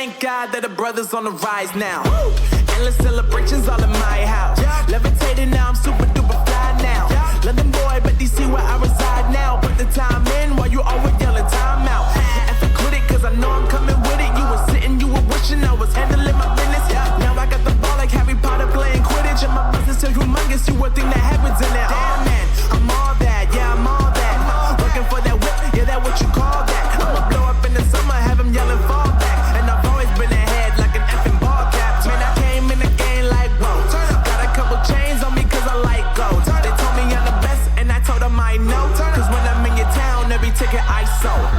thank God that the brothers on the rise now. Endless celebrations all in my house. Levitating now, I'm super duper fly now. London boy, but DC where I reside now. Put the time in while you always yelling time out. F it, quit it, cause I know I'm coming with it. You were sitting, you were wishing I was handling my business. Now I got the ball like Harry Potter playing Quidditch. And my business so humongous, you would think that happens in it. Damn man, I'm all that, yeah, I'm all that. Working for that whip, yeah, that what you call that. I'ma blow up in the summer, have him yelling fall back. And I've always been ahead like an effing ball cap. Man, I came in the game like, whoa. Got a couple chains on me cause I like gold. They told me I'm the best and I told them I know. Cause when I'm in your town, every ticket I sold.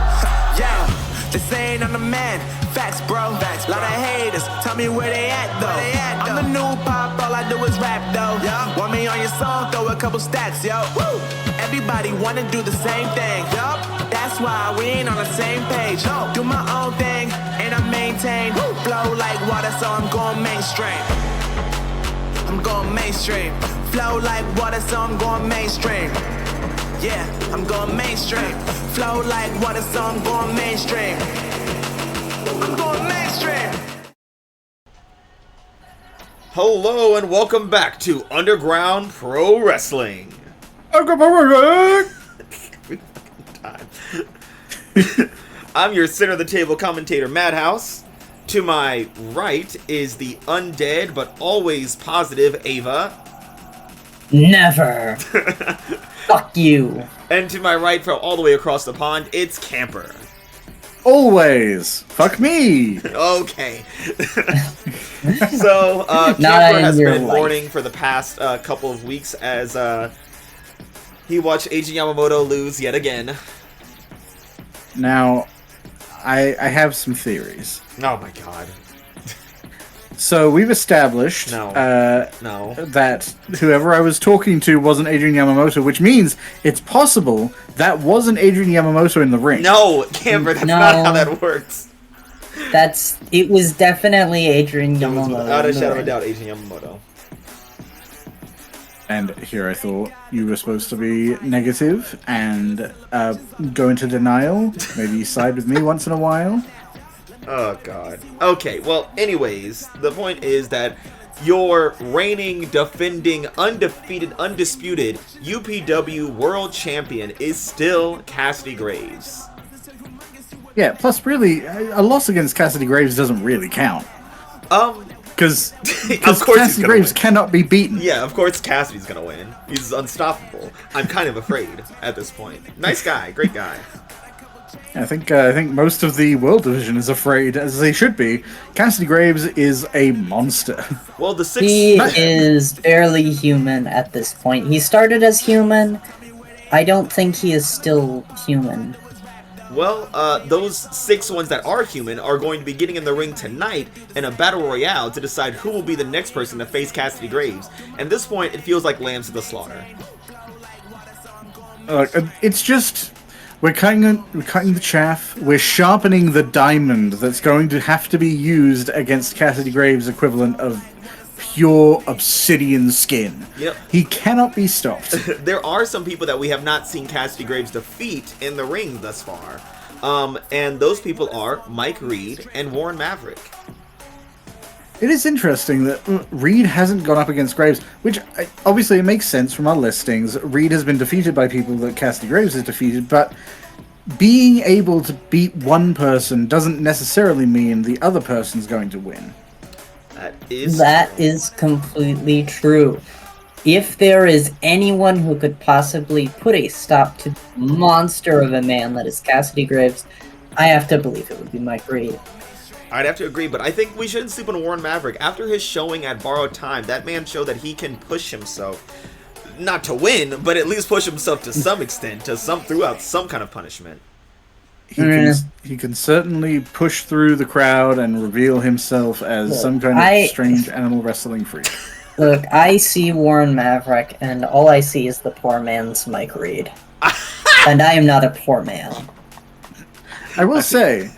Yeah, they saying I'm the man. Facts, bro. Facts, lot of haters. Tell me where they at, though. I'm the new pop, all I do is rap, though. Want me on your song, throw a couple stats, yo. Woo! Everybody wanna do the same thing, yup. That's why we ain't on the same page. No, do my own thing, and I maintain. Woo! Flow like water, so I'm going mainstream. I'm going mainstream. Flow like water, so I'm going mainstream. Yeah, I'm going mainstream. Flow like water, so I'm going mainstream. I'm going mainstream. Hello and welcome back to Underground Pro Wrestling. I'm your center of the table commentator, Madhouse. To my right is the undead but always positive Ava. Never. Fuck you. And to my right, from all the way across the pond, it's Camper. Always. Fuck me. Okay. So, Camper has been mourning for the past couple of weeks as he watched Eiji Yamamoto lose yet again. Now, I have some theories. Oh my god. So we've established that whoever I was talking to wasn't Adrian Yamamoto, which means it's possible that wasn't Adrian Yamamoto in the ring. No, Camper, that's not how that works. It was definitely Adrian Yamamoto. Without a shadow of a doubt, Adrian Yamamoto. And here I thought you were supposed to be negative and go into denial. Maybe side with me once in a while. Oh, God. Okay, well, anyways, the point is that your reigning, defending, undefeated, undisputed UPW World Champion is still Cassidy Graves. Yeah, plus really, a loss against Cassidy Graves doesn't really count. Because Cassidy Graves cannot be beaten. Yeah, of course Cassidy's gonna win. He's unstoppable. I'm kind of afraid at this point. Nice guy, great guy. I think most of the World Division is afraid, as they should be. Cassidy Graves is a monster. Well, he is barely human at this point. He started as human. I don't think he is still human. Well, those 6 ones that are human are going to be getting in the ring tonight in a battle royale to decide who will be the next person to face Cassidy Graves. At this point, it feels like lambs to the slaughter. It's just... We're cutting the chaff. We're sharpening the diamond that's going to have to be used against Cassidy Graves' equivalent of pure obsidian skin. Yep. He cannot be stopped. There are some people that we have not seen Cassidy Graves defeat in the ring thus far. And those people are Mike Reed and Warren Maverick. It is interesting that Reed hasn't gone up against Graves, which obviously it makes sense from our listings. Reed has been defeated by people that Cassidy Graves has defeated, but being able to beat one person doesn't necessarily mean the other person's going to win. That is completely true. If there is anyone who could possibly put a stop to the monster of a man that is Cassidy Graves, I have to believe it would be Mike Reed. I'd have to agree, but I think we shouldn't sleep on Warren Maverick. After his showing at Borrowed Time, that man showed that he can push himself. Not to win, but at least push himself to some extent, throughout some kind of punishment. He can certainly push through the crowd and reveal himself as some kind of strange animal wrestling freak. Look, I see Warren Maverick, and all I see is the poor man's Mike Reed. And I am not a poor man. I will say,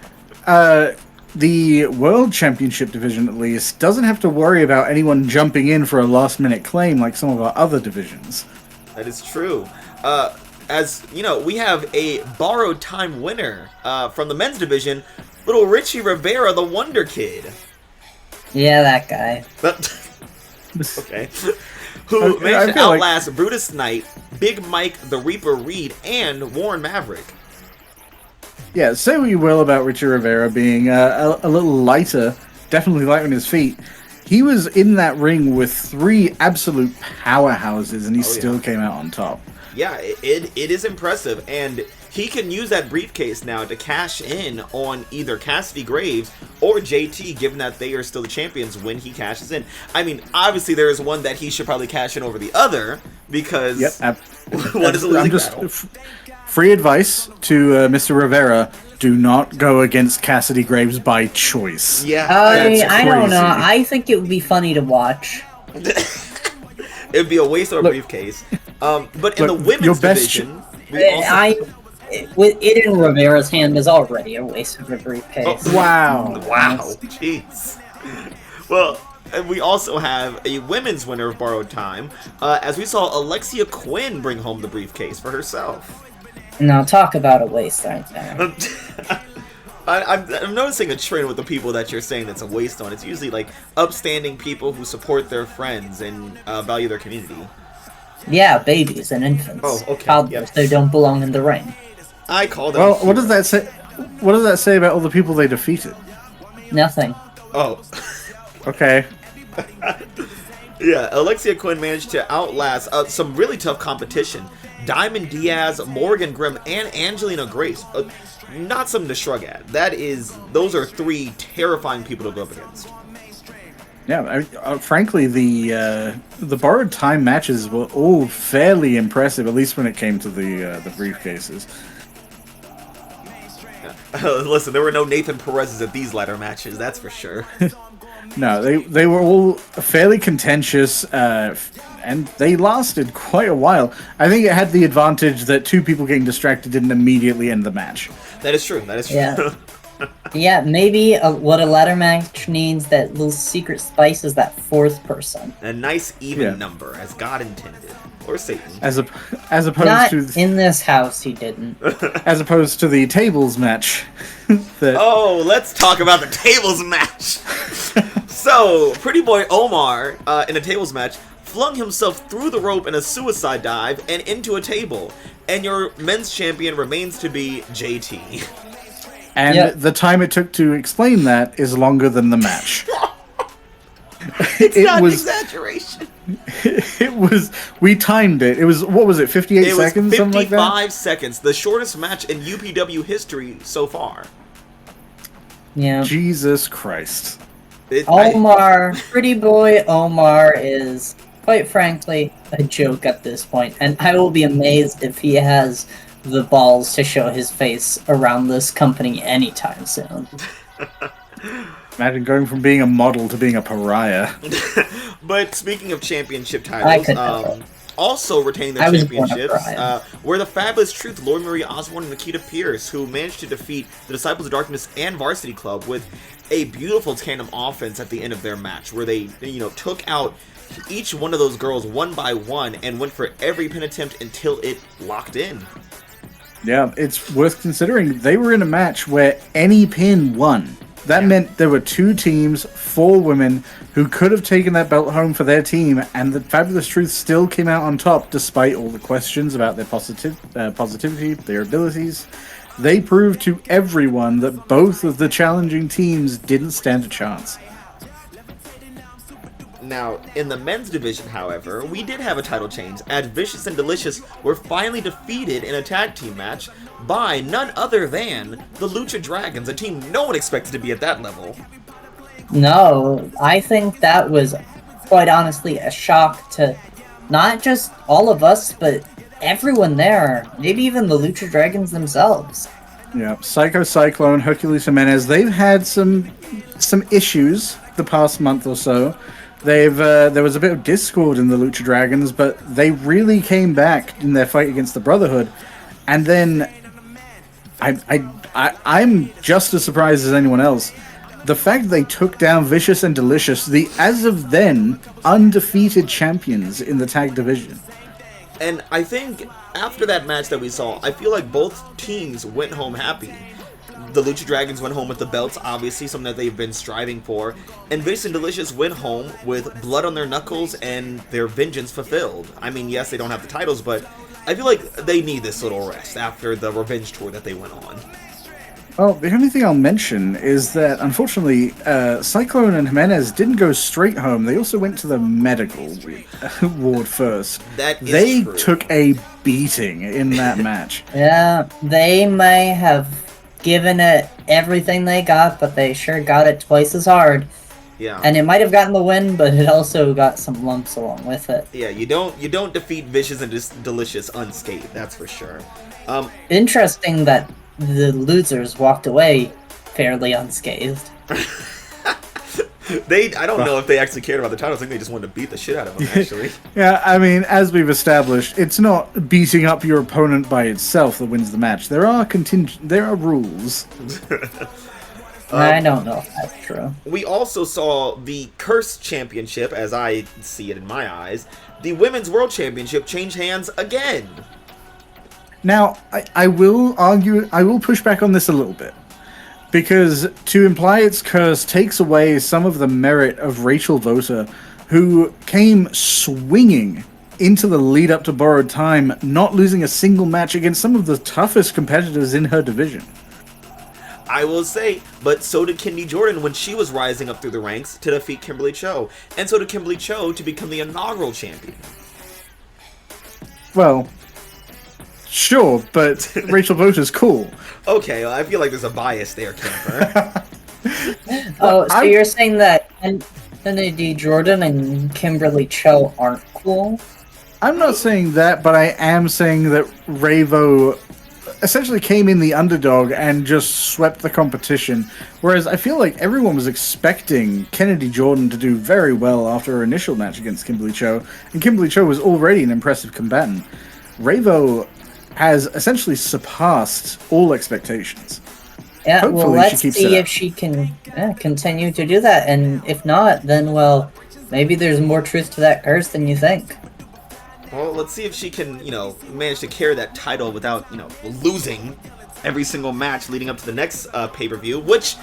the World Championship division, at least, doesn't have to worry about anyone jumping in for a last-minute claim like some of our other divisions. That is true. As you know, we have a Borrowed Time winner from the men's division little Richie Rivera, the Wonder Kid. Yeah, that guy. Okay. Who I managed to feel like- outlast Brutus Knight, Big Mike, the Reaper Reed, and Warren Maverick. Yeah, say what you will about Richie Rivera being a little lighter, definitely light on his feet. He was in that ring with 3 absolute powerhouses, and he still came out on top. Yeah, it is impressive, and he can use that briefcase now to cash in on either Cassidy Graves or JT, given that they are still the champions when he cashes in. I mean, obviously there is one that he should probably cash in over the other, because one is a losing battle. Free advice to Mr. Rivera: do not go against Cassidy Graves by choice. Yeah, I don't know. crazy. I think it would be funny to watch. it would be a waste of a briefcase. But in the Look, women's your best division, we also... With it in Rivera's hand is already a waste of a briefcase. Wow. Wow, jeez. Well, and we also have a women's winner of Borrowed Time, as we saw Alexia Quinn bring home the briefcase for herself. Now talk about a waste right there. I'm noticing a trend with the people that you're saying that's a waste on. It's usually like upstanding people who support their friends and value their community. Yeah, babies and infants. Oh, okay, Toddlers, yep. they don't belong in the ring. I call them. Well, what does that say? What does that say about all the people they defeated? Nothing. Oh. Okay. Yeah, Alexia Quinn managed to outlast some really tough competition. Diamond Diaz, Morgan Grimm, and Angelina Grace. Not something to shrug at. Those are 3 terrifying people to go up against. Yeah, frankly, the Borrowed Time matches were all fairly impressive, at least when it came to the briefcases. Listen, there were no Nathan Perez's at these ladder matches, that's for sure. No, they were all fairly contentious, and they lasted quite a while. I think it had the advantage that 2 people getting distracted didn't immediately end the match. That is true. That is true. Yeah. Yeah, maybe what a ladder match needs, that little secret spice, is that 4th person. A nice even Yeah. number, as God intended, or Satan. As opposed Not to in this house, he didn't. as opposed to the tables match. Oh, let's talk about the tables match. So, Pretty Boy Omar, in a tables match, flung himself through the rope in a suicide dive and into a table. And your men's champion remains to be JT. And Yep. the time it took to explain that is longer than the match. It's not an was exaggeration. we timed it. It was, what was it, 58 It seconds, was something like that? 55 seconds, the shortest match in UPW history so far. Yeah. Jesus Christ. Omar, Pretty Boy Omar is, quite frankly, a joke at this point, and I will be amazed if he has the balls to show his face around this company anytime soon. Imagine going from being a model to being a pariah. But speaking of championship I titles, could never. also retaining their I was born a championships pariah. were the Fabulous Truth, Lori Marie Osborne, and Nikita Pierce, who managed to defeat the Disciples of Darkness and Varsity Club with a beautiful tandem offense at the end of their match, where they, took out each one of those girls one by one and went for every pin attempt until it locked in. Yeah, it's worth considering. They were in a match where any pin won. That meant there were 2 teams, 4 women, who could have taken that belt home for their team, and the Fabulous Truth still came out on top despite all the questions about their positivity, their abilities. They proved to everyone that both of the challenging teams didn't stand a chance. Now, in the men's division, however, we did have a title change, as Vicious and Delicious were finally defeated in a tag team match by none other than the Lucha Dragons, a team no one expected to be at that level. No, I think that was, quite honestly, a shock to not just all of us, but everyone there. Maybe even the Lucha Dragons themselves. Yeah, Psycho Cyclone, Hercules Jimenez, they've had some issues the past month or so. There was a bit of discord in the Lucha Dragons, but they really came back in their fight against the Brotherhood. And then I'm just as surprised as anyone else. The fact they took down Vicious and Delicious, the as of then undefeated champions in the tag division. And I think after that match that we saw, I feel like both teams went home happy. The Lucha Dragons went home with the belts, obviously, something that they've been striving for. And Vicious and Delicious went home with blood on their knuckles and their vengeance fulfilled. I mean, yes, they don't have the titles, but I feel like they need this little rest after the revenge tour that they went on. Well, the only thing I'll mention is that, unfortunately, Cyclone and Jimenez didn't go straight home. They also went to the medical ward first. That is They true. took a beating in that match. Yeah, they may have given it everything they got, but they sure got it twice as hard. Yeah. And it might have gotten the win, but it also got some lumps along with it. Yeah, you don't defeat Vicious and Delicious unscathed, that's for sure. Interesting that the losers walked away fairly unscathed. I don't know if they actually cared about the titles. I think they just wanted to beat the shit out of them, actually. Yeah, I mean, as we've established, it's not beating up your opponent by itself that wins the match. There are rules. I don't know if that's true. We also saw the Curse Championship, as I see it in my eyes. The Women's World Championship change hands again. Now, I will push back on this a little bit. Because to imply it's cursed takes away some of the merit of Rachel Votta, who came swinging into the lead up to Borrowed Time, not losing a single match against some of the toughest competitors in her division. I will say, but so did Kendi Jordan when she was rising up through the ranks to defeat Kimberly Cho. And so did Kimberly Cho to become the inaugural champion. Well, sure, but Rachel Vota's cool. Okay, well, I feel like there's a bias there, Camper. So you're saying that Kennedy Jordan and Kimberly Cho aren't cool? I'm not saying that, but I am saying that Ravo essentially came in the underdog and just swept the competition. Whereas I feel like everyone was expecting Kennedy Jordan to do very well after her initial match against Kimberly Cho, and Kimberly Cho was already an impressive combatant. Ravo has essentially surpassed all expectations. Yeah, Hopefully well, let's she keeps see it if up. she can continue to do that. And if not, then, well, maybe there's more truth to that curse than you think. Well, let's see if she can, manage to carry that title without, losing every single match leading up to the next pay-per-view, which,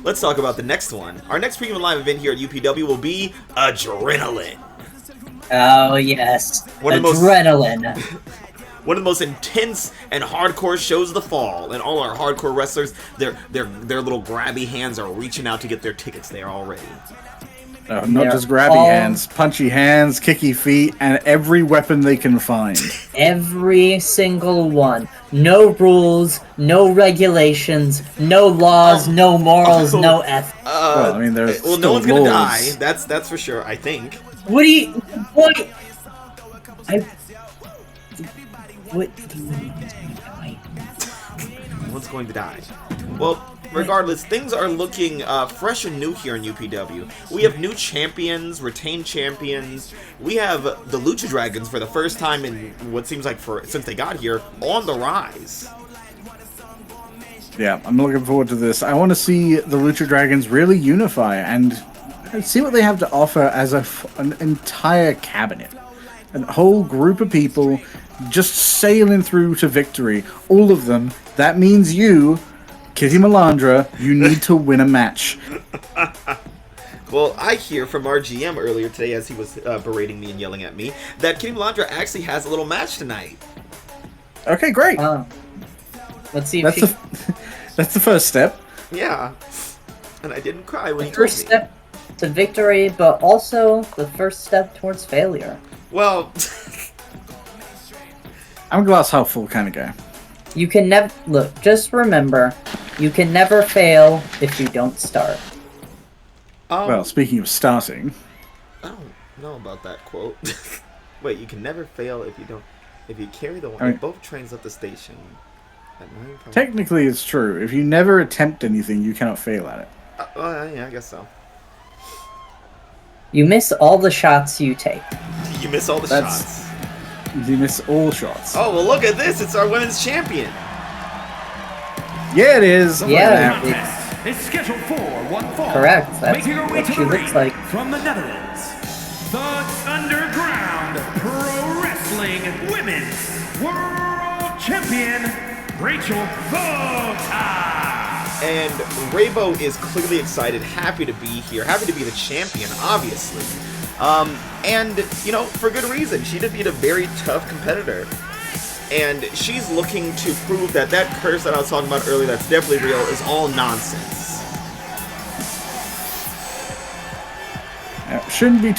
let's talk about the next one. Our next premium live event here at UPW will be Adrenaline. Oh, yes. One of the most- Adrenaline. One of the most intense and hardcore shows of the fall, and all our hardcore wrestlers, their little grabby hands are reaching out to get their tickets there already. Not They're just grabby all- hands, punchy hands, kicky feet, and every weapon they can find. Every single one. No rules, no regulations, no laws, no morals, no ethics. Well, I mean, there's Well, no still one's gonna laws. die. That's for sure. I think. What do you... What? What do you mean? No one's going to die. Well, regardless, things are looking fresh and new here in UPW. We have new champions, retained champions. We have the Lucha Dragons for the first time in what seems like since they got here on the rise. Yeah, I'm looking forward to this. I want to see the Lucha Dragons really unify and see what they have to offer as an entire cabinet. A whole group of people just sailing through to victory. All of them. That means you, Kitty Malandra, you need to win a match. Well, I hear from our GM earlier today as he was berating me and yelling at me that Kitty Malandra actually has a little match tonight. Okay, great. Let's see if That's the first step. Yeah. And I didn't cry when he told first me. step to victory, but also the first step towards failure. Well, I'm a glass half full kind of guy. You can never... Look, just remember, you can never fail if you don't start. Well, speaking of starting, I don't know about that quote. Wait, you can never fail if you carry the one. I mean- Both trains at the station. At 9 from- technically it's true. If you never attempt anything, you cannot fail at it. Yeah, I guess so. You miss all the shots you take. You miss all the That's- shots. You miss all shots. Oh, well, look at this. It's our women's champion. Yeah, it is. Yeah, It's scheduled for one fall. correct. That's Making her way what to she the looks ring like. from the Netherlands, the Underground Pro Wrestling Women's World Champion, Rachel Votta. And Raybo is clearly excited, happy to be here, happy to be the champion, obviously. And, you know, for good reason. She defeated a very tough competitor. And she's looking to prove that that curse that I was talking about earlier that's definitely real is all nonsense. Shouldn't be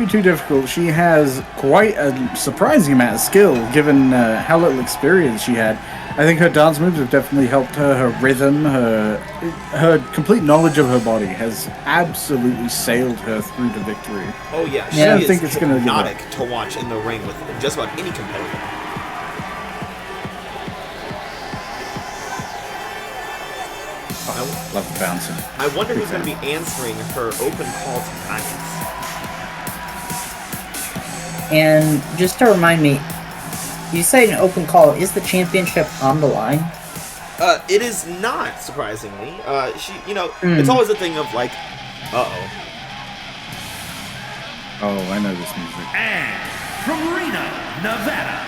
too difficult. She has quite a surprising amount of skill, given how little experience she had. I think her dance moves have definitely helped her. Her rhythm, her complete knowledge of her body has absolutely sailed her through to victory. Oh yeah, she I don't is think it's gonna give up. hypnotic to watch in the ring with just about any competitor. Love the bouncing. I wonder who's going to be answering her open call to kindness. And just to remind me, you say an open call, is the championship on the line? It is not, surprisingly. It's always a thing of like, uh-oh. Oh, I know this music. And from Reno, Nevada,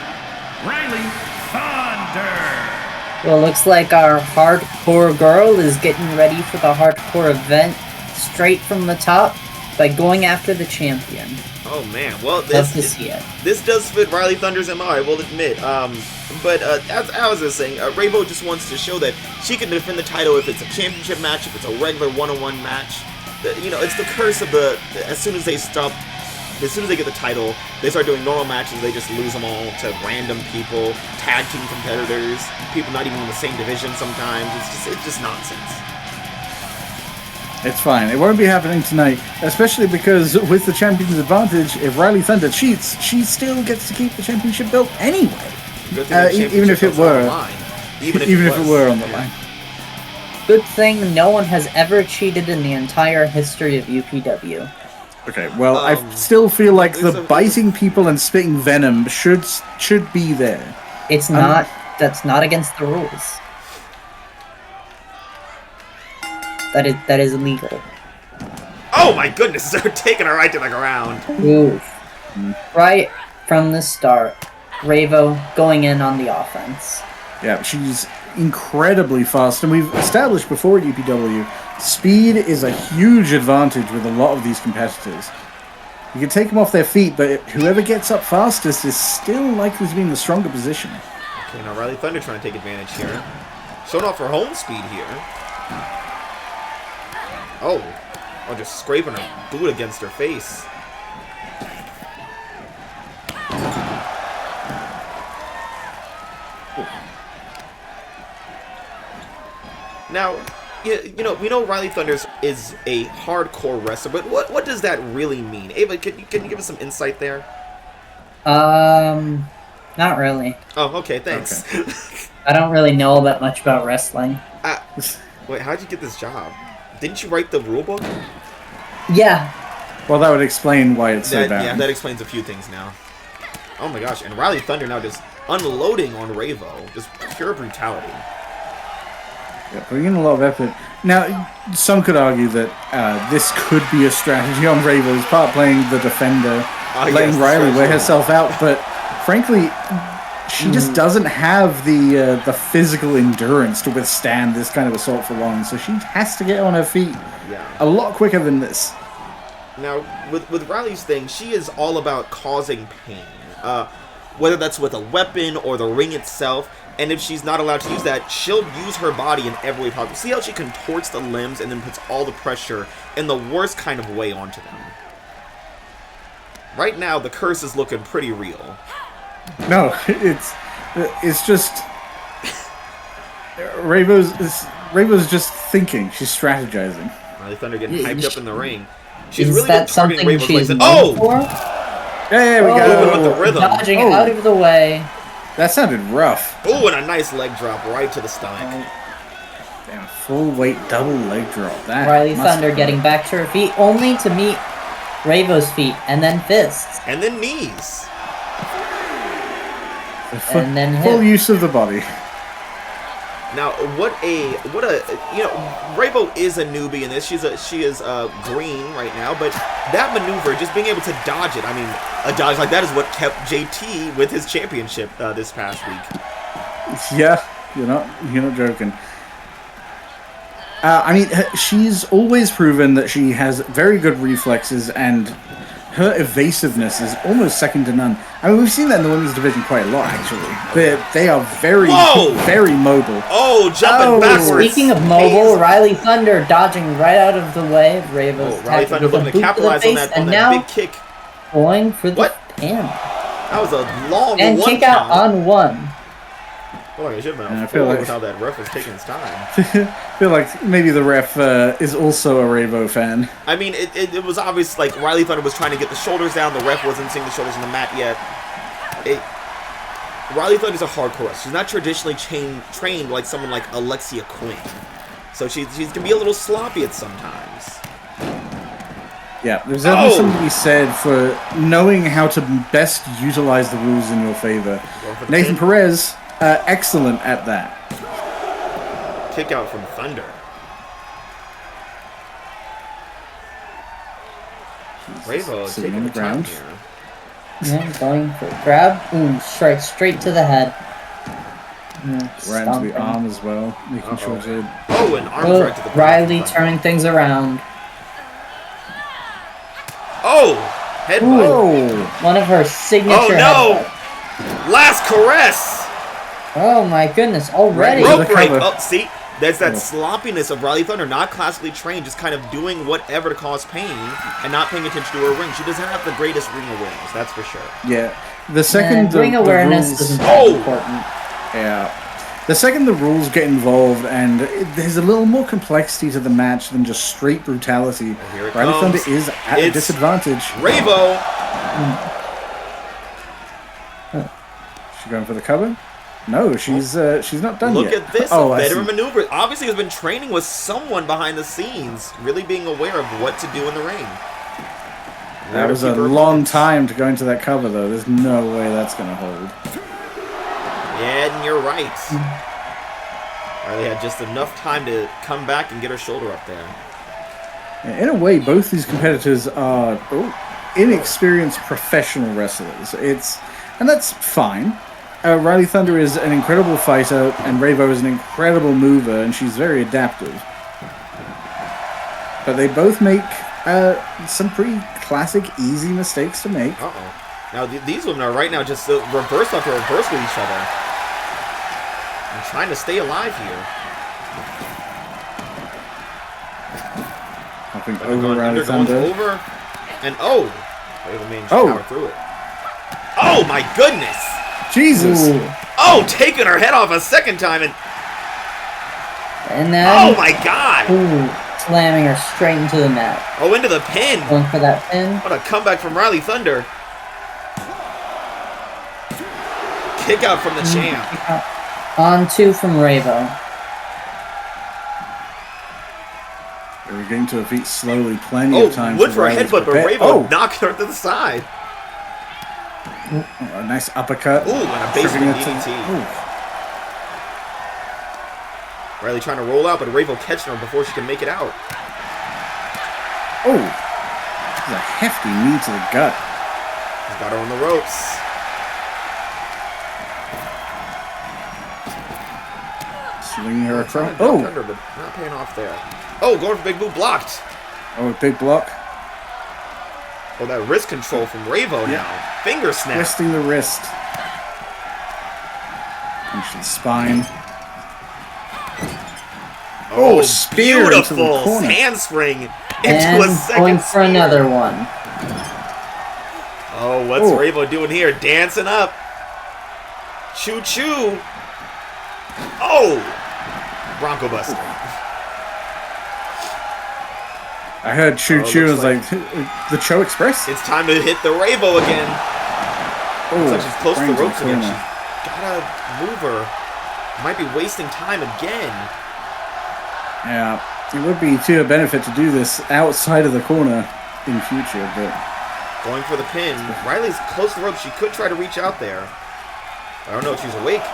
Rhylee Thunder. Well, looks like our hardcore girl is getting ready for the hardcore event straight from the top by going after the champion. Oh man, well Love to see it. This does fit Rhylee Thunder's MO, I will admit. But as I was just saying, Raybo just wants to show that she can defend the title if it's a championship match, if it's a regular one-on-one match. It's the curse of as soon as they get the title, they start doing normal matches, they just lose them all to random people, tag team competitors, people not even in the same division sometimes. It's just nonsense. It's fine. It won't be happening tonight, especially because with the champion's advantage, if Rhylee Thunder cheats, she still gets to keep the championship belt anyway. Good thing the Even if it championship belt's on were, the line. Even if it were on the line. Good thing no one has ever cheated in the entire history of UPW. Okay, well, I still feel like the biting people and spitting venom should be there. It's not. That's not against the rules. That is illegal. Oh my goodness, they're taking her right to the ground. Oof. Right from the start, Raybo going in on the offense. Yeah, she's incredibly fast, and we've established before at UPW, speed is a huge advantage with a lot of these competitors. You can take them off their feet, but whoever gets up fastest is still likely to be in the stronger position. Okay, now Rhylee Thunder trying to take advantage here. Showing off her home speed here. Oh, just scraping her boot against her face. Now, we know Rhylee Thunder is a hardcore wrestler, but what does that really mean? Ava, can you give us some insight there? Not really. Oh, okay, thanks. Okay. I don't really know that much about wrestling. Wait, how'd you get this job? Didn't you write the rule book? Yeah. Well, that would explain why it's so bad. Yeah, that explains a few things now. Oh my gosh, and Rhylee Thunder now just unloading on Raybo. Just pure brutality. Yeah, putting in a lot of effort. Now, some could argue that this could be a strategy on Raybo's part, playing the defender, letting Rhylee wear herself out, but frankly, she just doesn't have the physical endurance to withstand this kind of assault for long, so she has to get on her feet a lot quicker than this. Now, with Rhylee's thing, she is all about causing pain, whether that's with a weapon or the ring itself. And if she's not allowed to use that, she'll use her body in every way possible. See how she contorts the limbs and then puts all the pressure in the worst kind of way onto them. Right now, the curse is looking pretty real. No, it's just Raybo's just thinking. She's strategizing. Rhylee Thunder getting hyped up in the ring. She's is really that been targeting something Raybo's she's legs. known for? There we go. With the rhythm. Dodging out of the way. That sounded rough. Oh, and a nice leg drop right to the stomach. Damn, full weight double leg drop. That Rhylee Thunder getting back to her feet, only to meet Raybo's feet, and then fists. And then knees. And then full hips. use of the body. Now, Raybo is a newbie in this. She is green right now, but that maneuver, just being able to dodge it, I mean, a dodge like that is what kept JT with his championship this past week. Yeah, you're not joking. I mean, she's always proven that she has very good reflexes, and her evasiveness is almost second to none. I mean, we've seen that in the women's division quite a lot, actually. They are very, very mobile. Oh, jumping backwards. Speaking of mobile, Rhylee Thunder dodging right out of the way of Ravo's Rhylee Thunder looking to capitalize on that big kick. Going for the pin. That was a long and one kick out on one. Well, I should have been I feel like how that ref was taking his time. I feel like maybe the ref is also a Ravo fan. I mean, it was obvious, like, Rhylee Thunder was trying to get the shoulders down. The ref wasn't seeing the shoulders on the mat yet. Rhylee Thunder's a hardcore wrestler. She's not traditionally trained like someone like Alexia Quinn. So she can be a little sloppy at sometimes. Yeah, there's definitely something to be said for knowing how to best utilize the rules in your favor. Nathan Perez, excellent at that. Kick out from Thunder. Ravo is taking the ground here. Yeah, going for a grab. Boom, straight to the head. Right into the arm as well, making sure to... Oh, an arm drag to the Rhylee turning things around. Oh! Headbutt. One of her signature headbutts. Last caress! Oh my goodness, already! Rope break! Oh, see? There's that sloppiness of Rhylee Thunder, not classically trained, just kind of doing whatever to cause pain and not paying attention to her ring. She doesn't have the greatest ring awareness, that's for sure. Yeah. The second ring awareness isn't that important. Yeah. The second the rules get involved and there's a little more complexity to the match than just straight brutality, Rhylee Thunder is at a disadvantage. Ravo! She going for the cover? No, she's not done yet. Look at this, a veteran maneuver. Obviously has been training with someone behind the scenes, really being aware of what to do in the ring. That was a long time to go into that cover, though. There's no way that's going to hold. Yeah, and you're right. Rhylee had just enough time to come back and get her shoulder up there. Yeah, in a way, both these competitors are inexperienced professional wrestlers. And that's fine. Rhylee Thunder is an incredible fighter, and Ravo is an incredible mover, and she's very adaptive. But they both make some pretty classic, easy mistakes to make. Uh-oh. Now, these women are right now just reverse after reverse with each other. And trying to stay alive here. I think over Rhylee Thunder. Over. And Ravo managed to power through it. Oh, my goodness! Jesus! Ooh. Oh, taking her head off a second time and then... Oh my god! Ooh, slamming her straight into the mat. Oh, into the pin! Going for that pin. What a comeback from Rhylee Thunder. Kick out from the champ. On two from Ravo. We're getting to her feet slowly, plenty of time. Went for a headbutt, but Ravo knocked her to the side. A nice uppercut. Ooh, and a basement DDT. Rhylee trying to roll out, but Ravo catching her before she can make it out. Oh, this is a hefty knee to the gut. He's got her on the ropes. Swinging her across. Thunder, but not paying off there. Oh, going for big boot, blocked. Oh, big block. Oh, that wrist control from Ravo now. Finger snap. Twisting the wrist. Punch to the spine. Oh, spear beautiful into the corner. handspring into and a second going for another one. Oh, what's Ravo doing here? Dancing up. Choo choo. Oh, Bronco Buster. I heard choo choo. I was like, the Cho Express? It's time to hit the Ravo again. Looks like she's close to the ropes again. She's gotta move her. Might be wasting time again. Yeah, it would be to her benefit to do this outside of the corner in future, but... Going for the pin. Rhylee's close to the ropes. She could try to reach out there. I don't know if she's awake.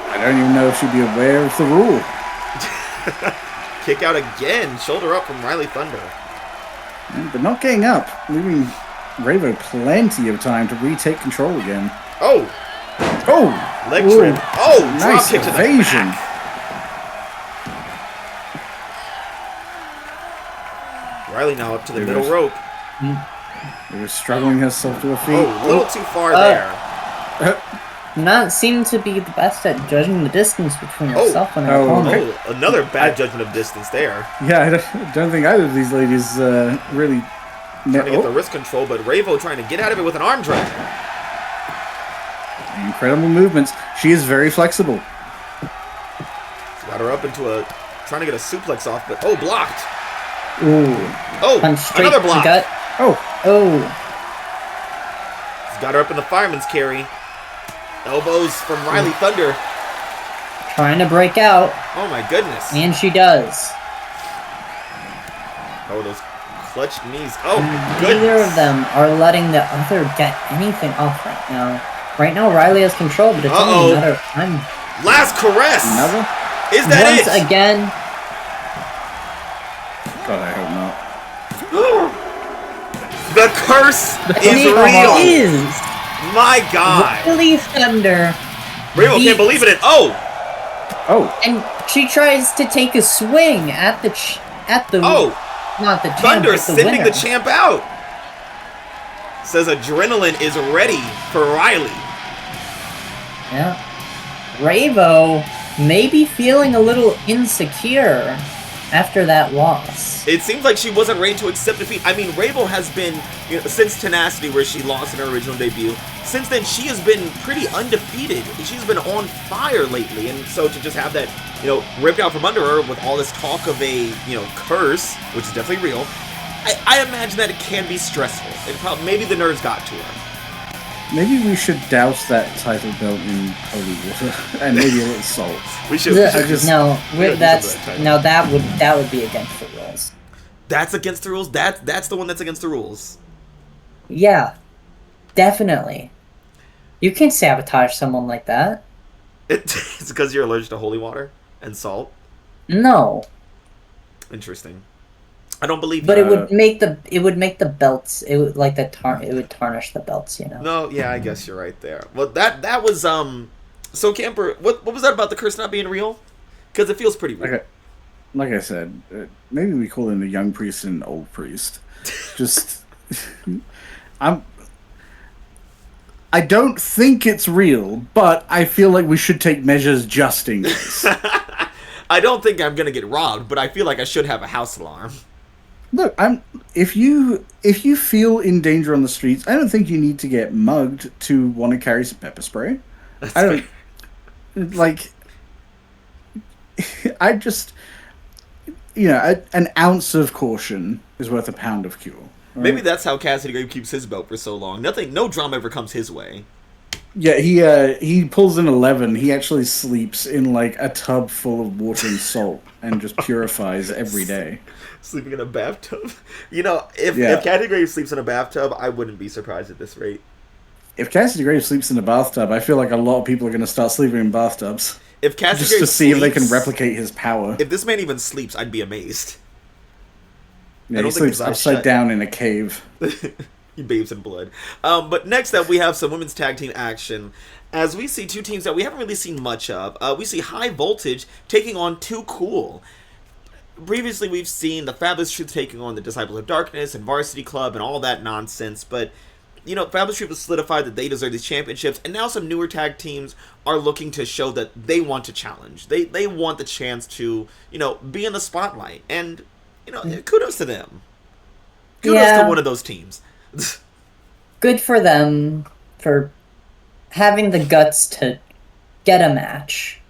I don't even know if she'd be aware of the rule. Kick out again. Shoulder up from Rhylee Thunder. But not getting up, leaving Ravo plenty of time to retake control again. Oh! Oh! Leg trip. Oh! Nice Drop kick to the evasion. back. Rhylee now up to the middle rope. We're struggling herself to her feet. Oh, a little too far there. Not seem to be the best at judging the distance between herself and her opponent. Oh, another bad judgment of distance there. Yeah, I don't think either of these ladies really... Trying to get the wrist control, but Ravo trying to get out of it with an arm drag. Incredible movements. She is very flexible. Got her up into a... Trying to get a suplex off, but... Oh, blocked. Ooh. Oh, Punch straight another to the block. gut. Oh. He's got her up in the fireman's carry. Elbows from Rhylee Thunder. Trying to break out. Oh my goodness. And she does. Oh, those clutched knees. Oh, Neither goodness. of them are letting the other get anything off right now. Right now, Rhylee has control, but it's only a matter of time. Last caress. Another? Is that Once it? again. God, I hope not. The curse is It real. is. My God. Rhylee Thunder. Ravo can't believe it. Oh. And she tries to take a swing at the not the champ, Thunder but the sending winner. the champ out. Says adrenaline is ready for Rhylee. Yeah. Ravo may be feeling a little insecure after that loss. It seems like she wasn't ready to accept defeat. I mean, Ravo has been, since Tenacity, where she lost in her original debut, since then she has been pretty undefeated. She's been on fire lately, and so to just have that, ripped out from under her with all this talk of a, curse, which is definitely real, I imagine that it can be stressful. And maybe the nerves got to her. Maybe we should douse that title belt in holy water and maybe a little salt. We should. That would be against the rules. That's against the rules. That's the one that's against the rules. Yeah, definitely. You can't sabotage someone like that. It's because you're allergic to holy water and salt. No. Interesting. I don't believe. But it would make the belts. It would tarnish the belts. No, yeah, I guess you're right there. Well, that was So Camper, what was that about the curse not being real? Because it feels pretty real. Like I said, maybe we call him a young priest and an old priest. Just, I don't think it's real, but I feel like we should take measures just in case. I don't think I'm gonna get robbed, but I feel like I should have a house alarm. Look, if you feel in danger on the streets, I don't think you need to get mugged to want to carry some pepper spray. That's I don't fair. like. I just, an ounce of caution is worth a pound of cure. Right? Maybe that's how Cassidy Grave keeps his belt for so long. No drama ever comes his way. Yeah, he pulls an 11. He actually sleeps in like a tub full of water and salt and just purifies every day. Sleeping in a bathtub. If Cassidy Grave sleeps in a bathtub, I wouldn't be surprised at this rate. If Cassidy Grave sleeps in a bathtub, I feel like a lot of people are going to start sleeping in bathtubs. If Cassidy just Grave to see if they can sleeps- replicate his power. If this man even sleeps, I'd be amazed. Yeah, he sleeps upside down in a cave. He bathes in blood. But next up, we have some women's tag team action. As we see two teams that we haven't really seen much of. We see High Voltage taking on Too Cool. Previously, we've seen the Fabulous Truth taking on the Disciples of Darkness and Varsity Club and all that nonsense. But, Fabulous Truth has solidified that they deserve these championships. And now some newer tag teams are looking to show that they want to challenge. They want the chance to, be in the spotlight. And, kudos to them. Kudos to one of those teams. Good for them for having the guts to get a match.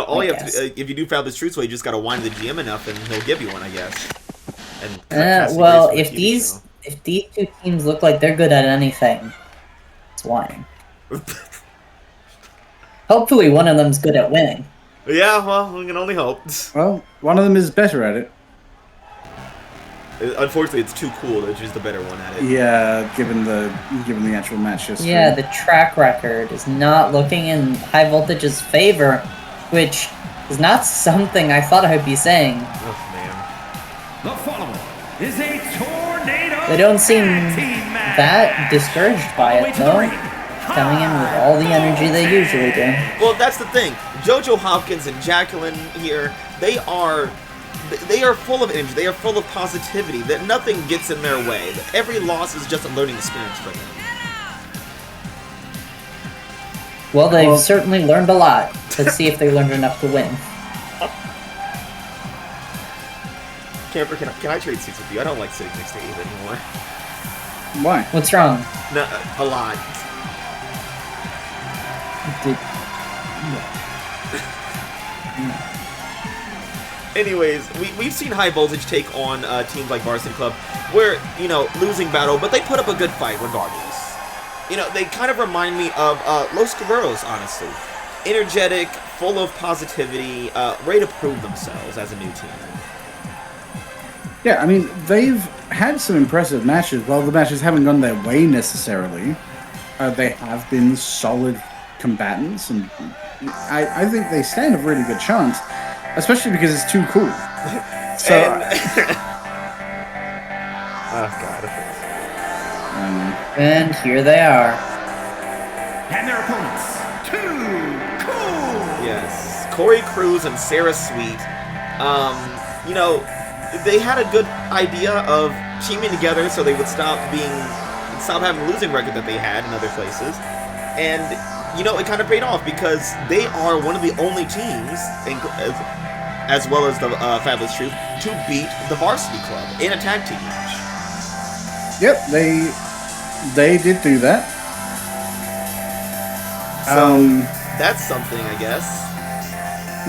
All you have to do, if you do Fabulous Truth's way, you just got to whine the GM enough, and he'll give you one, I guess. And if these two teams look like they're good at anything, it's whining. Hopefully, one of them's good at winning. Yeah, well, we can only hope. Well, one of them is better at it. Unfortunately, it's Too Cool that she's the better one at it. Yeah, given the actual match history. Yeah, the track record is not looking in High Voltage's favor, which is not something I thought I would be saying. Oh, man. The following is a tornado. They don't seem tag team match. that discouraged by it, though. Coming in with all the energy they usually do. Well, that's the thing. JoJo Hopkins and Jacqueline here, they are they are full of energy. They are full of positivity. That nothing gets in their way. That every loss is just a learning experience for them. Well, they've certainly learned a lot. Let's see if they learned enough to win. Camper, can I trade seats with you? I don't like sitting next to Eve anymore. Why? What's wrong? No, a lot. Anyways, we've seen High Voltage take on teams like Varsity Club, where, you know, losing battle, but they put up a good fight regardless. You know, they kind of remind me of Los Guerreros, honestly. Energetic, full of positivity, ready to prove themselves as a new team. Yeah, I mean, they've had some impressive matches. While the matches haven't gone their way necessarily, they have been solid combatants, and I think they stand a really good chance, especially because it's too cool. So, oh god. And here they are. And their opponents, Too Cool! Yes, Corey Cruz and Sarah Sweet. You know, they had a good idea of teaming together so they would stop having the losing record that they had in other places. And, you know, it kind of paid off because they are one of the only teams, as well as the Fabulous Truth, to beat the Varsity Club in a tag team match. yep, they did do that. So, that's something, I guess.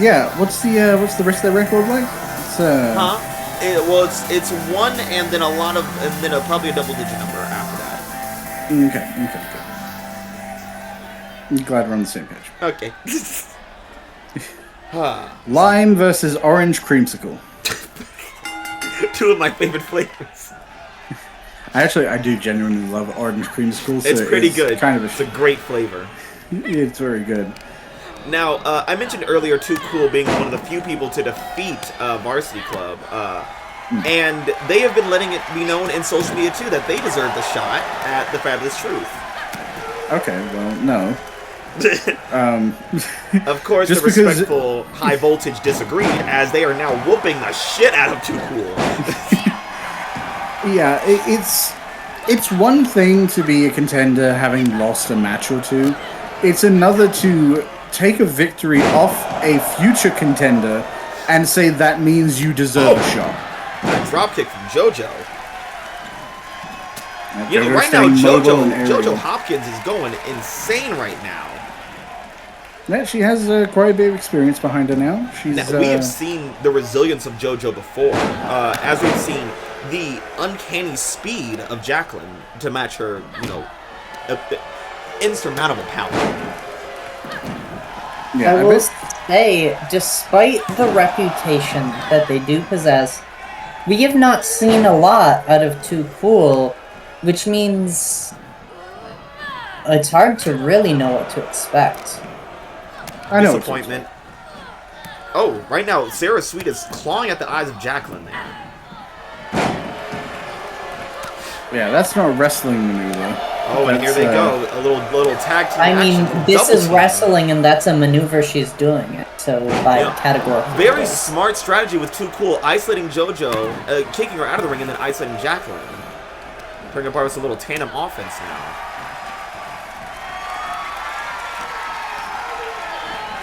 Yeah, what's the rest of their record like? It's It's one and then probably a double-digit number after that. Okay, good. I'm glad we're on the same page. Okay. Lime versus orange creamsicle. Two of my favorite flavors. I do genuinely love orange creamsicle. So It's pretty good. Kind of it's a great flavor. It's very good. Now, I mentioned earlier Too Cool being one of the few people to defeat Varsity Club, and they have been letting it be known in social media too that they deserve the shot at the Fabulous Truth. Okay, well, no. Of course, the respectful High Voltage disagreed, as they are now whooping the shit out of Too Cool. Yeah, it's one thing to be a contender having lost a match or two. It's another to take a victory off a future contender and say that means you deserve a shot. A dropkick from JoJo. You know, JoJo's right now, staying mobile and aerial. JoJo Hopkins is going insane right now. Yeah, she has quite a bit of experience behind her now. We have seen the resilience of JoJo before, as we've seen the uncanny speed of Jacqueline to match her, you know, insurmountable power. Yeah, I will say, despite the reputation that they do possess, we have not seen a lot out of Too Cool, which means it's hard to really know what to expect. I know. Disappointment. Oh, right now, Sarah Sweet is clawing at the eyes of Jacqueline there. Yeah, that's not a wrestling maneuver. Oh, and here they go. A little tag team action. This Double is team. wrestling, and that's a maneuver she's doing. So, by categorical Very rules. smart strategy with Too Cool, isolating JoJo, kicking her out of the ring, and then isolating Jacqueline. Bring apart with a little tandem offense now.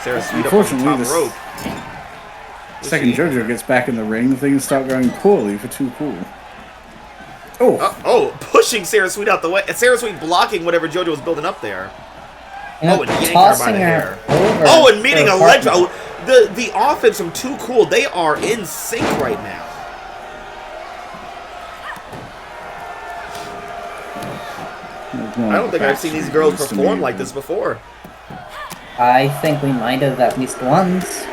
Sarah Sweet up on the top rope. Second JoJo gets back in the ring, things start going poorly for Too Cool. Pushing Sarah Sweet out the way. Sarah Sweet blocking whatever JoJo was building up there. Yep, And yanking her by tossing the her hair. over And meeting her a ledge. partner. The offense from Too Cool, they are in sync right now. I don't think I've seen these girls perform like this before. I think we might have at least once.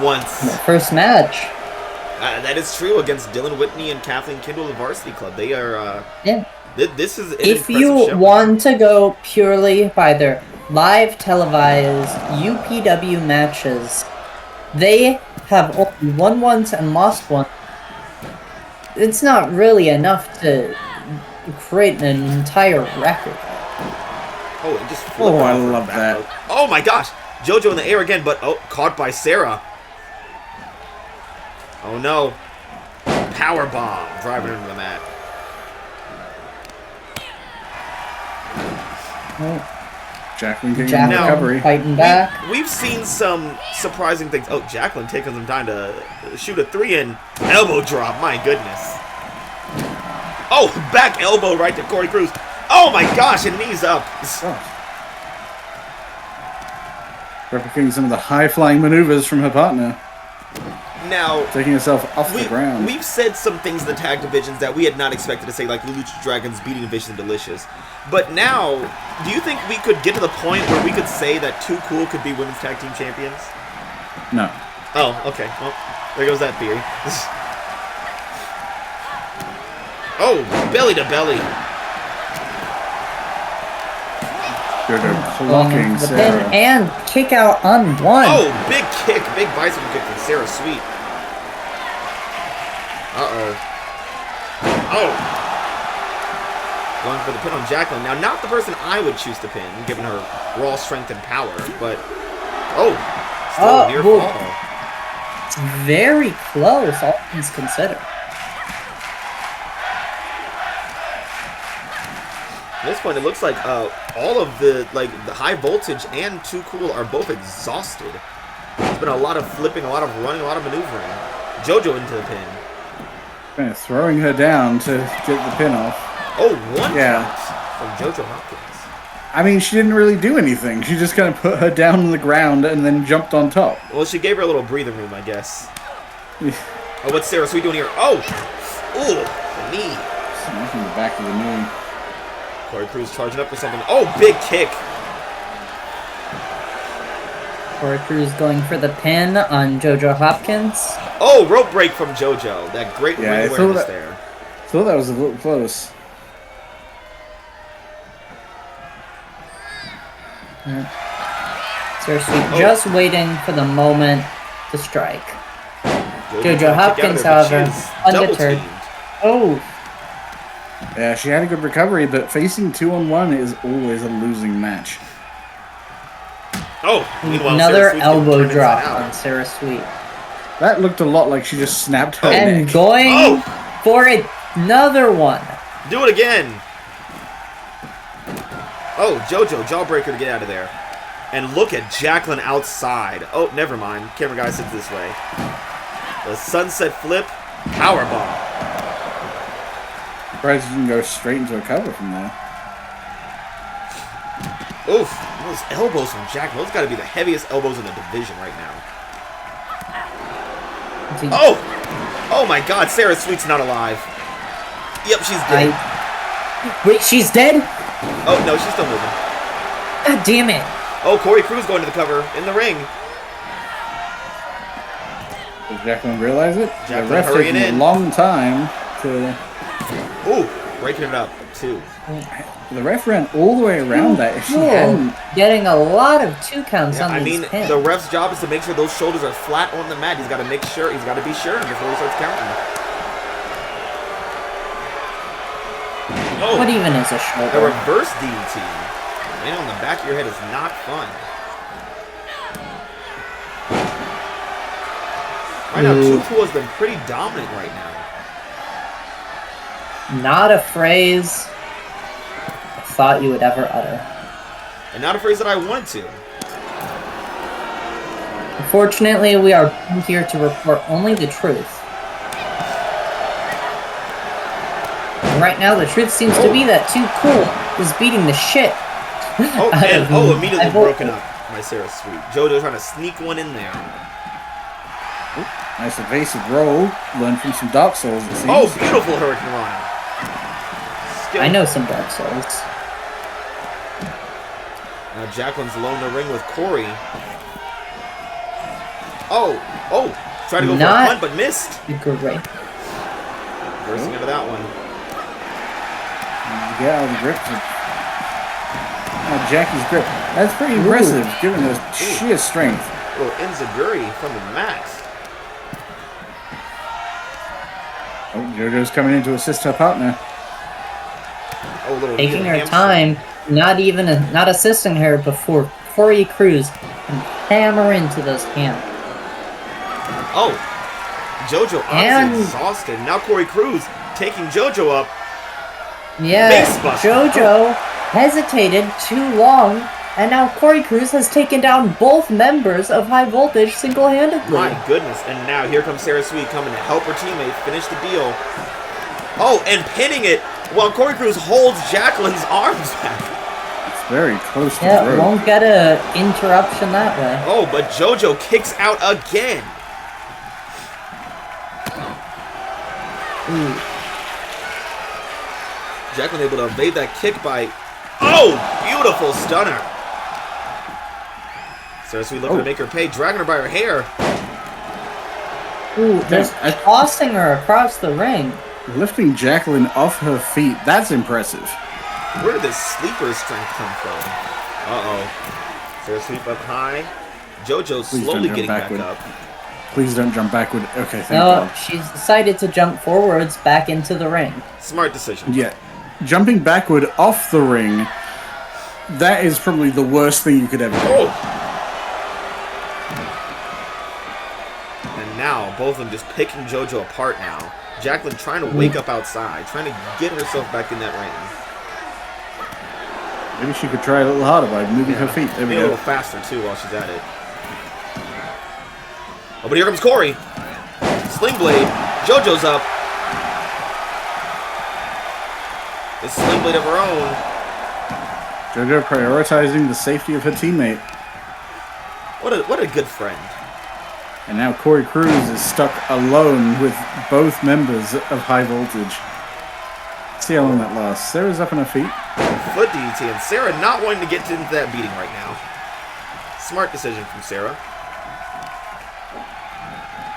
Once. In the first match. That is true against Dylan Whitney and Kathleen Kindle of Varsity Club. They are, Yeah. This is an If impressive you show. want to go purely by their live televised UPW matches, they have only won once and lost one. It's not really enough to create an entire record. Oh, and just Oh, flip I off her love back that. rope. Oh my gosh. JoJo in the air again, but caught by Sarah. Oh no. Power bomb. Driving into the mat. Jacqueline getting Jacqueline in recovery. fighting back. We've seen some surprising things. Oh, Jacqueline taking some time to shoot a 3-in elbow drop. My goodness. Oh, back elbow right to Corey Cruz. Oh my gosh, and knees up. Replicating some of the high-flying maneuvers from her partner. Now, Taking herself off the ground. we've said some things in the tag divisions that we had not expected to say, like the Lucha Dragons beating Vicious and Delicious. But now, do you think we could get to the point where we could say that Too Cool could be women's tag team champions? No. Oh, okay. Well, there goes that theory. Oh, belly to belly. Good Going clocking into the pin Sarah. and kick out on one. Oh, big kick, big bicycle kick from Sarah Sweet. Uh-oh. Oh. Going for the pin on Jacqueline. Now, not the person I would choose to pin, given her raw strength and power, but... Oh, still a near well, fall. It's very close, all things considered. At this point, it looks like all of the high voltage and Too Cool are both exhausted. There's been a lot of flipping, a lot of running, a lot of maneuvering. JoJo into the pin. Kind of throwing her down to get the pin off. Oh, one Yeah. count from JoJo Hopkins. I mean, she didn't really do anything. She just kind of put her down on the ground and then jumped on top. Well, she gave her a little breathing room, I guess. Oh, what's Sarah Sweet doing here? Oh! Ooh, the knee. Smashing the back of the knee. Corey Cruz charging up for something. Oh, big kick. Corey Cruz going for the pin on JoJo Hopkins. Oh, rope break from JoJo. That great Yeah, ring I thought awareness that- there. Thought that was a little close. Sarah Sweet just waiting for the moment to strike. JoJo trying to kick out Hopkins, of there, but however, she is undeterred. double-teamed. Oh, Yeah, she had a good recovery, but facing 2-on-1 is always a losing match. Oh, meanwhile, another Sarah Sweet's getting elbow turned drop inside out. on Sarah Sweet. That looked a lot like she just snapped her And neck. going Oh! for another one. Do it again. Oh, JoJo, jawbreaker to get out of there. And look at Jacqueline outside. Oh, never mind. Camera guy sits this way. The sunset flip, power bomb. Surprised you can go straight into a cover from there. Oof, those elbows from Jacqueline. Those got to be the heaviest elbows in the division right now. Oh! Oh my god, Sarah Sweet's not alive. Yep, she's dead. Wait, she's dead? Oh, no, she's still moving. God damn it. Oh, Corey Cruz going to the cover in the ring. Did Jacqueline realize it? Jacqueline the ref hurrying taking in. a long time to... Ooh, breaking it up, too. The ref ran all the way around that. If she Cool. hadn't... Getting a lot of 2 counts Yeah, on I these mean, pins. the ref's job is to make sure those shoulders are flat on the mat. He's got to make sure, he's got to be sure before he starts counting. Oh, What even is a a shoulder? reverse DDT. Man, on the back of your head is not fun. Right now, Ooh. Too Cool has been pretty dominant right now. Not a phrase I thought you would ever utter. And not a phrase that I wanted to. Unfortunately, we are here to report only the truth. And right now, the truth seems to be that Too Cool is beating the shit. Oh, out and of immediately I broken up by Sarah Sweet. JoJo trying to sneak one in there. Nice evasive roll. Learned from some Dark Souls, it seems. Oh, beautiful Hurricane Rana. Skill. I know some Dark Souls. Now Jacqueline's alone in the ring with Corey. Oh, tried to go for a Not- punt, but missed. Great. Bursting into that one. Get out of the grip. Jackie's grip. That's pretty impressive, given her sheer strength. A little Enziguri from the mat. Oh, JoJo's coming in to assist her partner. Oh, a little Taking heel her hamstring. time, not assisting her before Corey Cruz can hammer into those hands. Oh, JoJo obviously exhausted. Now Corey Cruz taking JoJo up. Yeah, JoJo hesitated too long, and now Corey Cruz has taken down both members of High Voltage single-handedly. My goodness, and now here comes Sarah Sweet coming to help her teammate finish the deal. Oh, and pinning it while Corey Cruz holds Jacqueline's arms back. It's very close to Yeah, throat. won't get a interruption that way. Oh, but JoJo kicks out again. Ooh. Jacqueline able to evade that kick by... Oh, beautiful stunner. Sarah Sweet looking to make her pay, dragging her by her hair. Ooh, just tossing her across the ring. Lifting Jacqueline off her feet. That's impressive. Where did this sleeper strength come from? Uh-oh. Sarah Sweet up high. JoJo slowly getting back up. Please don't jump backward. Okay, thank No, God. she's decided to jump forwards back into the ring. Smart decision. Yeah. Jumping backward off the ring, that is probably the worst thing you could ever do. Oh. And now, both of them just picking JoJo apart now. Jacqueline trying to wake up outside, trying to get herself back in that ring. Maybe she could try a little harder by moving her feet. There we Maybe a go. little faster, too, while she's at it. Oh, but here comes Corey. Sling Blade. JoJo's up. This Sling Blade of her own. JoJo prioritizing the safety of her teammate. What a good friend. And now Corey Cruz is stuck alone with both members of High Voltage. Let's see how long that lasts. Sarah's up on her feet. Foot DDT, and Sarah not wanting to get into that beating right now. Smart decision from Sarah.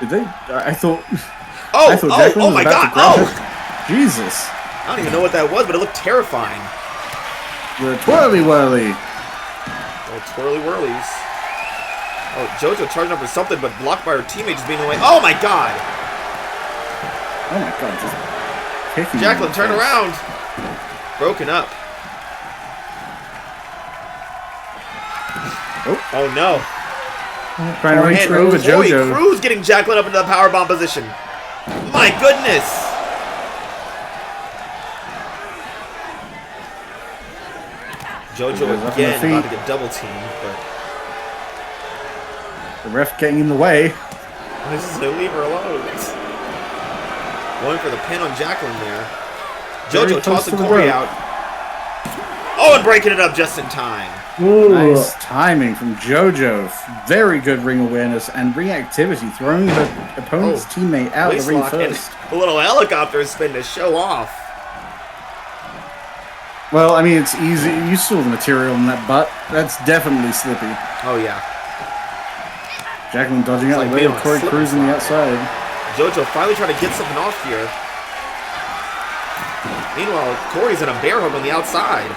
Did they? I thought. Oh, I thought Jacqueline was my about God! to grab Oh! her. Jesus! I don't even know what that was, but it looked terrifying. The twirly whirly. Little twirly whirlies. Oh, JoJo charging up for something, but blocked by her teammate just being away. Oh my God! Oh my God! Just kicking. Jacqueline, turn around. Broken up. Oh no! Trying to reach And over Corey JoJo. Cruz getting Jacqueline up into the powerbomb position. My goodness! JoJo Up on her again feet. about to get double teamed, but The ref getting in the way. this is leave her alone. Going for the pin on Jacqueline there. Very JoJo close tossing to the Corey rope. out. Oh, and breaking it up just in time. Ooh. Nice timing from JoJo. Very good ring awareness and ring activity, throwing her opponent's teammate out of the ring Waist lock and first. a little helicopter spin to show off. Well, I mean, it's easy. You saw the material in that butt. That's definitely slippy. Oh yeah. Jacqueline dodging It's out like the way being of on a Corey slippery Cruz on the outside. JoJo finally trying to get something off here. Meanwhile, Corey's in a bear hug on the outside.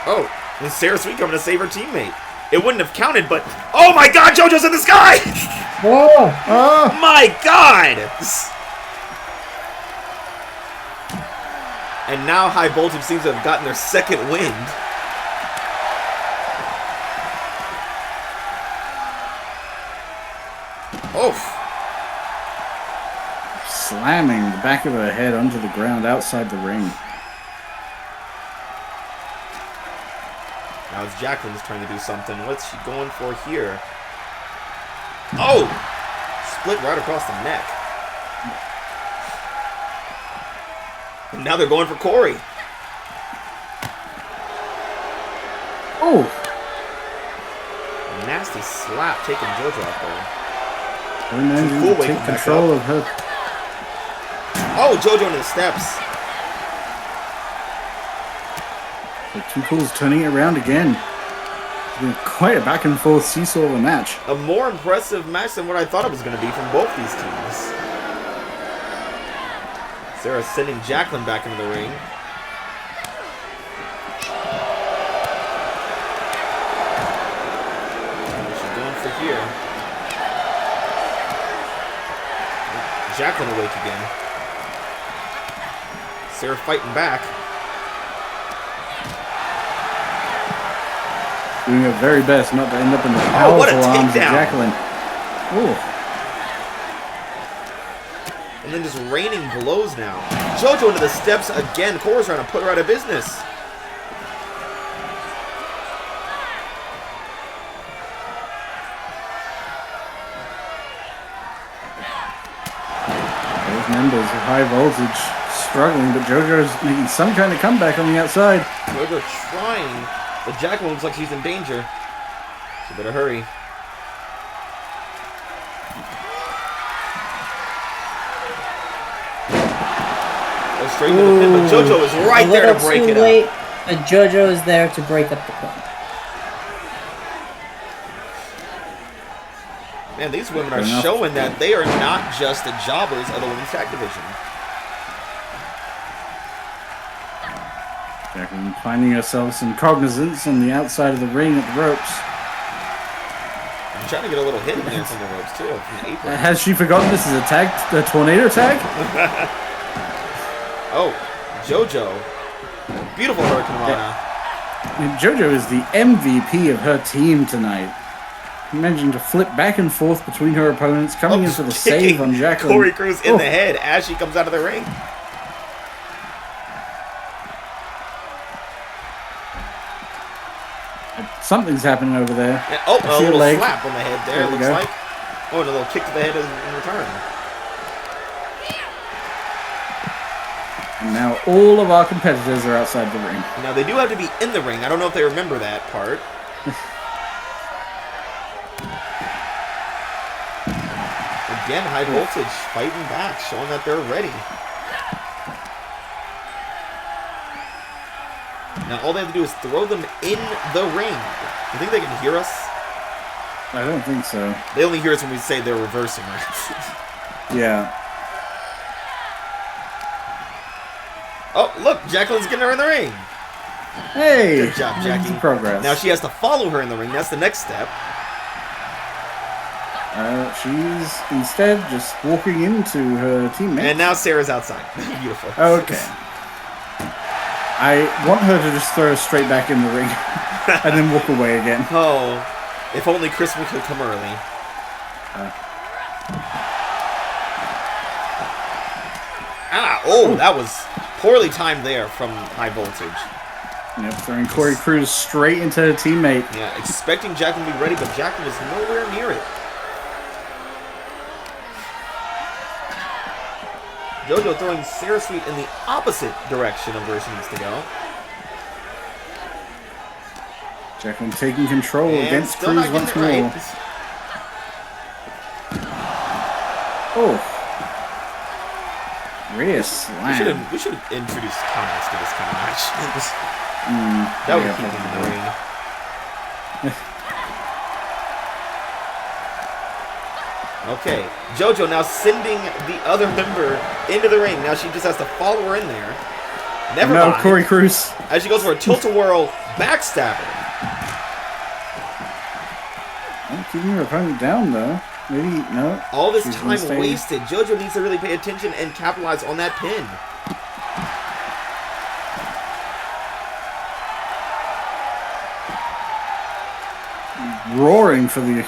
Oh, and Sarah Sweet coming to save her teammate. It wouldn't have counted, but oh my God, JoJo's in the sky! Whoa! Oh! My God! And now High Voltage seems to have gotten their second wind. Oh, Slamming the back of her head onto the ground outside the ring. now it's Jacqueline's trying to do something. What's she going for here? Oh! Split right across the neck. And now they're going for Corey. Oh! A nasty slap taking JoJo out there. Her man Too cool didn't waking take back control up. of her. Oh, JoJo into the steps. The Too Cool's turning it around again. It's been quite a back and forth seesaw of a match. A more impressive match than what I thought it was going to be from both these teams. Sarah sending Jacqueline back into the ring. What's she going for here? Jacqueline awake again. Sarah fighting back. doing her very best not to end up in the Oh, what a powerful arms of takedown. Jacqueline. Ooh. And then just raining blows now. JoJo into the steps again. Cora's trying to put her out of business. Those members of High Voltage struggling, but JoJo's making some kind of comeback on the outside. JoJo trying, but Jacqueline looks like she's in danger. So better hurry. Go straight into the pin, but JoJo is right there to break it up. But JoJo is there to break up the pin. Man, these women are showing that they are not just the jobbers of the women's tag division. Jacqueline finding herself some cognizance on the outside of the ring at the ropes. I'm trying to get a little hit in there from the ropes too, from the apron. Has she forgotten this is a tag, the tornado tag? Oh, JoJo. Beautiful Hurricane Rana. And JoJo is the MVP of her team tonight. Managing to flip back and forth between her opponents, coming in for the save on Jacqueline. Corey Cruz in the head as she comes out of the ring. Something's happening over there. And, oh, I a see little leg. slap on the head there, There it we looks go. like. Oh, and a little kick to the head in return. And now all of our competitors are outside the ring. Now, they do have to be in the ring. I don't know if they remember that part. Again, High Voltage fighting back, showing that they're ready. Now, all they have to do is throw them in the ring. You think they can hear us? I don't think so. They only hear us when we say they're reversing, right? Yeah. Oh, look, Jacqueline's getting her in the ring. Hey! Good job, making Jackie. some progress. Now she has to follow her in the ring. That's the next step. She's instead just walking into her teammate. And now Sarah's outside. Beautiful. Okay. I want her to just throw her straight back in the ring and then walk away again. Oh, if only Christmas could come early. That was poorly timed there from High Voltage. Yep, throwing Corey Cruz straight into her teammate. Yeah, expecting Jacqueline to be ready, but Jacqueline was nowhere near it. JoJo throwing Sarah Sweet in the opposite direction of where she needs to go. Jacqueline taking control And against still Cruz not once getting it more. right. Oh. Rear We slam. should have introduced comments to this kind of match. That would yeah, keep them in the probably. ring. Okay, JoJo now sending the other member into the ring. Now she just has to follow her in there. Never No, mind. Corey Cruz. As she goes for a tilt-a-whirl backstabber. Oh, keeping her opponent down though. Maybe no. All this She's gonna time stay. wasted. JoJo needs to really pay attention and capitalize on that pin. Roaring for the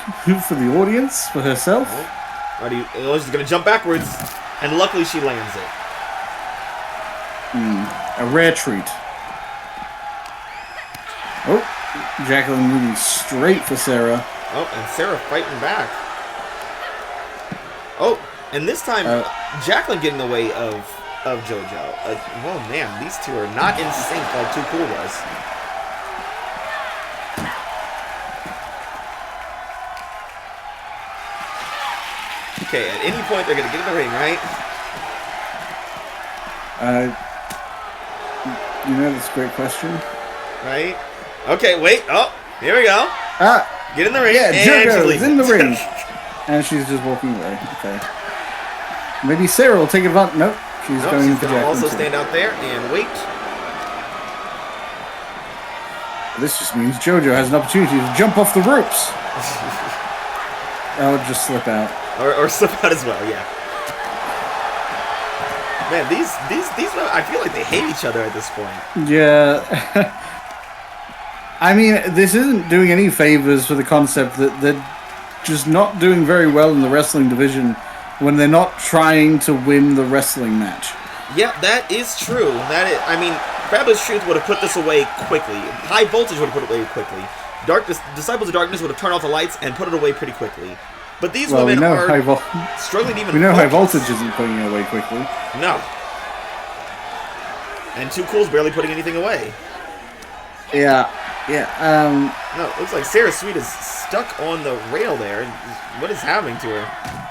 audience, for herself. Alrighty, she's gonna jump backwards, and luckily she lands it. A rare treat. Oh, Jacqueline moving straight for Sarah. Oh, and Sarah fighting back. Oh, and this time Jacqueline getting in the way of JoJo. Oh man, these two are not in sync like Too Cool was. Okay, at any point they're gonna get in the ring, right? You know, that's a great question. Right? Okay, wait. Oh, here we go. Get in the ring. Yeah, and JoJo she's is in the leaving. ring. And she's just walking away. Okay. Maybe Sarah will take advantage. Nope. She's Nope, going she's for gonna Jacqueline also too. stand out there and wait. This just means JoJo has an opportunity to jump off the ropes. Or just slip out. Or slip out as well, yeah. Man, these I feel like they hate each other at this point. Yeah. I mean, this isn't doing any favors for the concept that they're just not doing very well in the wrestling division when they're not trying to win the wrestling match. Yeah, that is true. I mean, Fabulous Truth would have put this away quickly. High Voltage would have put it away quickly. Disciples of Darkness would have turned off the lights and put it away pretty quickly. But these women are struggling to even. We know High focus. Voltage isn't putting it away quickly. No. And Too Cool's barely putting anything away. Yeah. No, it looks like Sarah Sweet is stuck on the rail there. What is happening to her?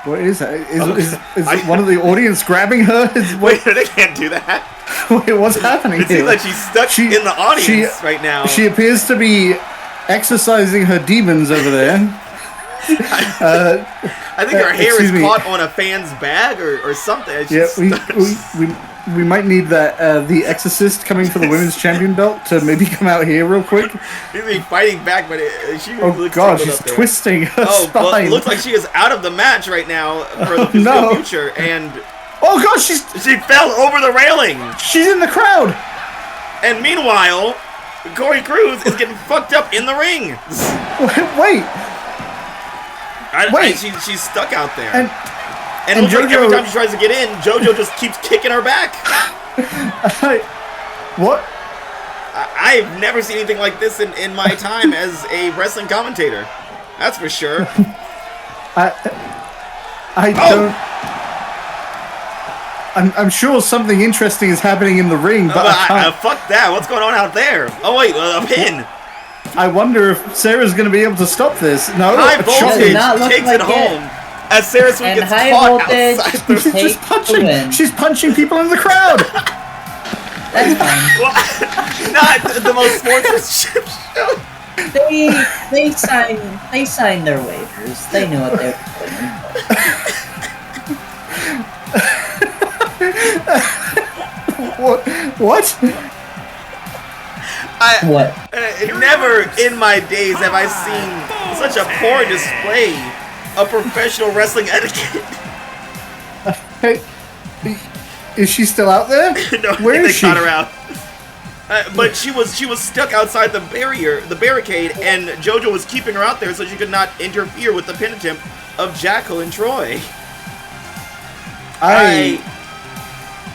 What is that? Is one of the audience grabbing her? Wait, they can't do that. Wait, what's happening It seems like she's stuck in the audience right now. She appears to be exercising her demons over there. I think her hair is caught on a fan's bag or something. Yeah, we might need that the Exorcist coming for the women's champion belt to maybe come out here real quick. She's been fighting back, but she looks god, she's twisting her spine. Well, it looks like she is out of the match right now for the physical future, and oh god, she fell over the railing. She's in the crowd. And meanwhile, Corey Cruz is getting fucked up in the ring. Wait. She's stuck out there. And it looks like every time she tries to get in, JoJo just keeps kicking her back. What? I've never seen anything like this in my time as a wrestling commentator. That's for sure. I'm sure something interesting is happening in the ring, but fuck that. What's going on out there? Oh wait, a pin. I wonder if Sarah's going to be able to stop this. No, High Voltage takes it home as Sarah Sweet gets caught outside. She's just punching. She's punching people in the crowd. That's fine. Well, not the most sportsmanship show. They signed their waivers. They knew what they were doing. What? What? Never in my days have I seen such a poor display of professional wrestling etiquette. Hey, is she still out there? No, Where is she? Got her out. But she was stuck outside the barricade, and JoJo was keeping her out there so she could not interfere with the pin attempt of Jacqueline Troy. I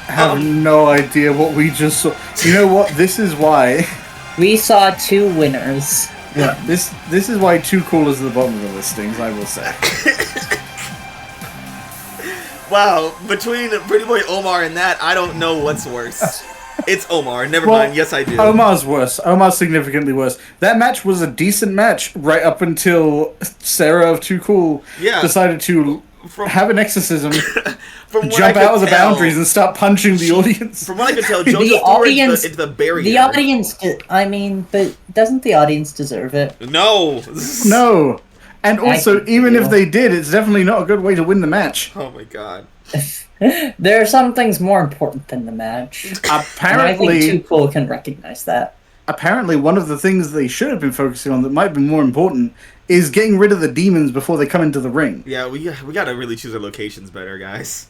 have no idea what we just saw. You know what? This is why. We saw two winners. Yeah, this is why Too Cool is at the bottom of the listings, I will say. Wow, between Pretty Boy Omar and that, I don't know what's worse. It's Omar, never mind, yes I do. Omar's worse. Omar's significantly worse. That match was a decent match right up until Sarah of Too Cool decided to have an exorcism, jump out of the boundaries and start punching the audience. From what I could tell, JoJo threw her into the barrier. The audience, but doesn't the audience deserve it? No. No. And also, even if they did, it's definitely not a good way to win the match. Oh my god. There are some things more important than the match. Apparently, and I think Too Cool can recognize that. Apparently, one of the things they should have been focusing on that might be more important is getting rid of the demons before they come into the ring. Yeah, we gotta really choose our locations better, guys.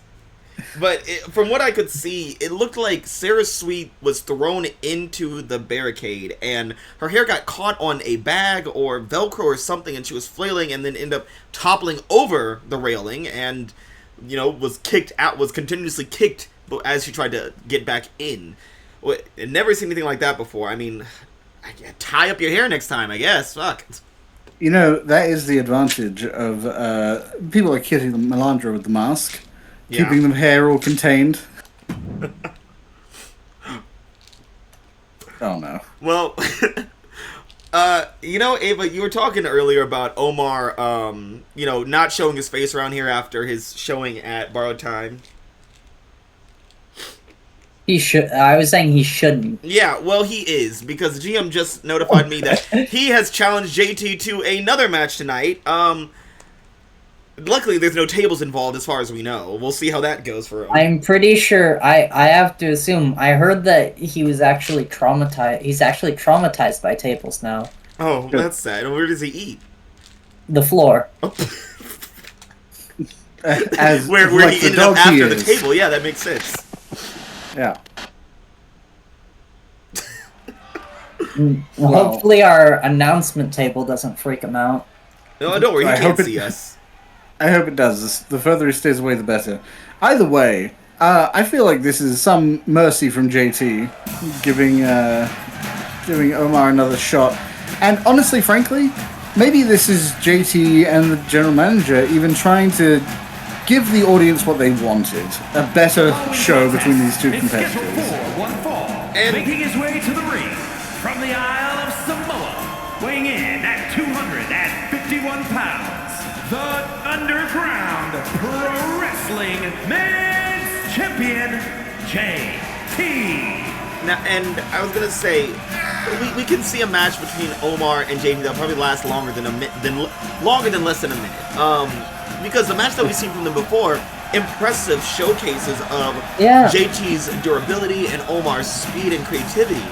But from what I could see, it looked like Sarah Sweet was thrown into the barricade, and her hair got caught on a bag or Velcro or something, and she was flailing, and then ended up toppling over the railing, and was kicked out, was continuously kicked as she tried to get back in. I've never seen anything like that before. I mean, tie up your hair next time, I guess. Fuck. That is the advantage of people like Kitty the Malandra with the mask. Yeah. Keeping them hair all contained. Oh no. Well, Ava, you were talking earlier about Omar, not showing his face around here after his showing at Borrowed Time. He should. I was saying he shouldn't. Yeah, well, he is, because the GM just notified me that he has challenged JT to another match tonight. Luckily, there's no tables involved as far as we know. We'll see how that goes for him. I'm pretty sure, I have to assume, I heard that he was actually traumatized. He's actually traumatized by tables now. Oh, that's sad. Where does he eat? The floor. Oh. where he ended up after the table. Yeah, that makes sense. Yeah. Well- Hopefully our announcement table doesn't freak him out. No, don't worry, he I can't hope it- see us. I hope it does. The further he stays away, the better. Either way, I feel like this is some mercy from JT, giving Omar another shot. And honestly, frankly, maybe this is JT and the general manager even trying to give the audience what they wanted. A better show between these two It's scheduled competitors. for one fall, And- making his way to the ring from the Isle of Samoa, weighing in at 251 pounds, the Underground Pro Wrestling Men's Champion, JT. Now, and I was gonna say, we can see a match between Omar and JT that'll probably last longer than longer than less than a minute. Because the match that we've seen from them before, impressive showcases of Yeah. JT's durability and Omar's speed and creativity.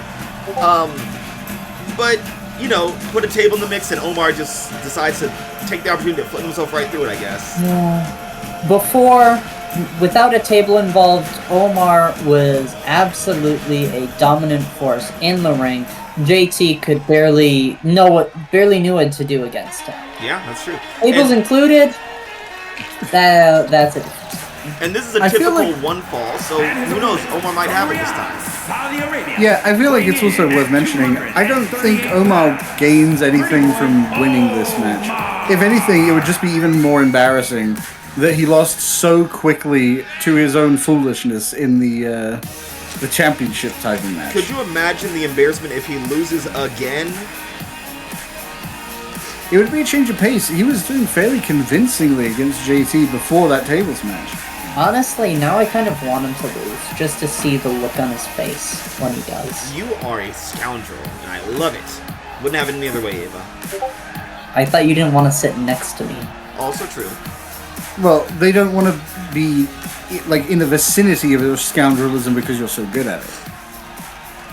But you know, put a table in the mix and Omar just decides to take the opportunity to flip himself right through it, I guess. Before, without a table involved, Omar was absolutely a dominant force in the ring. JT could barely knew what to do against him. Yeah, that's true. Tables And, included. That's it. and this is a I feel typical like- one fall, so who knows? Omar might have it this time. Saudi Arabia. Yeah, I feel like it's also worth mentioning. I don't think Omar gains anything from winning this match. If anything, it would just be even more embarrassing that he lost so quickly to his own foolishness in the championship type of match. Could you imagine the embarrassment if he loses again? It would be a change of pace. He was doing fairly convincingly against JT before that tables match. Honestly, now I kind of want him to lose, just to see the look on his face when he does. You are a scoundrel, and I love it. Wouldn't have it any other way, Ava. I thought you didn't want to sit next to me. Also true. Well, they don't want to be like in the vicinity of your scoundrelism because you're so good at it.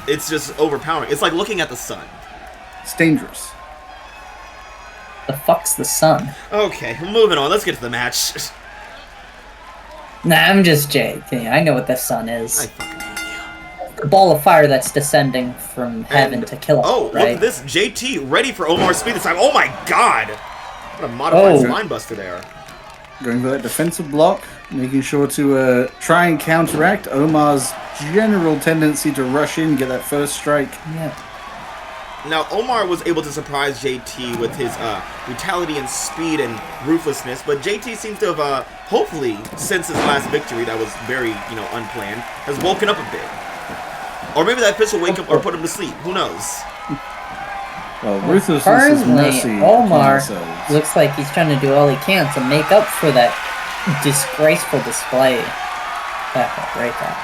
It's just overpowering. It's like looking at the sun. It's dangerous. The fuck's the sun? Okay, moving on. Let's get to the match. Nah, I'm just JT. I know what the sun I is. fucking hate you. A ball of fire that's descending from heaven And- to kill us, Oh, right? look at this. JT ready for Omar's speed this time. Oh my god! What a modified Oh. spine buster there. Going for that defensive block, making sure to try and counteract Omar's general tendency to rush in, get that first strike. Yeah. Now, Omar was able to surprise JT with his brutality and speed and ruthlessness, but JT seems to have, hopefully, since his last victory that was very, unplanned, has woken up a bit. Or maybe that fist will wake him or put him to sleep. Who knows? Well, ruthlessness is mercy. Currently, upon Omar ourselves. looks like he's trying to do all he can to make up for that disgraceful display back at Breakout.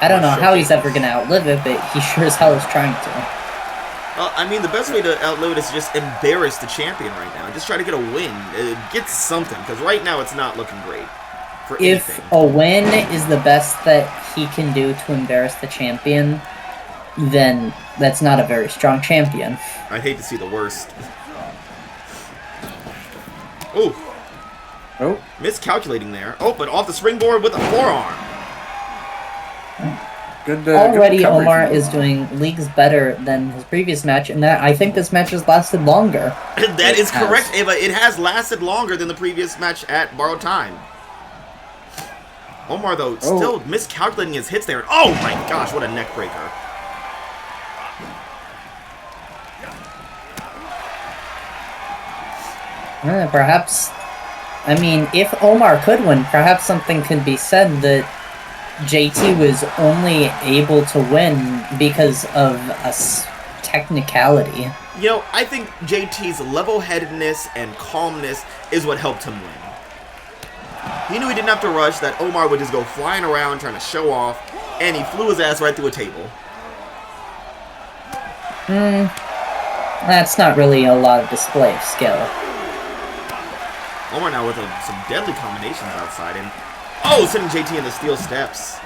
I don't know how he's ever going to outlive it, but he sure as hell is trying to. Well, I mean, the best way to outlive it is to just embarrass the champion right now. Just try to get a win. Get something, because right now it's not looking great. For If anything. a win is the best that he can do to embarrass the champion, then that's not a very strong champion. I'd hate to see the worst. Ooh, Oh, miscalculating there. Oh, but off the springboard with a forearm. good. Already, good recovery Omar from is doing leagues better than his previous match, and that I think this match has lasted longer. That is has. correct, Ava. It has lasted longer than the previous match at Borrowed Time. Omar, though, still miscalculating his hits there. Oh my gosh, what a neck breaker. Perhaps, I mean, if Omar could win, perhaps something could be said that JT was only able to win because of a technicality. You know, I think JT's level-headedness and calmness is what helped him win. He knew he didn't have to rush, that Omar would just go flying around trying to show off, and he flew his ass right through a table. That's not really a lot of display of skill. Omar now with some deadly combinations outside, and oh, sending JT in the steel steps.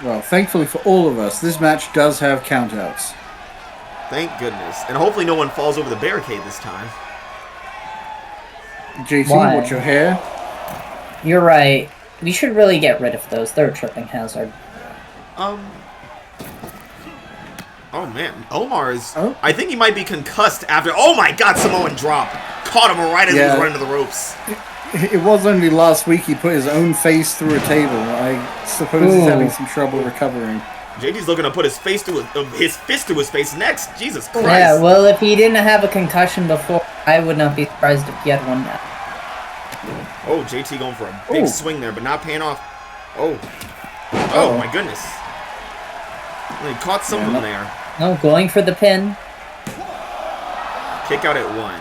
Well, thankfully for all of us, this match does have countouts. Thank goodness. And hopefully no one falls over the barricade this time. JT, Why? watch your hair. You're right. We should really get rid of those. They're a tripping hazard. Oh man, Omar is. Oh. I think he might be concussed after. Oh my God, Samoan drop caught him right as he was running to the ropes. It was only last week he put his own face through a table. I suppose he's having some trouble recovering. JD's looking to put his fist to his face next. Jesus Christ. Yeah, well, if he didn't have a concussion before, I would not be surprised if he had one now. Oh, JT going for a big swing there, but not paying off. Oh my goodness. Well, he caught some of them there. No, going for the pin. Kick out at 1.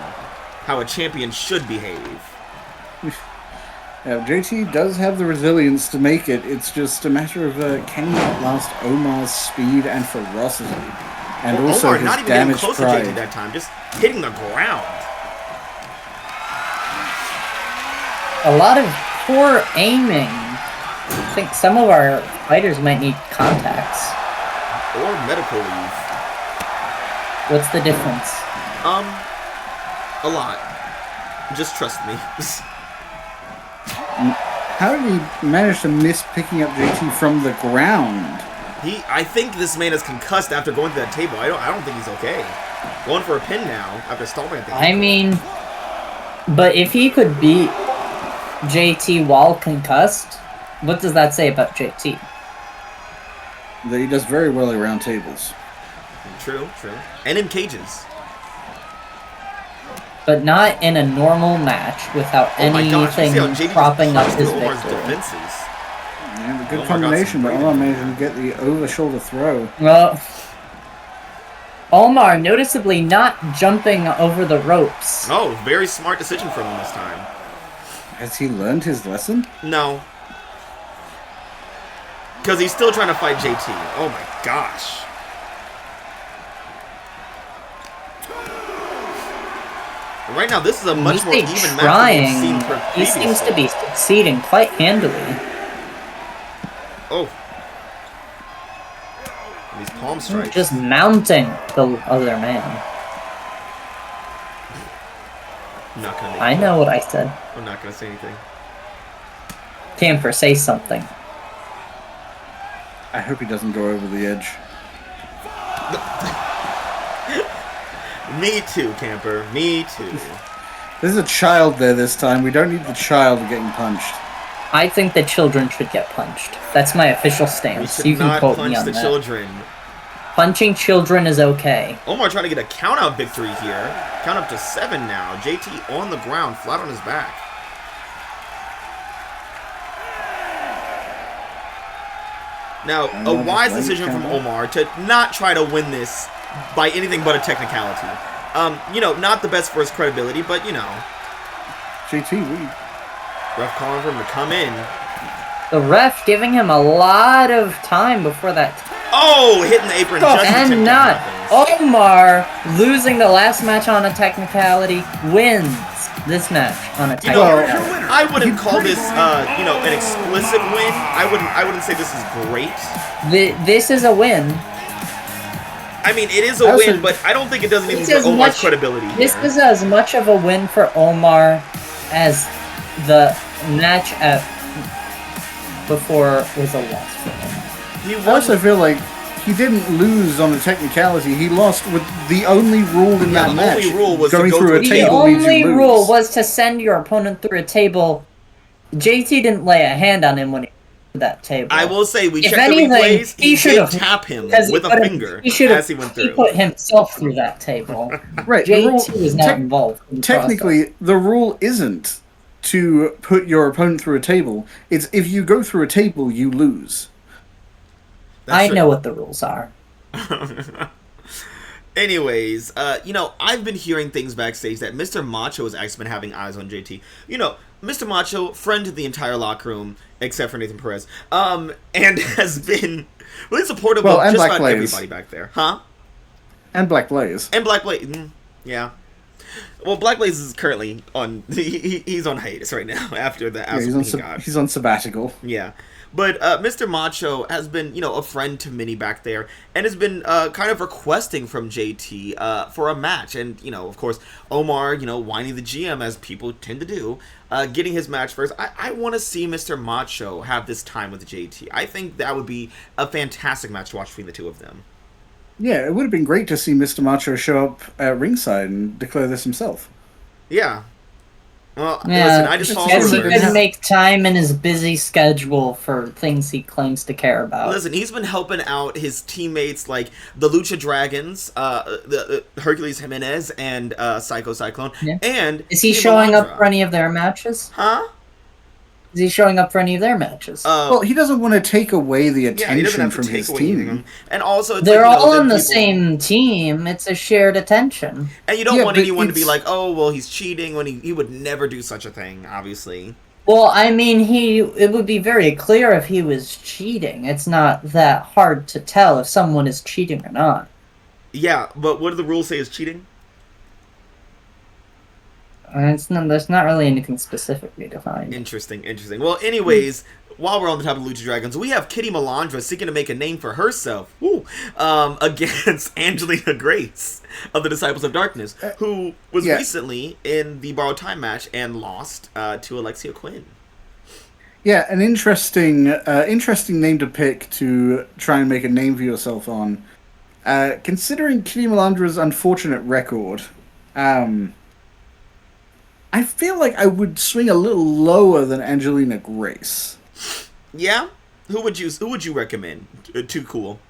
How a champion should behave. Yeah, JT does have the resilience to make it. It's just a matter of can he outlast Omar's speed and ferocity, and also Omar his not even getting damaged close pride. to JT that time, just hitting the ground. A lot of poor aiming. I think some of our fighters might need contacts. Or medical leave. What's the difference? A lot. Just trust me. How did he manage to miss picking up JT from the ground? I think this man is concussed after going to that table. I don't think he's okay. Going for a pin now after stomping at the I mean, but if he could beat JT while concussed, what does that say about JT? That he does very well around tables. True. And in cages. But not in a normal match without anything propping up his Omar's victory. defenses. Yeah, a good Omar combination, got but some Omar managed to get the over-shoulder throw. Well, Omar noticeably not jumping over the ropes. Oh, very smart decision from him this time. Has he learned his lesson? No. Because he's still trying to fight JT. Oh my gosh. Right now, this is a much more even match than we've seen he seems to be succeeding quite handily. Oh. These palm strikes. Just mounting the other man. I'm not gonna make I know what I said. I'm not gonna say anything. Camper, say something. I hope he doesn't go over the edge. Me too, Camper. Me too. There's a child there this time. We don't need the child getting punched. I think the children should get punched. That's my official We stance. should You can not quote me punch on the that. children. Punching children is okay. Omar trying to get a count-out victory here. Count up to 7 now. JT on the ground, flat on his back. Now, a wise decision from Omar to not try to win this by anything but a technicality. Not the best for his credibility, but, JT, ref calling for him to come in. The ref giving him a lot of time before that. Oh, hitting the apron just as And not Omar losing the last match on a technicality wins this match on a technicality. I wouldn't call this, an explicit win. I wouldn't say this is great. This is a win. I mean, it is a win, but I don't think it does anything for Omar's credibility here. This is as much of a win for Omar as the match before was a loss for him. I also feel like he didn't lose on a technicality. He lost with the only rule in that match. The only rule was going to go through a through The table means you only lose. rule was to send your opponent through a table. JT didn't lay a hand on him when he threw that table. I will say, we If checked anything, the replays. he He should did have tap him because with a finger as he went He through. put himself through that table. Right, the JT rule- was not involved. In the Technically, the rule isn't to put your opponent through a table. It's if you go through a table, you lose. I know what the rules are. Anyways, I've been hearing things backstage that Mr. Macho has actually been having eyes on JT. Mr. Macho, friend to the entire locker room, except for Nathan Perez, and has been really supportive of and just Black about Blaze. everybody back there. Huh? And Black Blaze. And Black Blaze. Yeah. Well, Black Blaze is currently on. He's on hiatus right now after the Yeah, Asshole he got. he's on sabbatical. Yeah. But Mr. Macho has been, a friend to Minnie back there, and has been kind of requesting from JT for a match. And, of course, Omar, whining the GM, as people tend to do, getting his match first. I want to see Mr. Macho have this time with JT. I think that would be a fantastic match to watch between the two of them. Yeah, it would have been great to see Mr. Macho show up at ringside and declare this himself. Yeah. Well, Yeah, listen, I just follow because he rumors. couldn't make time in his busy schedule for things he claims to care about. Listen, he's been helping out his teammates like the Lucha Dragons, the Hercules Jimenez, and Psycho Cyclone. Yeah. And Is he Team showing up Malandra. for any of their matches? Huh? Is he showing up for any of their matches? Well, he doesn't want to take away the Yeah, he doesn't attention have to from take his away anything. team. And also, it's They're like, all then on the people- same team. It's a shared attention. And you don't Yeah, want but anyone to be it's- like, oh, well, he's cheating when he would never do such a thing, obviously. Well, I mean, it would be very clear if he was cheating. It's not that hard to tell if someone is cheating or not. Yeah, but what do the rules say is cheating? There's not really anything specifically defined. Interesting. Well, anyways, while we're on the topic of Lucha Dragons, we have Kitty Malandra seeking to make a name for herself against Angelina Grace of the Disciples of Darkness, who was Yeah. recently in the Borrowed Time match and lost to Alexia Quinn. Yeah, an interesting name to pick to try and make a name for yourself on. Considering Kitty Malandra's unfortunate record, I feel like I would swing a little lower than Angelina Grace. Yeah? Who would you recommend? Too Cool.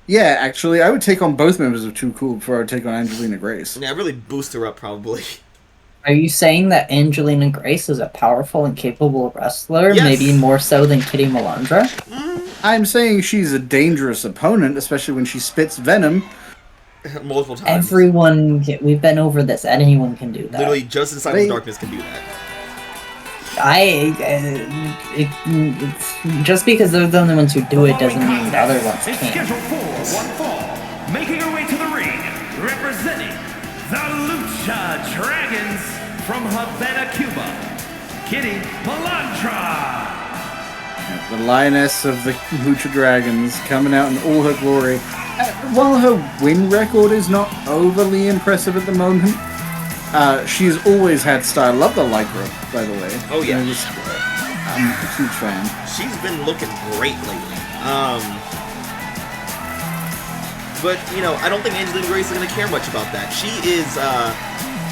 Yeah, actually, I would take on both members of Too Cool before I would take on Angelina Grace. Yeah, really boost her up, probably. Are you saying that Angelina Grace is a powerful and capable wrestler, Yes. maybe more so than Kitty Malandra? I'm saying she's a dangerous opponent, especially when she spits venom. Multiple times. We've been over this. Anyone can do that. Literally, just Disciples of Darkness can do that. Just because they're the only ones who do it doesn't mean the other ones It's can't. scheduled for one fall, making her way to the ring, representing the Lucha Dragons from Havana, Cuba, Kitty Malandra. The lioness of the Lucha Dragons coming out in all her glory. While her win record is not overly impressive at the moment, she's always had style. Love the Lycra, by the way. Oh, yeah. I'm a huge fan. She's been looking great lately. But, I don't think Angelina Grace is going to care much about that. She is,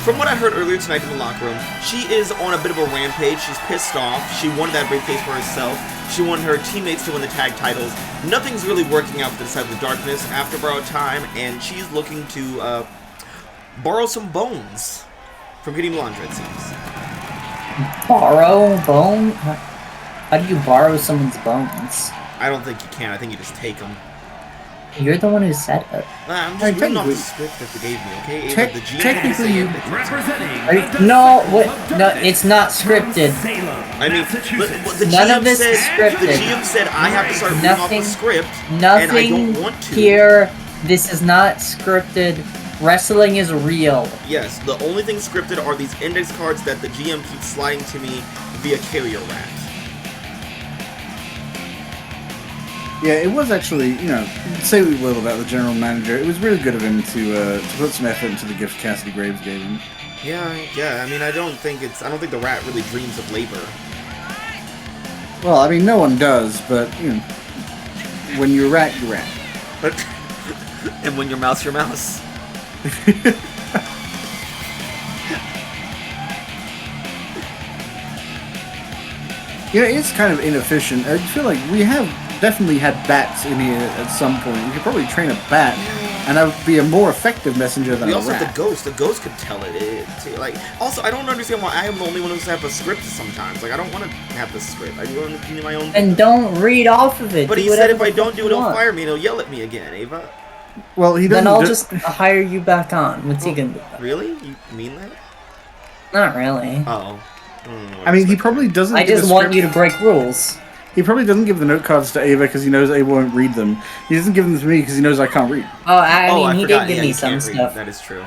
from what I heard earlier tonight in the locker room, she is on a bit of a rampage. She's pissed off. She won that briefcase for herself. She won her teammates to win the tag titles. Nothing's really working out for the Disciples of Darkness after Borrowed Time, and she's looking to borrow some bones from Kitty Malandra, it seems. Borrow bone? How do you borrow someone's bones? I don't think you can. I think you just take them. You're the one who said it. I'm Hey, just reading off the technically- script that they gave me, okay? Tec- The GM technically you- Representing the No, Disciples wait, of no, Darkness it's not from scripted. Salem, I mean, Massachusetts. the None GM of this said, is scripted. The GM said I have to start reading off the Nothing- script, and I Nothing don't want to. here. This is not scripted. Wrestling is real. Yes, the only thing scripted are these index cards that the GM keeps sliding to me via Carrier Rat. Yeah, it was actually, say what we will about the general manager, it was really good of him to put some effort into the gift Cassidy Graves gave him. Yeah. I mean, I don't think the Rat really dreams of labor. Well, I mean, no one does, but, when you're rat, you're rat. But and when your mouse, your mouse. It's kind of inefficient. I feel like we have definitely had bats in here at some point. We could probably train a bat, and that would be a more effective messenger than We a also rat. have the Ghost. The Ghost could tell it. Also, I don't understand why I am the only one who's have a script sometimes. Like, I don't want to have the script. I want to do my own. And don't read off of it. But Do he said whatever if I the don't fuck do you it, he'll want. fire me and he'll yell at me again, Ava. Well, he doesn't. Then I'll just hire you back on. What's he gonna do? Really? You mean that? Not really. Oh. I mean, he probably doesn't. I give just the want script- you to break rules. He probably doesn't give the note cards to Ava because he knows Ava won't read them. He doesn't give them to me because he knows I can't read. Oh, I mean, he forgot. did give Yeah, me you some can't read. stuff. That is true.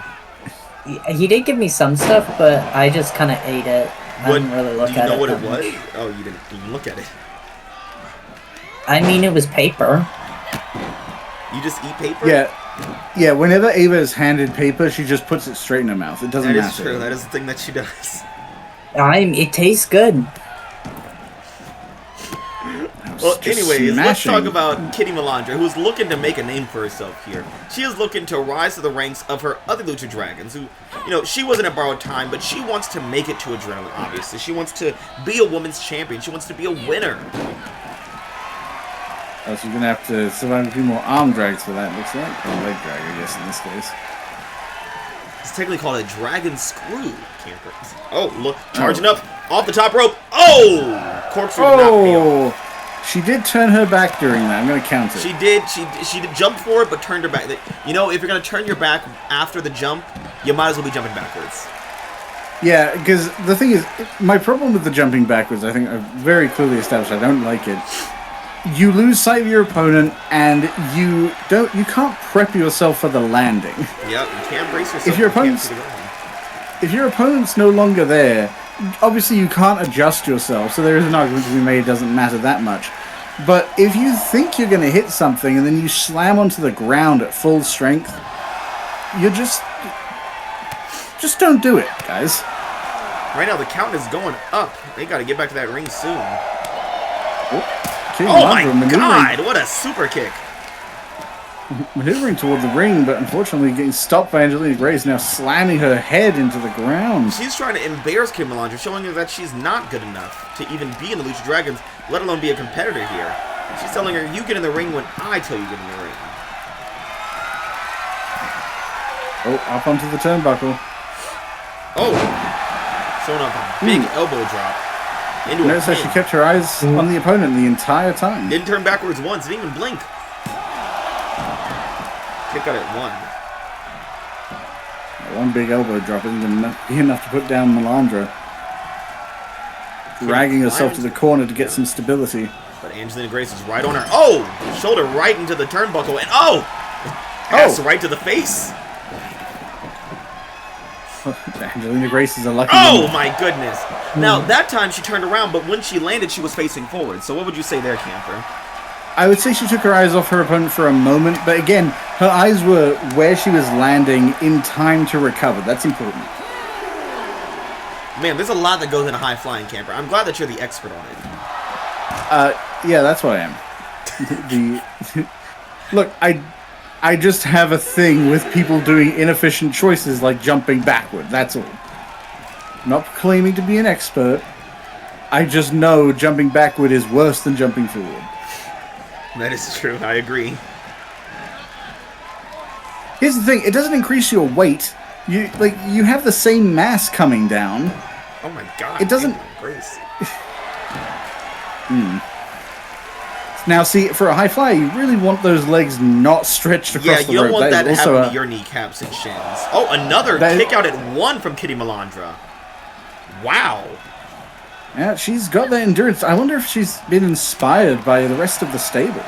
He did give me some stuff, but I just kind of ate it. I didn't really look do you at know it. what it that was? much. Oh, you didn't even look at it. I mean, it was paper. You just eat paper? Yeah, whenever Ava is handed paper, she just puts it straight in her mouth. It doesn't That matter. is true. That is the thing that she does. It tastes good. Well, Just anyways, let's smashing. talk about Kitty Malandra, who's looking to make a name for herself here. She is looking to rise to the ranks of her other Lucha Dragons, who, she wasn't at borrowed time, but she wants to make it to Adrenaline, obviously. She wants to be a women's champion. She wants to be a winner. Oh, so you're gonna have to survive a few more arm drags for that, looks like. Or leg drag, I guess, in this case. It's technically called a Dragon Screw, Camper. Oh, look, charging up off the top rope. Oh! Corkscrew did not fail. She did turn her back during that. I'm gonna count it. She did jump for it, but turned her back. If you're gonna turn your back after the jump, you might as well be jumping backwards. Yeah, because the thing is, my problem with the jumping backwards, I think I've very clearly established I don't like it. You lose sight of your opponent, and you can't prep yourself for the landing. Yep, you can't brace yourself. If your you can't opponent's see the ground. if your opponent's no longer there, obviously you can't adjust yourself, so there is an argument to be made, it doesn't matter that much. But if you think you're going to hit something and then you slam onto the ground at full strength, you're just don't do it, guys. Right now, the count is going up. They got to get back to that ring soon. Oh my God! What a super kick! Maneuvering toward the ring, but unfortunately getting stopped by Angelina Grace, now slamming her head into the ground. She's trying to embarrass Kim Malandra, showing her that she's not good enough to even be in the Lucha Dragons, let alone be a competitor here. She's telling her, you get in the ring when I tell you to get in the ring. Oh, up onto the turnbuckle. Oh! Showing off a big elbow drop. Into Notice how she kept her eyes on the opponent the entire time. Didn't turn backwards once, didn't even blink. Kick out at one. One big elbow drop isn't enough to put down Malandra. Dragging herself to the corner to get some stability. But Angelina Grace is right on her. Oh! Shoulder right into the turnbuckle, and oh! Pass right to the face. Angelina Grace is a lucky Oh woman. my goodness! Now, that time she turned around, but when she landed, she was facing forward. So what would you say there, Camper? I would say she took her eyes off her opponent for a moment, but again, her eyes were where she was landing in time to recover. That's important. Man, there's a lot that goes into high flying, Camper. I'm glad that you're the expert on it. Yeah, that's what I am. Look, I just have a thing with people doing inefficient choices like jumping backward, that's all. I'm not claiming to be an expert. I just know jumping backward is worse than jumping forward. That is true, I agree. Here's the thing, it doesn't increase your weight. You have the same mass coming down. Oh my god. It doesn't- Grace. Now, see, for a high flyer, you really want those legs not stretched across Yeah, the you don't rope. want that is to also happen to your kneecaps and shins. Oh, another kick out at one from Kitty Malandra. Wow. Yeah, she's got that endurance. I wonder if she's been inspired by the rest of the stable.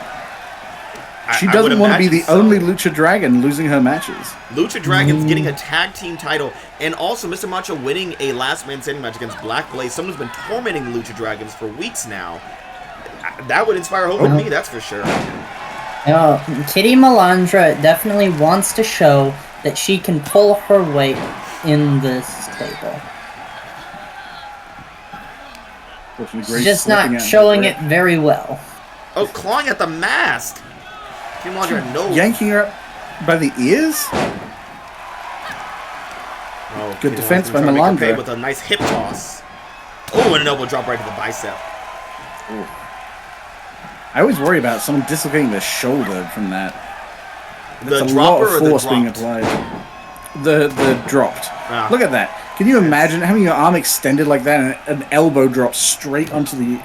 She I doesn't would want to be imagine the so. only Lucha Dragon losing her matches. Lucha Dragons getting a tag team title, and also Mr. Macho winning a last man standing match against Black Blaze. Someone who's been tormenting the Lucha Dragons for weeks now. That would inspire hope in me, that's for sure. Kitty Malandra definitely wants to show that she can pull her weight in this table. She's just not showing it very well. Oh, clawing at the mask! Kitty Malandra, no. Yanking her up by the ears? Oh, Good Kitty defense Malandra by trying to make her pay Malandra. with a nice hip toss. Oh, and an elbow drop right to the bicep. Ooh. I always worry about someone dislocating their shoulder from that. The That's a dropper lot of or the force being dropped? applied. The dropped. Ah. Look at that. Can you imagine having your arm extended like that and an elbow drop straight onto the...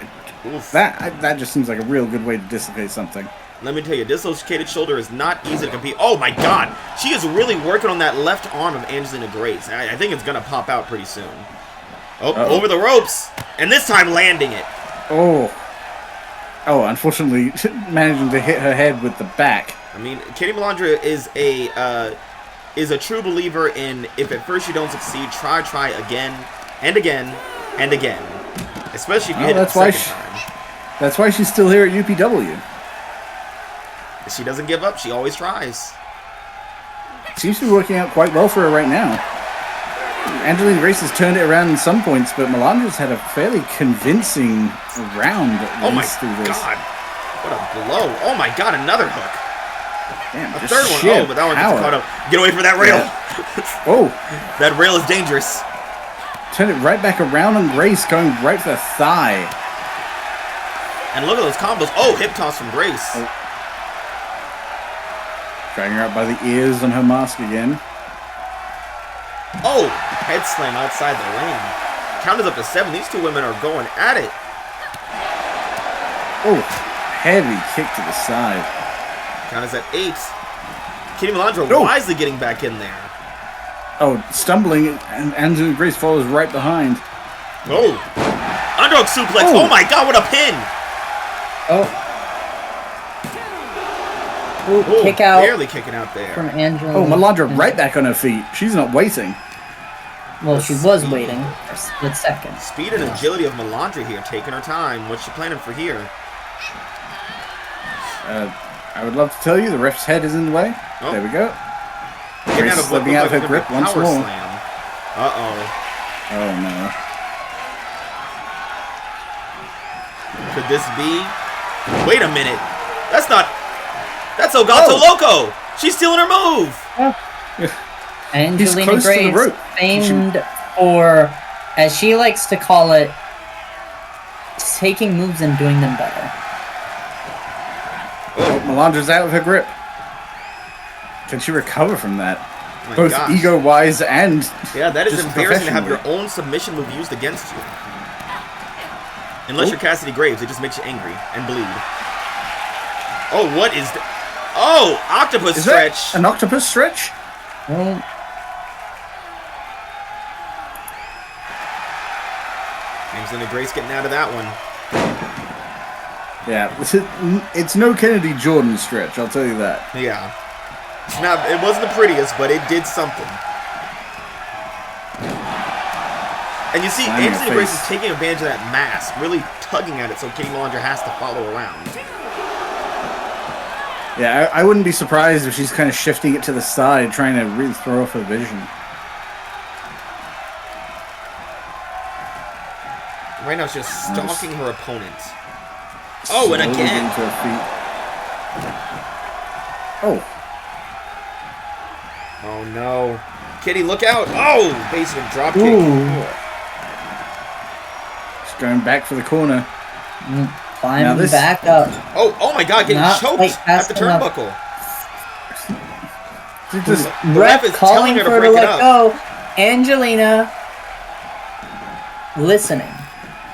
Oof. That just seems like a real good way to dislocate something. Let me tell you, dislocated shoulder is not easy to compete. Oh my god! She is really working on that left arm of Angelina Grace. I think it's gonna pop out pretty soon. Oh, over the ropes! And this time landing it. Oh, unfortunately, managing to hit her head with the back. I mean, Kitty Malandra is a is a true believer in if at first you don't succeed, try again and again and again. Especially if you hit it the second time. That's why she's still here at UPW. She doesn't give up. She always tries. Seems to be working out quite well for her right now. Angelina Grace has turned it around in some points, but Malandra's had a fairly convincing round at least through this. God. What a blow. Oh my god, another hook. Damn, A just third one. sheer Oh, but that one gets power. caught up. Get away from that rail. Yeah. Oh, That rail is dangerous. turn it right back around on Grace, going right for the thigh. And look at those combos. Oh, hip toss from Grace. Oh. Dragging her out by the ears on her mask again. Oh, head slam outside the ring. Count is up to 7. These two women are going at it. Oh, heavy kick to the side. Count is at 8. Kitty Malandra Oh. wisely getting back in there. Oh, stumbling, and Angelina Grace follows right behind. Oh. Underdog suplex. Oh. Oh my god, what a pin. Oh. Ooh, Oh, kick out barely kicking out there. from Angelina. Oh, Malandra right back on her feet. She's not waiting. Well, she was waiting for a split second. Speed and agility of Malandra here, taking her time. What's she planning for here? I would love to tell you the ref's head is in the way. Oh. There we go. Getting Grace out of what slipping looked out of like her a grip once power more. slam. Uh-oh. Oh no. Could this be? Wait a minute. That's Elgato Oh. Loco. She's stealing her move. Angelina close to the Grace, rope. famed for, as she likes to call it, taking moves and doing them better. Oh, Malandra's out of her grip. Can she recover from that? My Both gosh. ego-wise and Yeah, that is just embarrassing to have your professionally. own submission move used against you. Unless you're Cassidy Graves, it just makes you angry and bleed. Oh, what is that? Oh, octopus Is stretch. that an octopus stretch? Well, Angelina Grace getting out of that one. Yeah, it's no Kennedy Jordan stretch, I'll tell you that. Yeah. It wasn't the prettiest, but it did something. And you see, Slamming her Angelina Grace face. is taking advantage of that mask, really tugging at it so Kitty Malandra has to follow around. Yeah, I wouldn't be surprised if she's kind of shifting it to the side, trying to really throw off her vision. Right now, she's just stalking her opponent. Oh, and Slowly again. getting to her feet. Oh, Oh no. Kitty, look out! Oh! Basic drop kick. ooh, she's going back for the corner. climbing this- back up. Oh my god, getting Not choked quite at fast the enough. turnbuckle. She just, The Ref is calling telling her to for her to break it let up. go. Angelina listening.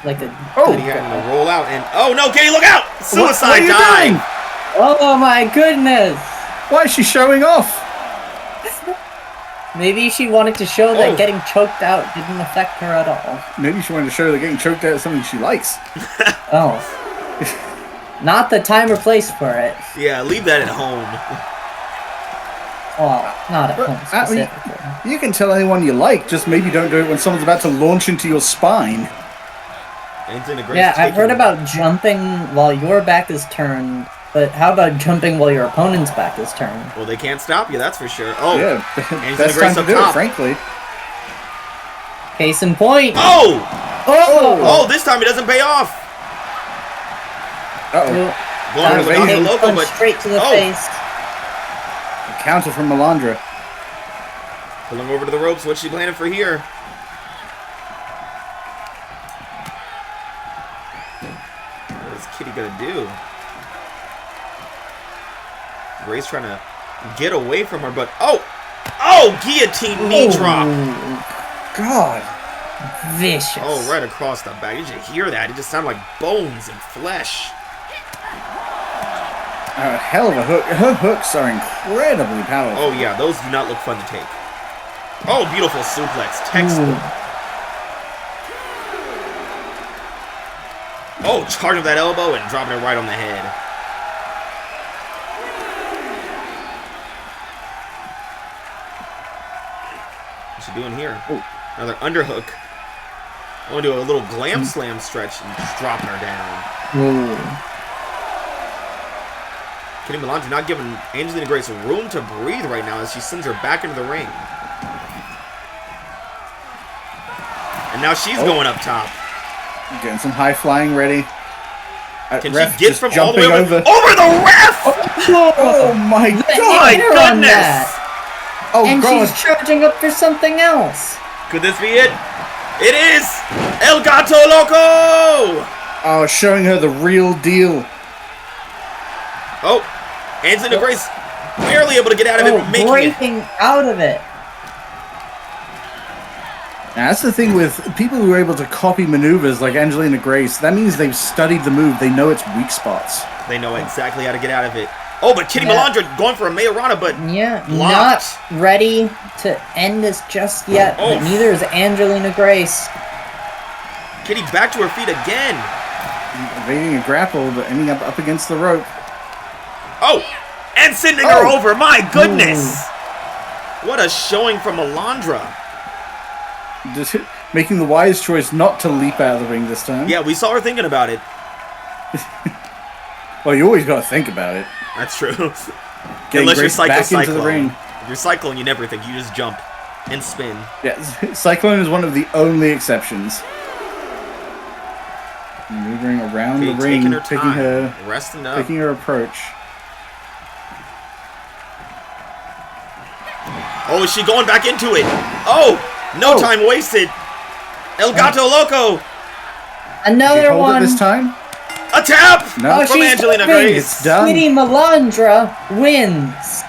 Like a Oh. Kitty having to roll out and oh no, Kitty, look out! what Suicide are you dive! doing? Oh my goodness! Why is she showing off? Maybe she wanted to show that Oh. getting choked out didn't affect her at all. Maybe she wanted to show that getting choked out is something she likes. Oh. Not the time or place for it. Yeah, leave that at home. Well, not at home I mean, specifically. you can tell anyone you like, just maybe don't do it when someone's about to launch into your spine. Angelina Grace Yeah, I've heard taking- about jumping while your back is turned, but how about jumping while your opponent's back is turned? Well, they can't stop you, that's for sure. Oh, Yeah, Angelina best Grace time to up do top. it, frankly. Case in point. Oh! Oh! Oh, this time it doesn't pay off. Uh-oh. Well, Going that for was the a big local, punch but straight to the oh. face. A counter from Malandra. Pulling over to the ropes. What's she planning for here? What is Kitty gonna do? Grace trying to get away from her, but oh! Oh! Guillotine knee drop! God. Vicious. Oh, right across the back. Did you hear that? It just sounded like bones and flesh. A hell of a hook. Her hooks are incredibly powerful. Oh yeah, those do not look fun to take. Oh, beautiful suplex. Textbook. Oh, charge of that elbow and dropping it right on the head. she doing here? Oh. Another underhook. I want to do a little glam slam stretch and just drop her down. Ooh. Kitty Malandra not giving Angelina Grace room to breathe right now as she sends her back into the ring. And now she's going up top. Getting some high flying ready. Can Ref she get just from all the way jumping over the ref? Oh my The god! air on goodness! that. Oh And god! she's charging up for something else. Could this be it? It is! El Gato Loco! Oh, showing her the real deal. Oh, Angelina Grace barely able to get out of it, making it. breaking out of it. Now, that's the thing with people who are able to copy maneuvers like Angelina Grace. That means they've studied the move. They know its weak spots. They know exactly how to get out of it. Oh, but Kitty Yeah. Malandra going for a Mayorana, but Yeah, blocked. not ready to end this just yet. Oh. But neither is Angelina Grace. Kitty back to her feet again. Evading a grapple, but ending up against the rope. Oh, and sending her Oh. over. My goodness. What a showing from Malandra. Just making the wise choice not to leap out of the ring this time. Yeah, we saw her thinking about it. Well, you always got to think about it. That's true. Getting Unless you're Grace back into the Cyclone. ring. If you're Cyclone, you never think. You just jump and spin. Yeah, Cyclone is one of the only exceptions. Maneuvering around Okay, the ring, taking her picking time. her, Resting up. picking her approach. Oh, is she going back into it? Oh, no Oh. time wasted. El Gato Loco. Did Another you hold one. it this time? A tap No. from she's Angelina tapping. Grace. It's done. Kitty Malandra wins.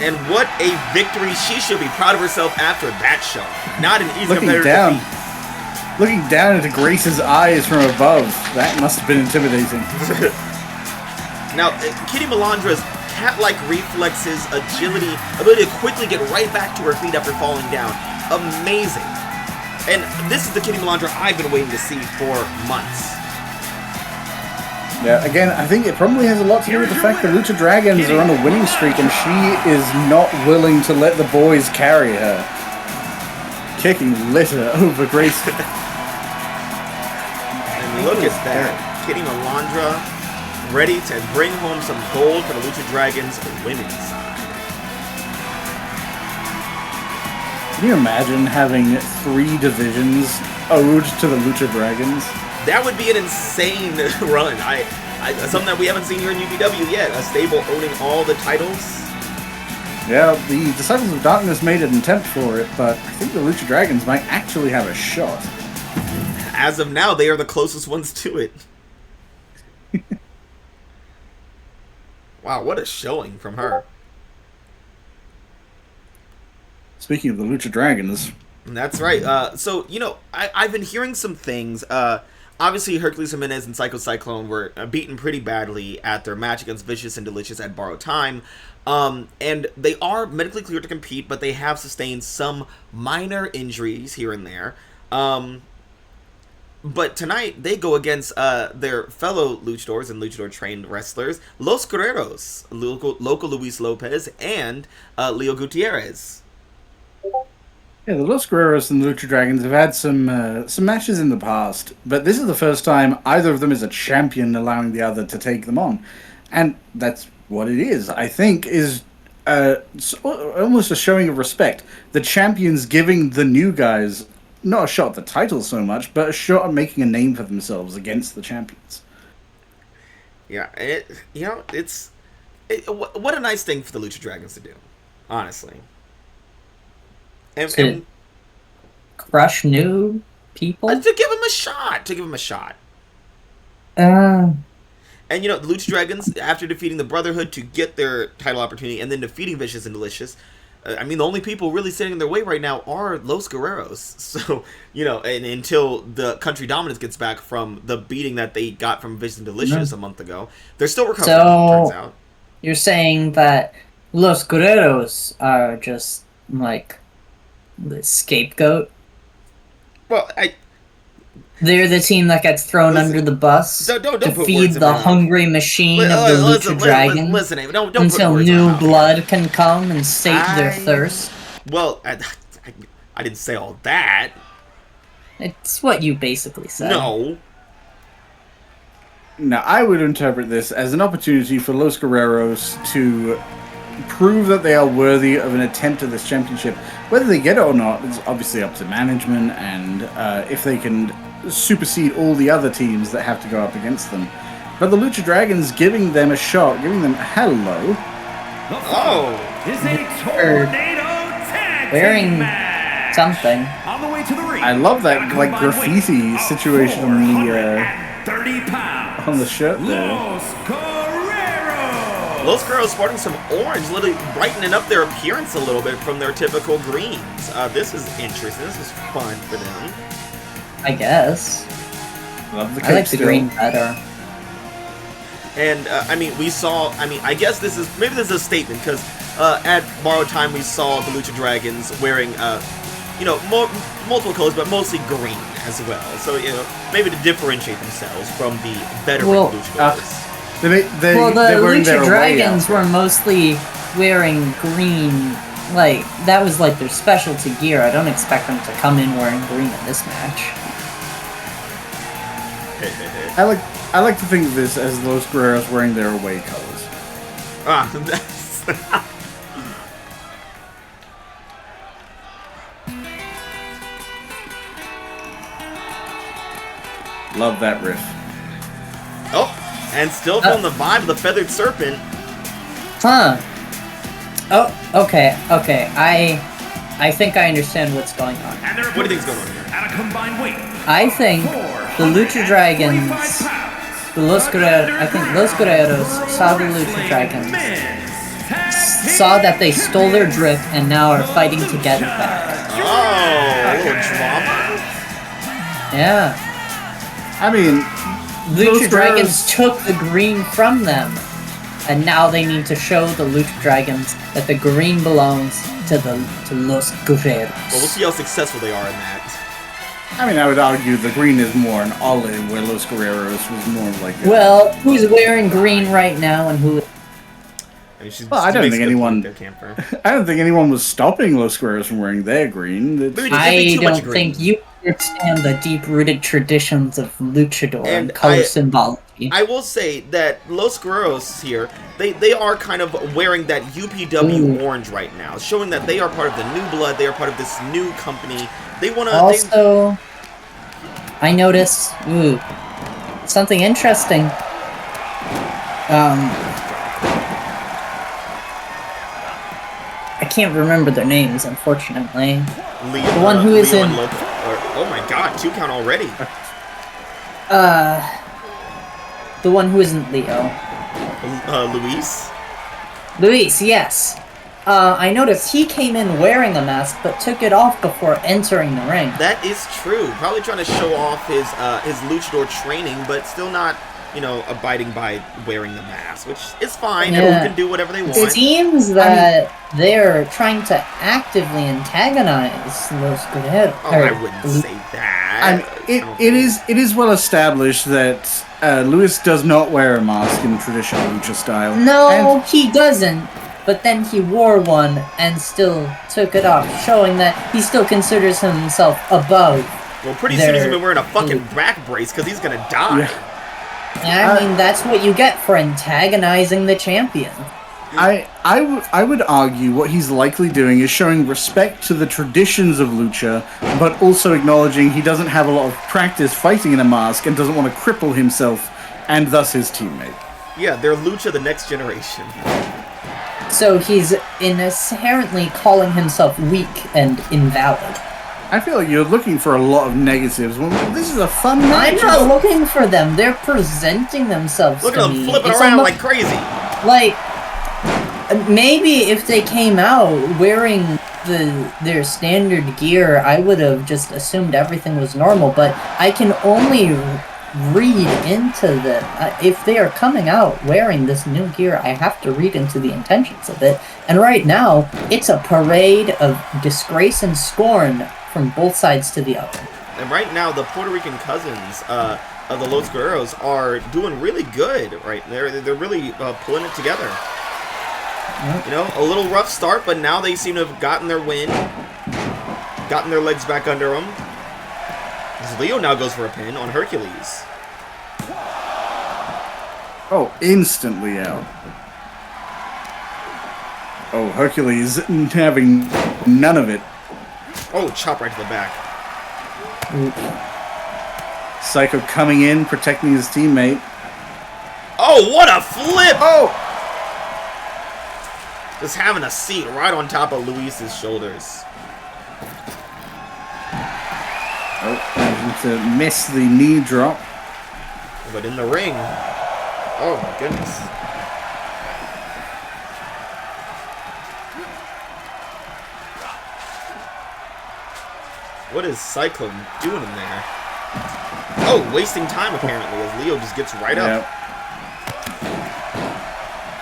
And what a victory. She should be proud of herself after that show. Not an easy Looking competitor down. to beat. Looking down into Grace's eyes from above. That must have been intimidating. Now, Kitty Malandra's cat-like reflexes, agility, ability to quickly get right back to her feet after falling down. Amazing. And this is the Kitty Malandra I've been waiting to see for months. Yeah, again, I think it probably has a lot to do with the fact that Lucha Dragons are on a winning streak and she is not willing to let the boys carry her. Kicking litter over Grace. And look at that. Kitty Malandra ready to bring home some gold for the Lucha Dragons women's side. Can you imagine having 3 divisions owed to the Lucha Dragons? That would be an insane run. Something that we haven't seen here in UPW yet. A stable owning all the titles. Yeah, the Disciples of Darkness made an attempt for it, but I think the Lucha Dragons might actually have a shot. As of now, they are the closest ones to it. Wow, what a showing from her. Speaking of the Lucha Dragons, That's right. So, you know, I've been hearing some things. Obviously, Hercules Jimenez and Psycho Cyclone were beaten pretty badly at their match against Vicious and Delicious at Borrowed Time. And they are medically cleared to compete, but they have sustained some minor injuries here and there. But tonight, they go against their fellow luchadors and luchador-trained wrestlers, Los Guerreros, Loco Luis Lopez, and Leo Gutierrez. yeah, the Los Guerreros and the Lucha Dragons have had some matches in the past, but this is the first time either of them is a champion allowing the other to take them on. And that's what it is, I think, is almost a showing of respect. The champions giving the new guys not a shot at the title so much, but a shot at making a name for themselves against the champions. Yeah, what a nice thing for the Lucha Dragons to do, honestly. And Crush new people? to give him a shot. And, you know, the Lucha Dragons, after defeating the Brotherhood to get their title opportunity and then defeating Vicious and Delicious, I mean, the only people really standing in their way right now are Los Guerreros. So, you know, and until the Country Dominance gets back from the beating that they got from Vicious and Delicious a month ago, they're still recovering, turns out. You're saying that Los Guerreros are just, like, the scapegoat? Well, They're the team that gets thrown under the bus don't to put feed words in the my mouth. hungry machine of the Lucha Dragons Listen, Ava, don't until put words in my new mouth. blood can come and sate their I- thirst. Well, I didn't say all that. It's what you basically said. No. Now, I would interpret this as an opportunity for Los Guerreros to prove that they are worthy of an attempt at this championship. Whether they get it or not is obviously up to management, and if they can supersede all the other teams that have to go up against them. But the Lucha Dragons giving them a shot, giving them hello. Oh. Is a tornado tag Wearing match. something. On the way to the ring. I love that, At a like, combined graffiti weight of situation on the, 430 pounds. on the shirt there. Los Guerreros. Los Guerreros sporting some orange, literally brightening up their appearance a little bit from their typical greens. This is interesting. This is fun for them. I guess. Love the I like cape the green better. And, I mean, I guess this is a statement, because at Borrowed Time we saw the Lucha Dragons wearing, multiple colors, but mostly green as well. So, maybe to differentiate themselves from the veteran luchadors. They're Well, the wearing their Lucha away Dragons were mostly wearing green. Like, that was like their specialty gear. I don't expect them to come in wearing green in this match. I like to think of this as Los Guerreros wearing their away colors. That's... Love that riff. Oh, and still from the vibe of the Feathered Serpent. Huh. Oh, okay. I think I understand what's going on. And their What do you think's going on here? At a combined weight. I think the Lucha Dragons, Los Guerreros saw the Lucha Dragons, saw that they stole their drip, and now are fighting to get it back. Oh, a little drama? Yeah. I mean, Lucha Los Dragons Guerreros- took the green from them, and now they need to show the Lucha Dragons that the green belongs to Los Guerreros. Well, we'll see how successful they are in that. I mean, I would argue the green is more an olive, where Los Guerreros was more like. Well, who's wearing green right now, and who? I mean, I don't think anyone. There, Camper. I don't think anyone was stopping Los Guerreros from wearing their green. Maybe they I too much don't green. think you understand the deep-rooted traditions of luchador and And color symbology. I will say that Los Guerreros here, they are kind of wearing that UPW orange right now, showing that they are part of the new blood, they are part of this new company. They want to... Also, I notice something interesting. I can't remember their names, unfortunately. The one who is in... oh my god, 2 count already. The one who isn't Leo. Luis? Luis, yes. I noticed he came in wearing a mask, but took it off before entering the ring. That is true. Probably trying to show off his luchador training, but still not, abiding by wearing the mask, which is fine. Yeah. Everyone can do whatever they want. It seems that they're trying to actively antagonize Los Guerreros. Oh, I wouldn't say that. It is well established that Luis does not wear a mask in traditional lucha style. No, he doesn't. But then he wore one and still took it off, showing that he still considers himself above. Well, pretty soon he's gonna be wearing a fucking back brace because he's gonna die. I mean, that's what you get for antagonizing the champion. I would argue what he's likely doing is showing respect to the traditions of lucha, but also acknowledging he doesn't have a lot of practice fighting in a mask and doesn't want to cripple himself and thus his teammate. Yeah, they're Lucha the next generation. So he's inherently calling himself weak and invalid. I feel like you're looking for a lot of negatives. Well, this is a fun I'm match. not looking for them. They're presenting themselves Look to at them me. flipping It's around almost like crazy. like maybe if they came out wearing their standard gear, I would have just assumed everything was normal. But I can only read into if they are coming out wearing this new gear, I have to read into the intentions of it. And right now, it's a parade of disgrace and scorn from both sides to the other. And right now, the Puerto Rican cousins of the Los Guerreros are doing really good. Right, they're really pulling it together. You know, a little rough start, but now they seem to have gotten their win. Gotten their legs back under them. As Leo now goes for a pin on Hercules. Oh, instantly out. Oh, Hercules having none of it. Oh, chop right to the back. Psycho coming in, protecting his teammate. Oh, what a flip! Oh! Just having a seat right on top of Luis's shoulders. Oh, managing to miss the knee drop. But in the ring. Oh, my goodness. What is Cyclone doing in there? Oh, wasting time apparently as Leo just gets right up.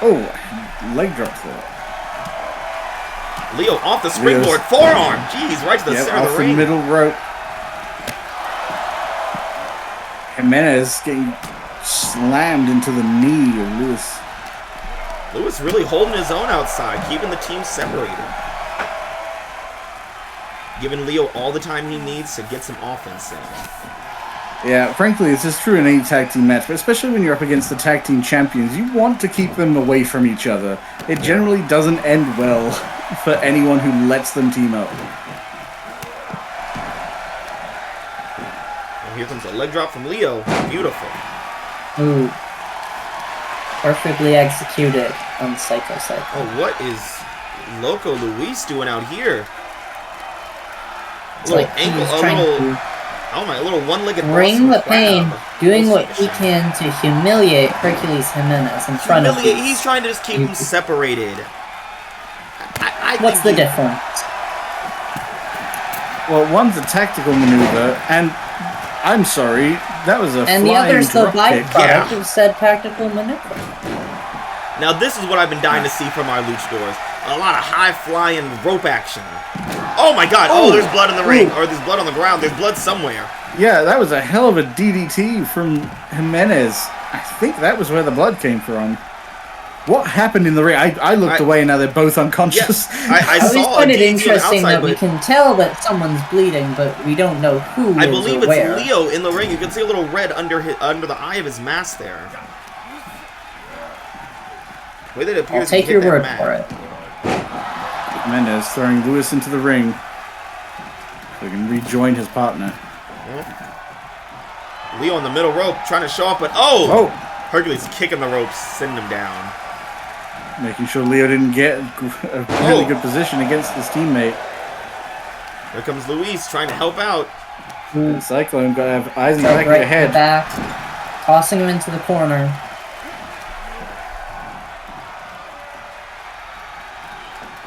Oh, leg drop there. Leo off the springboard, forearm. Jeez, right to the center of the ring. Off the middle rope. Jimenez getting slammed into the knee of Lewis. Lewis really holding his own outside, keeping the team separated. Giving Leo all the time he needs to get some offense in. Yeah, frankly, it's just true in any tag team match, but especially when you're up against the tag team champions, you want to keep them away from each other. It generally doesn't end well for anyone who lets them team up. And here comes a leg drop from Leo. Beautiful. Ooh. Perfectly executed on Psycho. Oh, what is Loco Luis doing out here? It's like he's trying to oh my, a little one-legged bring the pain, doing what he Awesome. can to humiliate Hercules Jimenez in front of you. He's trying to just keep them separated. I What's the think difference? Well, one's a tactical maneuver, and I'm sorry, that was a And the flying other's the drop kick. byproduct of said tactical maneuver. Now this is what I've been dying to see from our luchadors. A lot of high-flying rope action. Oh my god, oh, there's blood in the ring, or there's blood on the ground, there's blood somewhere. Yeah, that was a hell of a DDT from Jimenez. I think that was where the blood came from. What happened in the ring? I looked away and now they're both unconscious. I I always saw find a it DDT on the interesting outside, that we but can tell that someone's bleeding, but we don't know who I is believe or it's where. Leo in the ring. You can see a little red under the eye of his mask there. The way that it I'll appears take he your hit that word mat. for it. Jimenez throwing Lewis into the ring so he can rejoin his partner. Leo on the middle rope trying to show off, but oh! Hercules kicking the ropes, sending him down. Making sure Leo didn't get a really good position against his teammate. Here comes Luis trying to help out. And Cyclone got to have eyes in the Throw back right of the head. to the back, tossing him into the corner.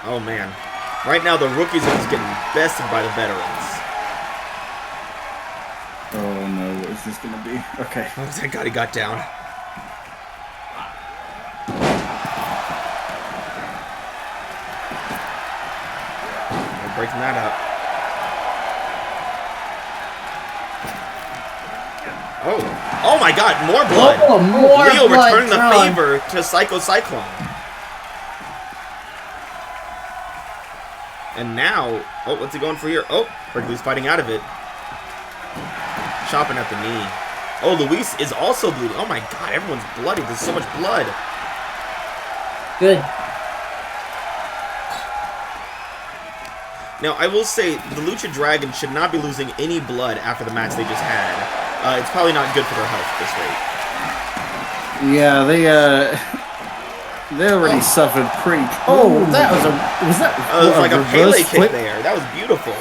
Oh man. Right now the rookies are just getting bested by the veterans. Oh no, what is this going to be? Okay. Oh, thank God he got down. We're breaking that up. Oh. Oh my god, more blood. Oh, more Leo blood returning the drawn. favor to Psycho Cyclone. And now, oh, what's he going for here? Oh, Hercules fighting out of it. Chopping at the knee. Oh, Luis is also bleeding. Oh my god, everyone's bloody. There's so much blood. Good. Now, I will say, the Lucha Dragon should not be losing any blood after the match they just had. It's probably not good for their health at this rate. Yeah, they already suffered pretty. Oh, that was It was like a Pele reverse kick flip? there. That was beautiful.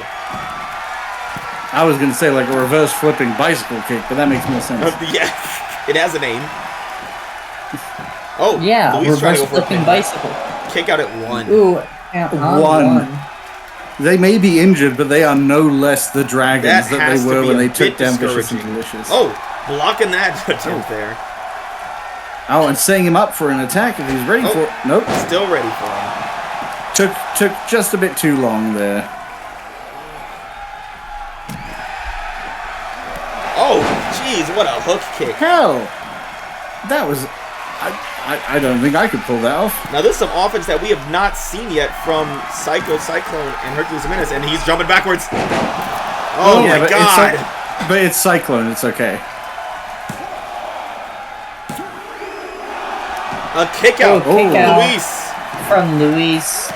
I was gonna say like a reverse flipping bicycle kick, but that makes more sense. Yeah, it has a name. Oh, Yeah, Luis trying to reverse go for a flipping pin. bicycle. Kick out at 1. Ooh, yeah, on One. They may be injured, but they are no less the dragons that has they to were be when a they bit took down Vicious and discouraging. Delicious. Oh, blocking that attempt there. Oh, and setting him up for an attack if he's ready for it. Nope. Still ready for him. Took just a bit too long there. Oh, jeez, what a hook kick. Hell, that was. I don't think I could pull that off. Now, this is some offense that we have not seen yet from Psycho, Cyclone, and Hercules Jimenez, and he's jumping backwards. Oh, my but God. But it's Cyclone. It's okay. A kick out. Kick out. Luis. From Luis.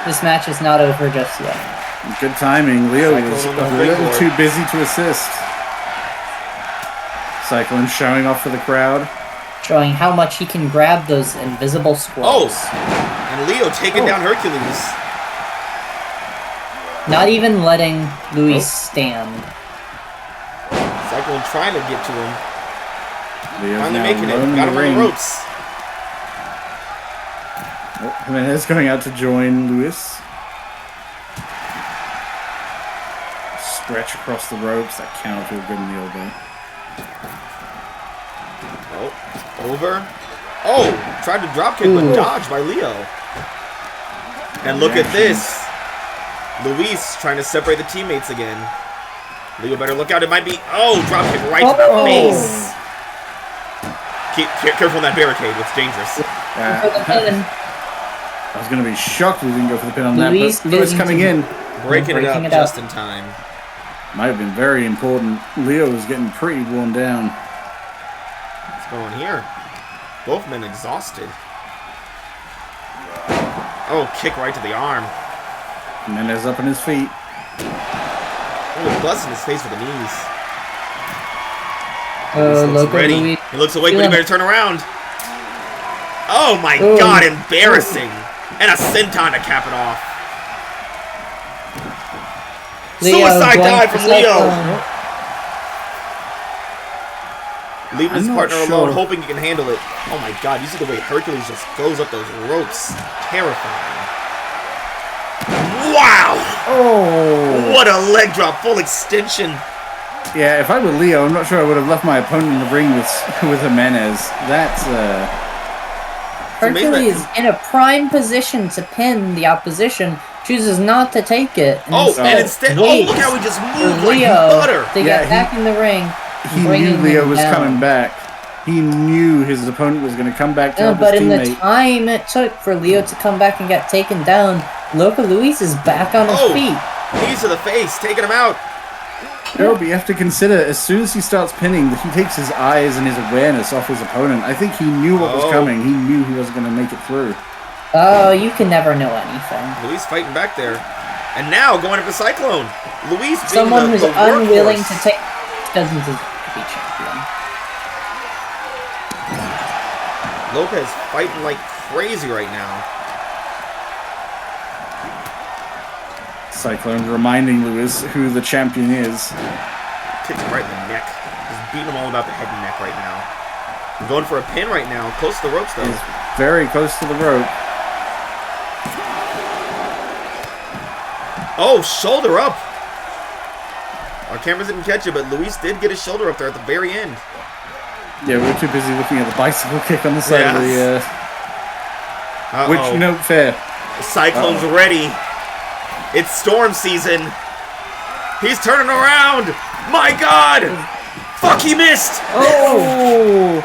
This match is not over just yet. Good timing. Leo Cyclone was on the a little springboard. too busy to assist. Cyclone showing off for the crowd. Showing how much he can grab those invisible squirrels. And Leo taking down Hercules. Not even letting Luis stand. Cyclone trying to get to him. Leo's Finally now making it. alone in Got the him on ring. the ropes. Jimenez going out to join Luis. Stretch across the ropes. That counter feel good in the elbow. Oh, over. Oh, tried to drop kick, but dodged by Leo. And look at this. Luis trying to separate the teammates again. Leo better look out. It might be. Oh, drop kick right to the face. Careful on that barricade. It's dangerous. I was going to be shocked we didn't go for the pin on Luis that, but Luis coming in. Breaking it up just in time. Might have been very important. Leo was getting pretty worn down. What's going on here? Both men exhausted. Oh, kick right to the arm. Jimenez up on his feet. Oh, busting his face with the knees. He looks Loco ready. Luis. He looks awake, but he better turn around. Oh my God, embarrassing. And a senton to cap it off. Suicide dive from Leo. Leaving his partner alone, hoping he can handle it. Oh my God, you see the way Hercules just goes up those ropes. Terrifying. Wow! Oh! What a leg drop, full extension. Yeah, if I were Leo, I'm not sure I would have left my opponent in the ring with Jimenez. That's, Hercules in a prime position to pin the opposition, chooses not to take it. And instead, waits look how he just for moved like Leo butter. to get back in the ring. He knew bringing Leo him was down. coming back. He knew his opponent was going to come back to No, help but his in the teammate. time it took for Leo to come back and get taken down, Loco Luis is back on his feet. Knees to the face, taking him out. No, but you have to consider, as soon as he starts pinning, he takes his eyes and his awareness off his opponent. I think he knew what was coming. He knew he wasn't going to make it through. Oh, you can never know anything. Luis fighting back there. And now going up to Cyclone. Luis being Someone who's the unwilling workhorse. to take doesn't deserve to be champion. Lopez fighting like crazy right now. Cyclone reminding Luis who the champion is. Kicks him right in the neck. Just beating him all about the head and neck right now. I'm going for a pin right now. Close to the ropes though. He's very close to the rope. Oh, shoulder up. Our cameras didn't catch it, but Luis did get his shoulder up there at the very end. Yeah, we were too busy looking at the bicycle kick on the side of the... Which, you know, fair. The Cyclone's ready. It's storm season. He's turning around. My God. Fuck, he missed. Oh!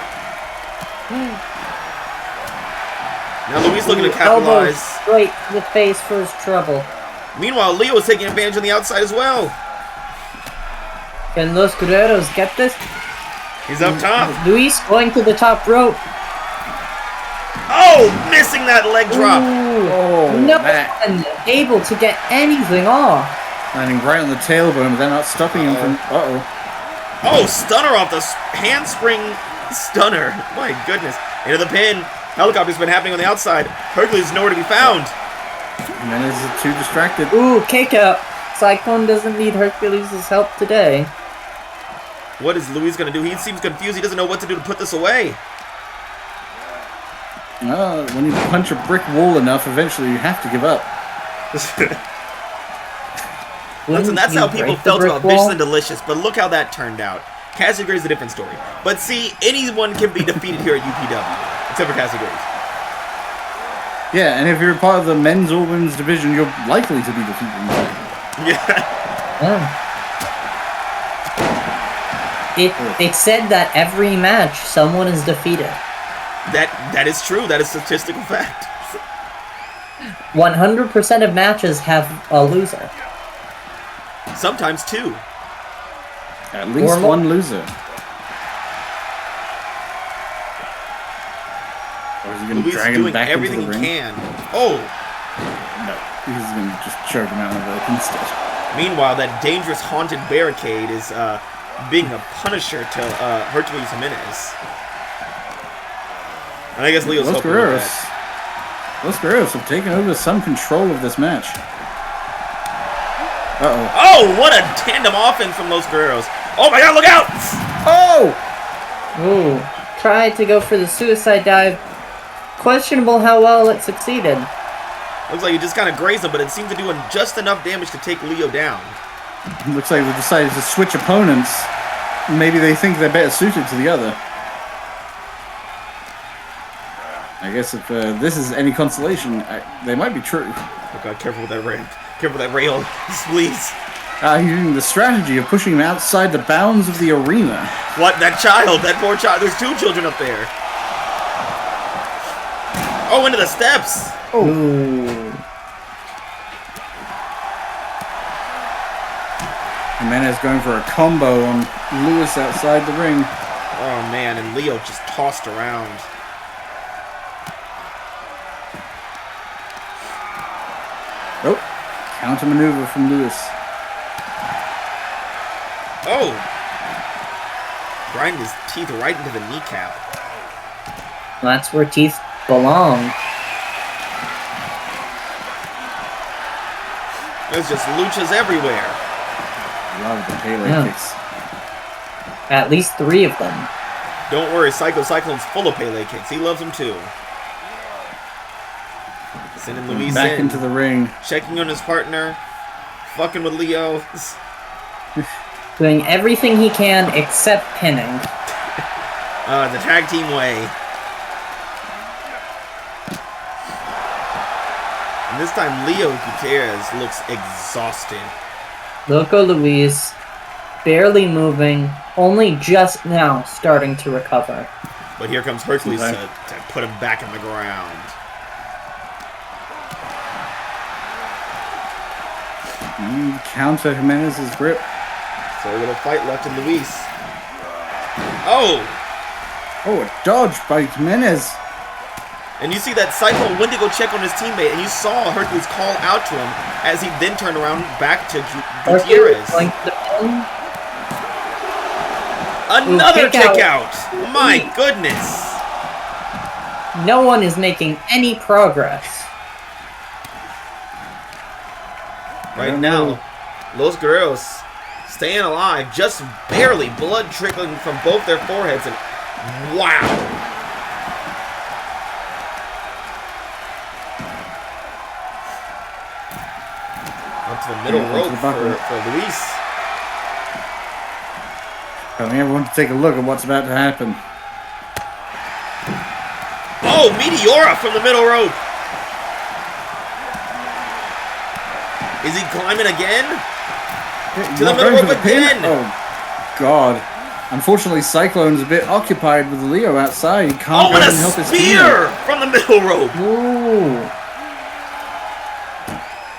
Now Luis looking to capitalize. Straight to the face for his trouble. Meanwhile, Leo is taking advantage on the outside as well. Can Los Guerreros get this? He's up top. Luis going to the top rope. Oh, missing that leg drop. No one able to get anything off. Landing right on the tailbone, but they're not stopping him from... Oh, stunner off the handspring stunner. My goodness. Into the pin. Helicopter's been happening on the outside. Hercules is nowhere to be found. Jimenez is too distracted. Ooh, kick out. Cyclone doesn't need Hercules' help today. What is Luis going to do? He seems confused. He doesn't know what to do to put this away. When you punch a brick wall enough, eventually you have to give up. Listen, that's how people felt about Vicious and Delicious, but look how that turned out. Cassie Graves is a different story. But see, anyone can be defeated here at UPW, except for Cassie Graves. Yeah, and if you're part of the men's or women's division, you're likely to be defeated. Yeah. It said that every match someone is defeated. That is true. That is statistical fact. 100% of matches have a loser. Sometimes two. At least one loser. Or is he going to Luis drag him doing back everything into the he ring? can. Oh! No, he's going to just choke him out of the rope instead. Meanwhile, that dangerous haunted barricade is being a punisher to Hercules Jimenez. And I guess Leo's Los helping with Guerreros. that. Los Guerreros have taken over some control of this match. Uh-oh. Oh, what a tandem offense from Los Guerreros. Oh my god, look out! Oh! Ooh, tried to go for the suicide dive. Questionable how well it succeeded. Looks like he just kind of grazed him, but it seemed to do just enough damage to take Leo down. Looks like they decided to switch opponents. Maybe they think they're better suited to the other. I guess if this is any consolation, they might be true. Oh god, careful with that ramp. Careful with that rail. Please. He's using the strategy of pushing him outside the bounds of the arena. What? That child! That poor child! There's two children up there! Oh, into the steps! Ooh. Jimenez going for a combo on Lewis outside the ring. Oh man, and Leo just tossed around. Oh, counter maneuver from Lewis. Oh! Grinding his teeth right into the kneecap. That's where teeth belong. There's just luchas everywhere. Love the Pele kicks. At least 3 of them. Don't worry, Psycho Cyclone's full of Pele kicks. He loves them too. Sending Luis Back into the ring. Checking on his partner. Fucking with Leo. Doing everything he can except pinning. The tag team way. And this time Leo Gutierrez looks exhausted. Loco Luis, barely moving, only just now starting to recover. But here comes Hercules to put him back in the ground. Counter Jimenez's grip. So a little fight left in Luis. Oh! Oh, a dodge by Jimenez. And you see that Cyclone went to go check on his teammate, and you saw Hercules call out to him as he then turned around back to Gutierrez. Another kick out! My goodness! No one is making any progress. Right now, Los Guerreros staying alive, just barely, blood trickling from both their foreheads, and wow! Up to the middle rope for Luis. Telling everyone to take a look at what's about to happen. Oh, Meteora from the middle rope! Is he climbing again? To the middle rope again! Oh, God. Unfortunately, Cyclone's a bit occupied with Leo outside. He can't and even help a his spear teammate. from the middle rope! Ooh.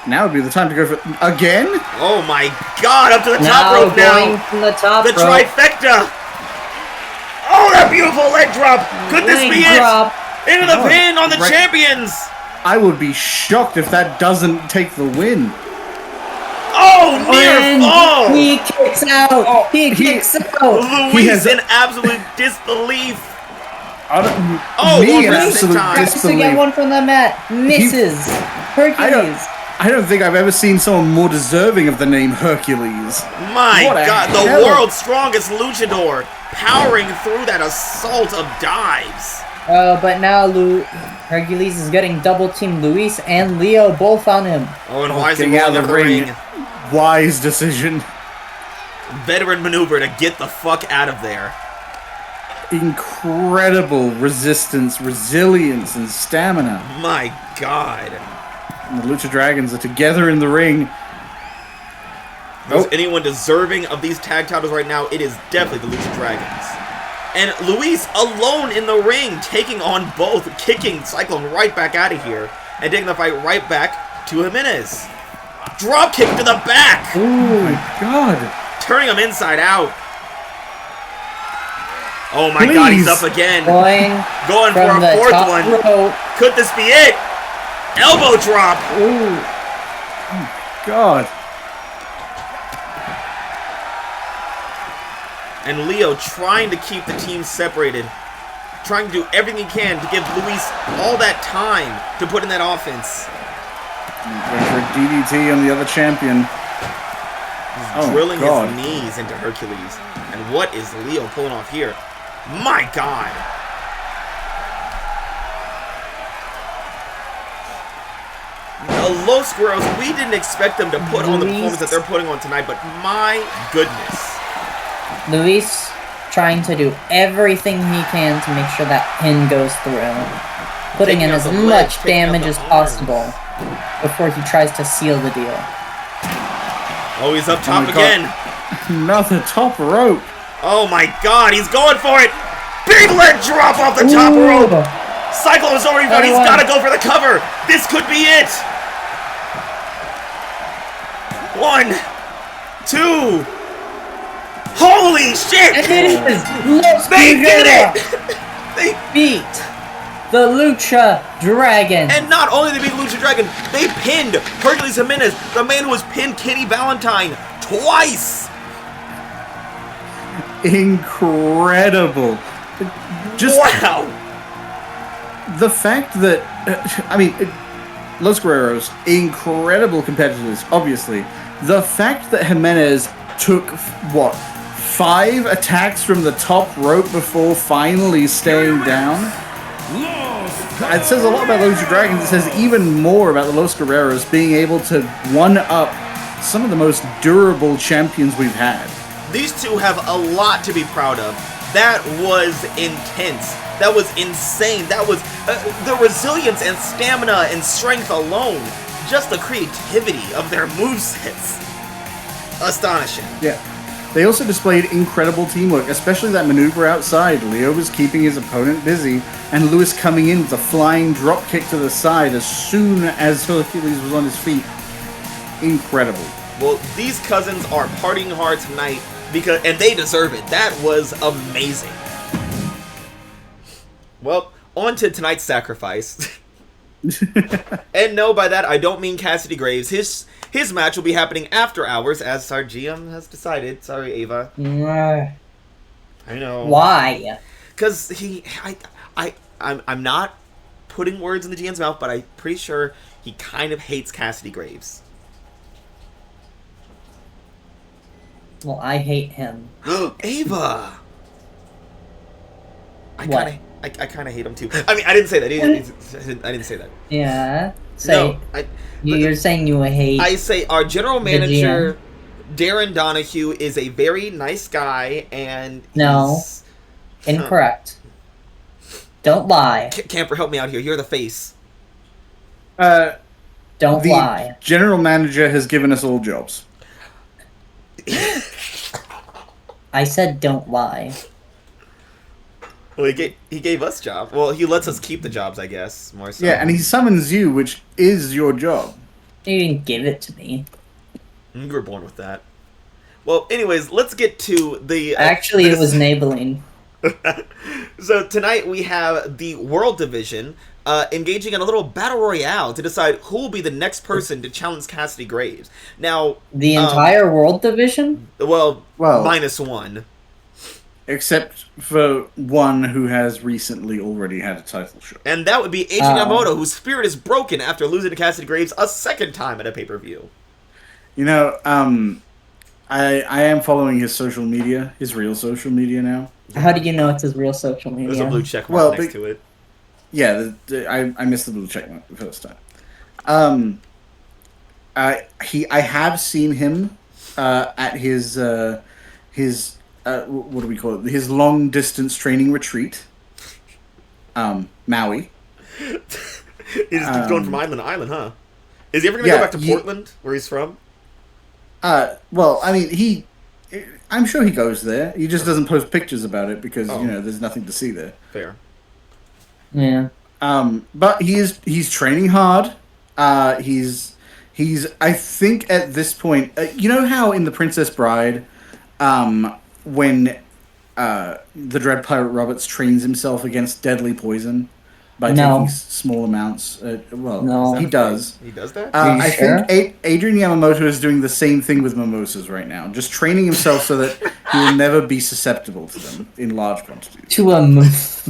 Now would be the time to go for again? Oh my god, up to the top rope going now! from the top The rope. trifecta! Oh, that beautiful leg drop! Could this be drop. it? Into the pin on the right. champions! I would be shocked if that doesn't take the win. Oh, near And fall! he kicks out. He kicks out. Luis in absolute disbelief. Oh, Me one in for the absolute time. Tries to get disbelief. one from the mat. Misses. Hercules. I don't think I've ever seen someone more deserving of the name Hercules. My What a god, hell the of- world's strongest luchador powering through that assault of dives. But now Hercules is getting double team. Luis and Leo both on him. Oh, and why is he Getting out rolling of up the the ring. ring? Wise decision. Veteran maneuver to get the fuck out of there. Incredible resistance, resilience, and stamina. My god. And the Lucha Dragons are together in the ring. If there's anyone deserving of these tag titles right now, it is definitely the Lucha Dragons. And Luis alone in the ring, taking on both, kicking Cyclone right back out of here, and taking the fight right back to Jimenez. Drop kick to the back! Oh my god. Turning him inside out. Oh my god, he's up again. Going for a fourth one. Rope. Could this be it? Elbow drop. Ooh. Oh god. And Leo trying to keep the team separated. Trying to do everything he can to give Luis all that time to put in that offense. Going for a DDT on the other champion. He's drilling his knees into Hercules. And what is Leo pulling off here? My god! Los Guerreros, we didn't expect them to put on the performance that they're putting on tonight, but my goodness. Luis trying to do everything he can to make sure that pin goes through. Putting in as much damage as possible before he tries to seal the deal. Oh, he's up top again. Another top rope. Oh my god, he's going for it! Big leg drop off the top rope! Cyclone is already done, he's gotta go for the cover! This could be it! 1, 2. Holy shit! And it is! They did it! They beat the Lucha Dragon! And not only did they beat Lucha Dragon, they pinned Hercules Jimenez, the man who has pinned Kenny Valentine twice! Incredible. Just wow. The fact that Los Guerreros, incredible competitors, obviously. The fact that Jimenez took what, 5 attacks from the top rope before finally staying down. It says a lot about Lucha Dragons. It says even more about the Los Guerreros being able to one-up some of the most durable champions we've had. These two have a lot to be proud of. That was intense. That was insane. That was the resilience and stamina and strength alone. Just the creativity of their movesets. Astonishing. Yeah. They also displayed incredible teamwork, especially that maneuver outside. Leo was keeping his opponent busy, and Luis coming in with a flying drop kick to the side as soon as Hercules was on his feet. Incredible. Well, these cousins are partying hard tonight, and they deserve it. That was amazing. Well, on to tonight's sacrifice. And no, by that I don't mean Cassidy Graves. His match will be happening after hours, as our GM has decided. Sorry, Ava. I know. Why? Because I'm not putting words in the GM's mouth, but I'm pretty sure he kind of hates Cassidy Graves. Well, I hate him. Ava! I kind of hate him too. I mean, I didn't say that. I didn't say that. Yeah. You're saying you hate... I say our general manager, Darren Donahue, is a very nice guy, and No. Incorrect. Don't lie. Camper, help me out here. You're the face. Don't lie. The general manager has given us all jobs. I said don't lie. Well, he gave us jobs. Well, he lets us keep the jobs, I guess, more so. Yeah, and he summons you, which is your job. You didn't give it to me. You were born with that. Well, anyways, let's get to the... Actually, it was Maybelline. So tonight we have the World Division engaging in a little battle royale to decide who will be the next person to challenge Cassidy Graves. Now... The entire World Division? Well, -1. Except for one who has recently already had a title shot. And that would be Eiji Yamamoto, whose spirit is broken after losing to Cassidy Graves a second time at a pay-per-view. You know, I am following his social media, his real social media now. How do you know it's his real social media? There's a blue check mark next to it. Yeah, I missed the blue check mark the first time. I have seen him at his what do we call it? His long distance training retreat. Maui. He just keeps going from island to island, huh? Is he ever going to go back to Portland, where he's from? Well, I mean, I'm sure he goes there. He just doesn't post pictures about it because Oh. there's nothing to see there. Fair. Yeah. But he's training hard. He's I think at this point, you know how in The Princess Bride, when the Dread Pirate Roberts trains himself against deadly poison by No. taking small amounts. No. He does. He does that? Are you I sure? think Adrian Yamamoto is doing the same thing with mimosas right now, just training himself so that he will never be susceptible to them in large quantities. To a what's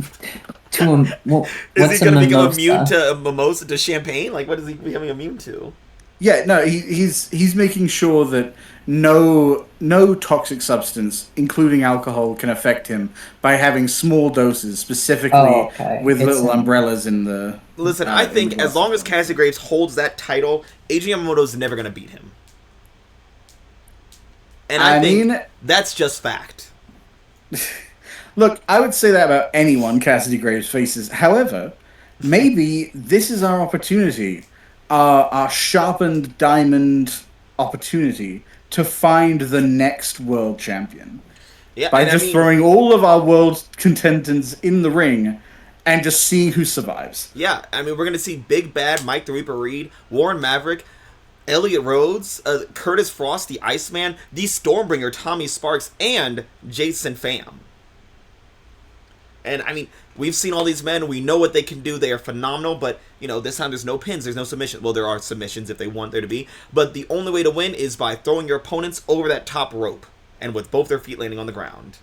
Is he a gonna become mimosa? immune to mimosa, to champagne? Like, what is he becoming immune to? Yeah, no, he's making sure that no toxic substance, including alcohol, can affect him by having small doses, specifically Oh, okay. with It's little an- umbrellas in the. Listen, I in think the as long as Cassie Graves holds that title, Adrian Yamamoto's never gonna beat him. And I think mean, that's just fact. look, I would say that about anyone Cassidy Graves faces. However, maybe this is our opportunity, our sharpened diamond opportunity to find the next world champion. Yeah, By and just I mean, throwing all of our world contenders in the ring and just seeing who survives. yeah, I mean, we're gonna see Big Bad Mike the Reaper Reed, Warren Maverick, Elliot Rhodes, Curtis Frost, the Iceman, the Stormbringer, Tommy Sparks, and Jason Pham. And I mean, we've seen all these men. We know what they can do. They are phenomenal. But this time there's no pins. There's no submission. Well, there are submissions if they want there to be. But the only way to win is by throwing your opponents over that top rope, and with both their feet landing on the ground.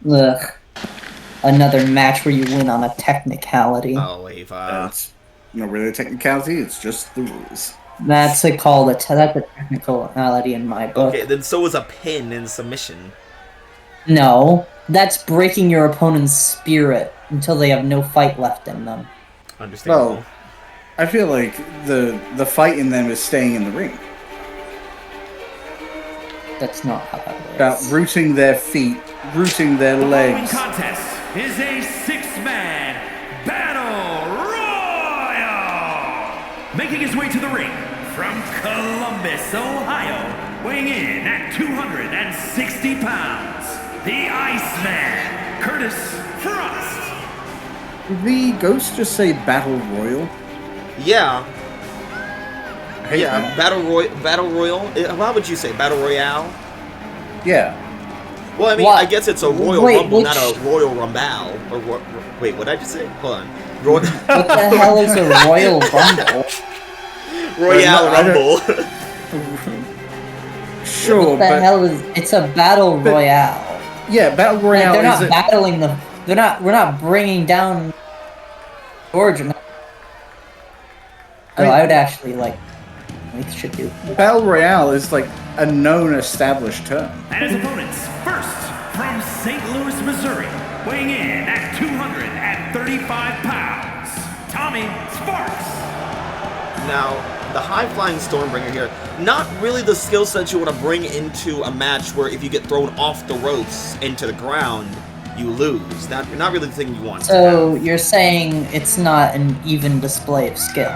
Ugh. Another match where you win on a technicality. Oh, Ava. It's not really a technicality, it's just the rules. That's called that's a technicality in my book. Okay, then so is a pin and submission. No, that's breaking your opponent's spirit until they have no fight left in them. Understandable. Well, I feel like the fight in them is staying in the ring. That's not how that works. About rooting their feet, rooting their The following legs. contest is a six-man battle royal. Making his way to the ring from Columbus, Ohio, weighing in at 260 pounds, the Iceman, Curtis Frost. Did the ghost just say Battle Royal? Yeah. Hey, Yeah, man. Battle Royal. How would you say? Battle Royale? Yeah. Well, I mean, What? I guess it's a Royal Wait, Rumble, which- not a Royal Rumble. Or wait, what did I just say? Hold on. Royal What the hell is a Royal Rumble? Royale I don't- Rumble. Sure, What the but hell is? It's a battle royale. yeah, Battle Royale They're not is battling the. They're not. We're not bringing down Georgia. I mean- I would actually like. We should do. Battle Royale is like a known established term. And his opponents, first from St. Louis, Missouri, weighing in at 235 pounds, Tommy Sparks. Now, the high-flying Stormbringer here, not really the skill set you want to bring into a match where if you get thrown off the ropes into the ground, you lose. Not really the thing you want. So you're saying it's not an even display of skill.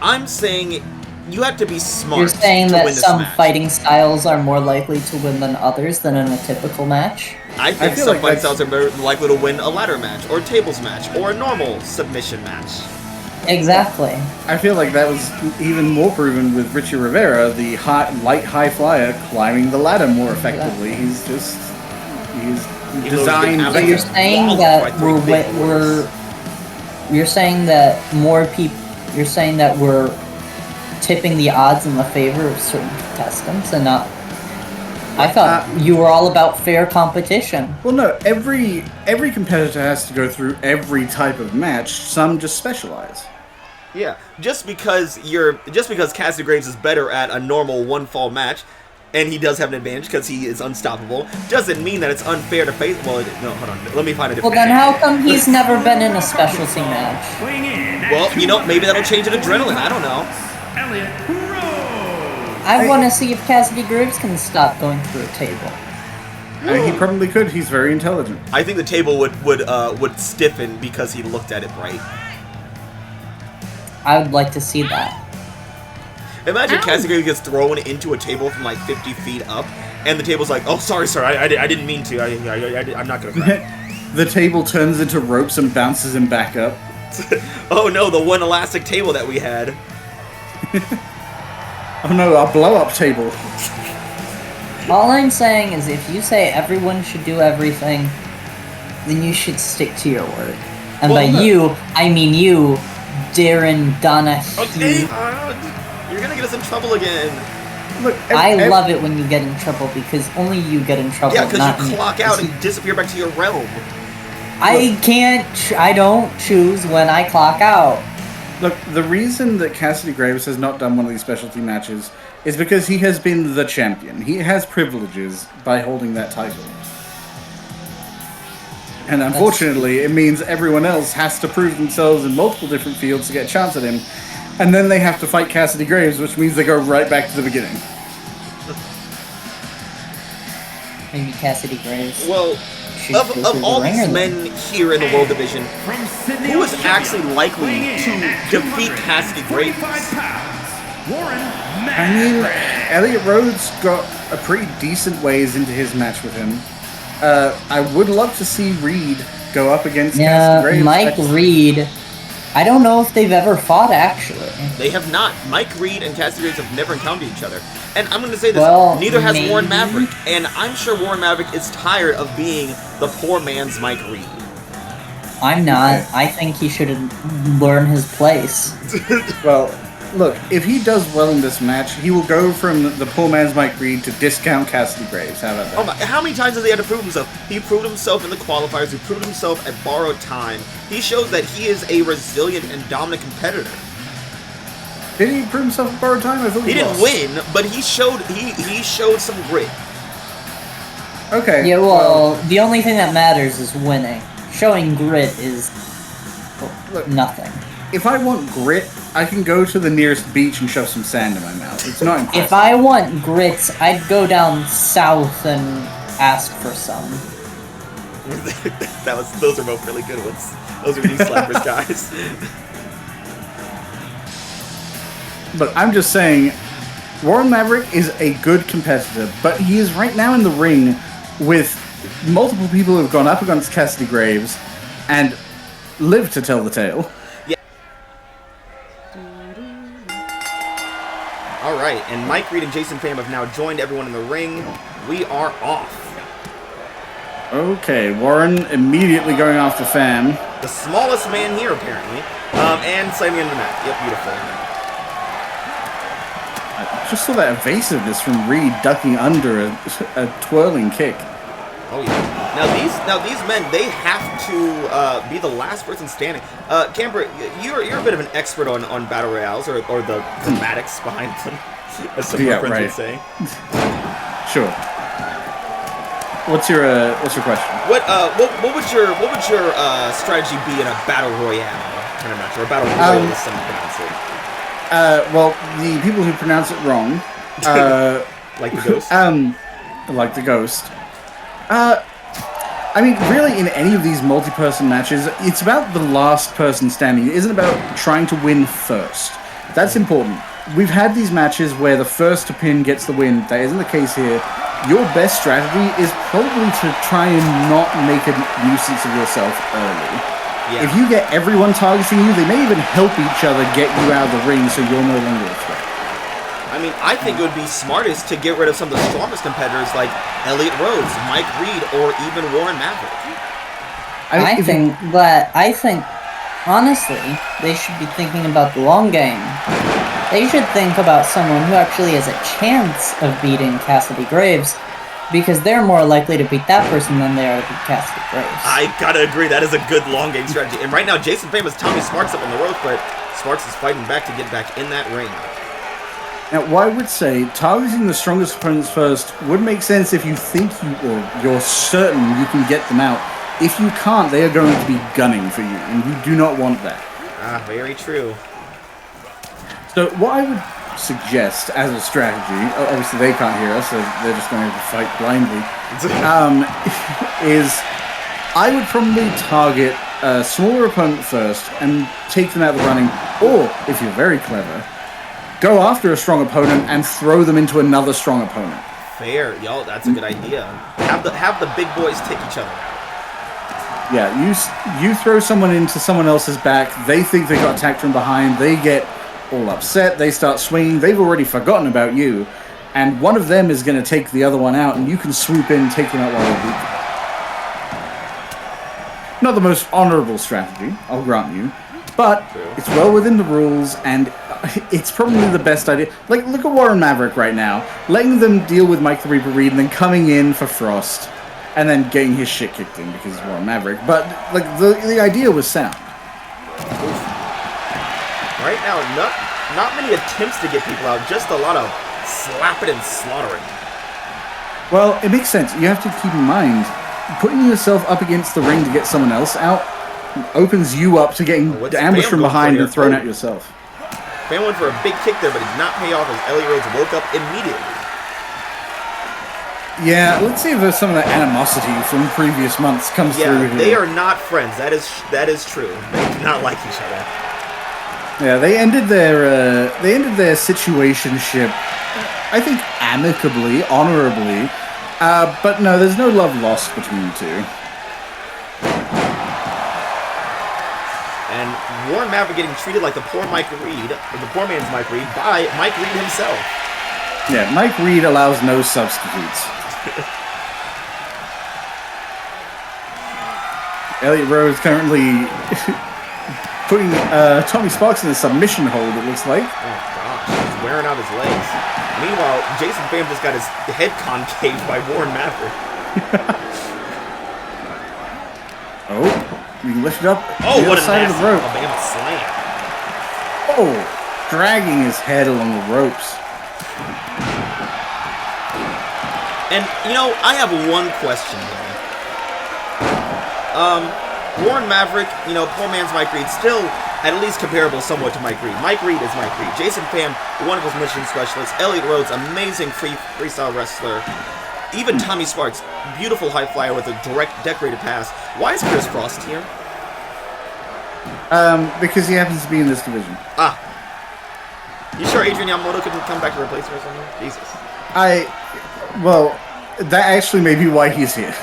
I'm saying you have to be smart. You're saying to that win this some match. fighting styles are more likely to win than others than in a typical match. I think feel some like fight that's- styles are more likely to win a ladder match, or a tables match, or a normal submission match. Exactly. I feel like that was even more proven with Richie Rivera, the light high flyer climbing the ladder more effectively. He's designed. out So of you're his saying wall that by three big boys. you're saying that more people. You're saying that we're tipping the odds in the favor of certain contestants and not. I thought you were all about fair competition. Well, no, every competitor has to go through every type of match. Some just specialize. Yeah, just because Cassidy Graves is better at a normal one fall match, and he does have an advantage because he is unstoppable, doesn't mean that it's unfair to face. Well, no, hold on. Let me find a Well, different. then how come he's never been in a specialty match? Weighing in at Well, maybe that'll change an adrenaline. I don't know. Elliot Rose. I want to see if Cassidy Graves can stop going through a table. He probably could. He's very intelligent. I think the table would stiffen because he looked at it right. I would like to see that. Imagine Cassidy Graves gets thrown into a table from like 50 feet up, and the table's like, "Oh, sorry, sir, I didn't mean to. I'm not gonna cry." The table turns into ropes and bounces him back up. Oh no, the one elastic table that we had. Oh no, our blow-up table. All I'm saying is if you say everyone should do everything, then you should stick to your word. And Well, by no. you, I mean you, Darren Donahue. Okay, you're gonna get us in trouble again. Look, I love it when you get in trouble because only you get in trouble, Yeah, not because me. you clock out and disappear back to your realm. I don't choose when I clock out. Look, the reason that Cassidy Graves has not done one of these specialty matches is because he has been the champion. He has privileges by holding that title. And unfortunately, it means everyone else has to prove themselves in multiple different fields to get a chance at him. And then they have to fight Cassidy Graves, which means they go right back to the beginning. Maybe Cassidy Graves. Well, should go of through all the these ringer men then. here in the World Division, From Sydney, who is Australia, actually likely weighing to in at defeat Cassidy Graves? 245 pounds, Warren I mean, Maverick. Elliot Rhodes got a pretty decent ways into his match with him. I would love to see Reed go up against Cassidy Yeah, Graves. Mike Reed. I don't know if they've ever fought, actually. They have not. Mike Reed and Cassidy Graves have never encountered each other. And I'm going to say this, Well, neither has maybe. Warren Maverick. And I'm sure Warren Maverick is tired of being the poor man's Mike Reed. I'm not. Okay. I think he should learn his place. Well, look, if he does well in this match, he will go from the poor man's Mike Reed to discount Cassidy Graves. How about that? Oh my, how many times has he had to prove himself? He proved himself in the qualifiers. He proved himself at borrowed time. He shows that he is a resilient and dominant competitor. Did he prove himself at borrowed time? I thought He didn't lost. win, but he showed some grit. Okay. Yeah, well, the only thing that matters is winning. Showing grit is look, nothing. if I want grit, I can go to the nearest beach and shove some sand in my mouth. It's not impressive. If I want grits, I'd go down south and ask for some. Those are both really good ones. Those are knee slappers, guys. Look, I'm just saying, Warren Maverick is a good competitor, but he is right now in the ring with multiple people who have gone up against Cassidy Graves and lived to tell the tale. Alright, and Mike Reed and Jason Pham have now joined everyone in the ring. We are off. Okay, Warren immediately going after Pham. The smallest man here, apparently. And slamming into the mat. Yep, beautiful. I just saw that evasiveness from Reed ducking under a twirling kick. Oh yeah. Now these men, they have to be the last person standing. Camber, you're a bit of an expert on battle royales or the dramatics behind them, as some of Yeah, our friends right. would say. Sure. What's your question? What would your strategy be in a battle royale kind of match, or a battle royale, as some pronounce it? Well, the people who pronounce it wrong, Like the ghost. like the ghost. I mean, really, in any of these multi-person matches, it's about the last person standing. It isn't about trying to win first. That's important. We've had these matches where the first to pin gets the win. That isn't the case here. Your best strategy is probably to try and not make a nuisance of yourself early. Yeah. If you get everyone targeting you, they may even help each other get you out of the ring so you're no longer a threat. I mean, I think it would be smartest to get rid of some of the strongest competitors like Elliot Rhodes, Mike Reed, or even Warren Maverick. I think, honestly, they should be thinking about the long game. They should think about someone who actually has a chance of beating Cassidy Graves, because they're more likely to beat that person than they are to beat Cassidy Graves. I gotta agree, that is a good long game strategy. And right now, Jason Pham is Tommy Sparks up in the ropes, but Sparks is fighting back to get back in that ring. Now, what I would say, targeting the strongest opponents first would make sense if you think you're certain you can get them out. If you can't, they are going to be gunning for you, and you do not want that. Ah, very true. So what I would suggest as a strategy, obviously they can't hear us, so they're just going to fight blindly, is I would probably target a smaller opponent first and take them out of the running, or, if you're very clever, go after a strong opponent and throw them into another strong opponent. Fair, yo, that's a good idea. Have the big boys take each other out. Yeah, you throw someone into someone else's back. They think they got attacked from behind. They get all upset. They start swinging. They've already forgotten about you, and one of them is going to take the other one out, and you can swoop in, take them out while they're weak. Not the most honorable strategy, I'll grant you, but it's well within the rules, and it's probably the best idea. Like, look at Warren Maverick right now, letting them deal with Mike the Reaper Reed, and then coming in for Frost, and then getting his shit kicked in because he's Warren Maverick. But like the idea was sound. Right now, not many attempts to get people out, just a lot of slapping and slaughtering. Well, it makes sense. You have to keep in mind, putting yourself up against the ring to get someone else out opens you up to getting ambushed from behind and thrown at yourself. Fan went for a big kick there, but it did not pay off as Elliot Rhodes woke up immediately. Yeah, let's see if there's some of that animosity from previous months comes through here. They are not friends. That is true. They do not like each other. Yeah, they ended their situationship, I think, amicably, honorably. But no, there's no love lost between the two. And Warren Maverick getting treated like the poor Mike Reed, or the poor man's Mike Reed, by Mike Reed himself. Yeah, Mike Reed allows no substitutes. Elliot Rhodes currently putting Tommy Sparks in a submission hold, it looks like. Oh gosh, he's wearing out his legs. Meanwhile, Jason Pham just got his head concaved by Warren Maverick. Oh, we can lift it up. Oh, the what other a side of nasty the rope. Alabama slam. Oh, dragging his head along the ropes. And, you know, I have one question here. Warren Maverick, you know, poor man's Mike Reed, still at least comparable somewhat to Mike Reed. Mike Reed is Mike Reed. Jason Pham, wonderful submission specialist. Elliot Rhodes, amazing freestyle wrestler. Even Tommy Sparks, beautiful high flyer with a direct decorated pass. Why is Chris Frost here? Because he happens to be in this division. Ah. You sure Adrian Yamamoto couldn't come back to replace him or something? Jesus. Well, that actually may be why he's here.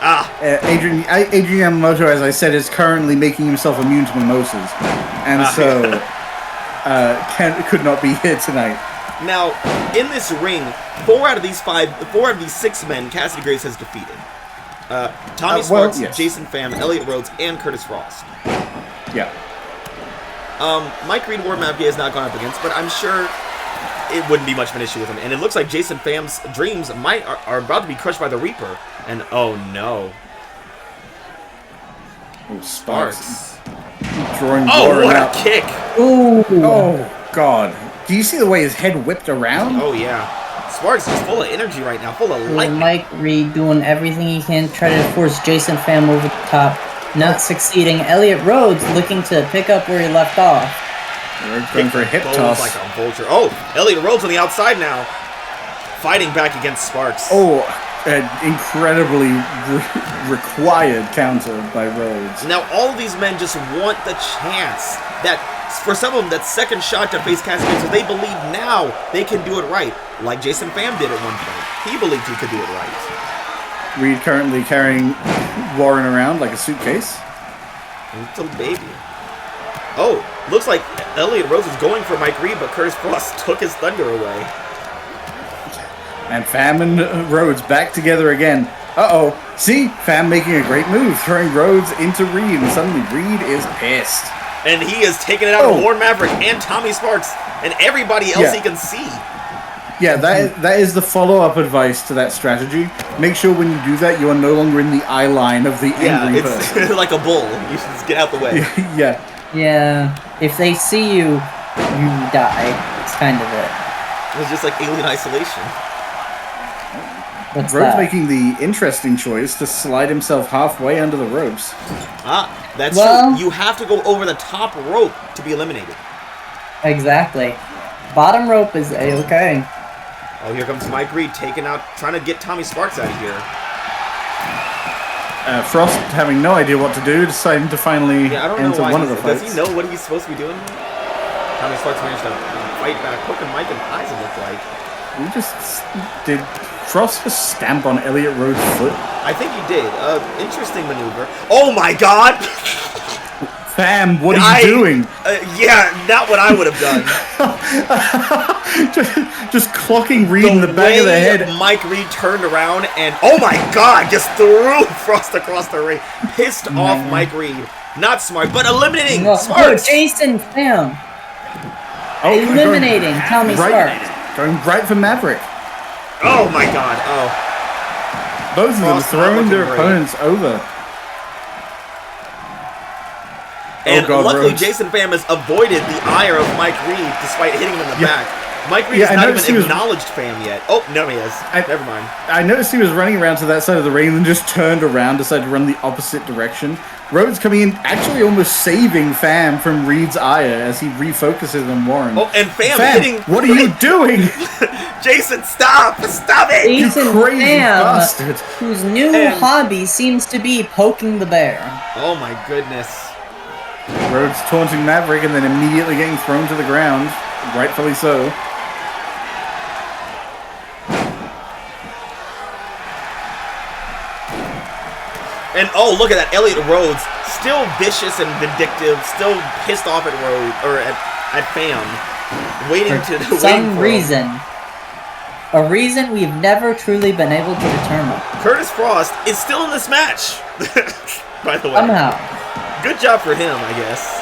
Ah. Adrian Yamamoto, as I said, is currently making himself immune to mimosas, and could not be here tonight. Now, in this ring, four out of these 6 men, Cassidy Graves has defeated. Tommy Sparks, yes. Jason Pham, Elliot Rhodes, and Curtis Frost. Yeah. Mike Reed, Warren Maverick has not gone up against, but I'm sure it wouldn't be much of an issue with him. And it looks like Jason Pham's dreams are about to be crushed by the Reaper. And oh no. Oh, Sparks. Oh, what a kick! Ooh. Oh, God. Do you see the way his head whipped around? Oh, yeah. Sparks is full of energy right now, full of lightning. Mike Reed doing everything he can, trying to force Jason Pham over the top. Not succeeding. Elliot Rhodes looking to pick up where he left off. We're going for a hip toss. Like a vulture. Oh, Elliot Rhodes on the outside now. Fighting back against Sparks. Oh, an incredibly required counter by Rhodes. Now, all of these men just want the chance. That, for some of them, that second shot to face Cassidy, so they believe now they can do it right. Like Jason Pham did at one point. He believed he could do it right. Reed currently carrying Warren around like a suitcase. Little baby. Oh, looks like Elliot Rose is going for Mike Reed, but Curtis Frost took his thunder away. And Pham and Rhodes back together again. Uh-oh. See? Pham making a great move, throwing Rhodes into Reed, and suddenly Reed is pissed. And he is taking it out of Warren Maverick and Tommy Sparks and everybody else he can see. Yeah, that is the follow-up advice to that strategy. Make sure when you do that, you are no longer in the eye line of the angry person. It's like a bull. You should just get out the way. Yeah. Yeah. If they see you, you die. It's kind of it. It was just like alien isolation. What's Rhodes that? making the interesting choice to slide himself halfway under the ropes. Ah, that's true. You have to go over the top rope to be eliminated. Exactly. Bottom rope is A-okay. Oh, here comes Mike Reed trying to get Tommy Sparks out of here. Frost, having no idea what to do, deciding to finally enter one of the fights. Does he know what he's supposed to be doing? Tommy Sparks managed to fight back. Poking Mike in the eyes, it looked like. Did Frost just stamp on Elliot Rhodes' foot? I think he did. Interesting maneuver. Oh my god! Fam, what are you doing? Yeah, not what I would have done. just clocking Reed in the back of the head. Mike Reed turned around and, oh my god, just threw Frost across the ring. Pissed off Mike Reed. Not smart, but eliminating Smart. Jason Pham. Eliminating Tommy Smart. Going right for Maverick. Oh my god, oh. Both of them throwing their opponents over. And luckily, Jason Pham has avoided the ire of Mike Reed despite hitting him in the back. Mike Reed has not even acknowledged Pham yet. Oh, no, he has. Never mind. I noticed he was running around to that side of the ring and then just turned around, decided to run the opposite direction. Rhodes coming in, actually almost saving Pham from Reed's ire as he refocuses on Warren. Oh, and Pham hitting... What are you doing? Jason, stop! Stop it! Jason you crazy Pham, bastard. whose new hobby seems to be poking the bear. Oh my goodness. Rhodes taunting Maverick and then immediately getting thrown to the ground. Rightfully so. And oh, look at that, Elliot Rhodes, still vicious and vindictive, still pissed off at Rhodes or at Pham, waiting for some reason. A reason we've never truly been able to determine. Curtis Frost is still in this match, by the way. Somehow. Good job for him, I guess.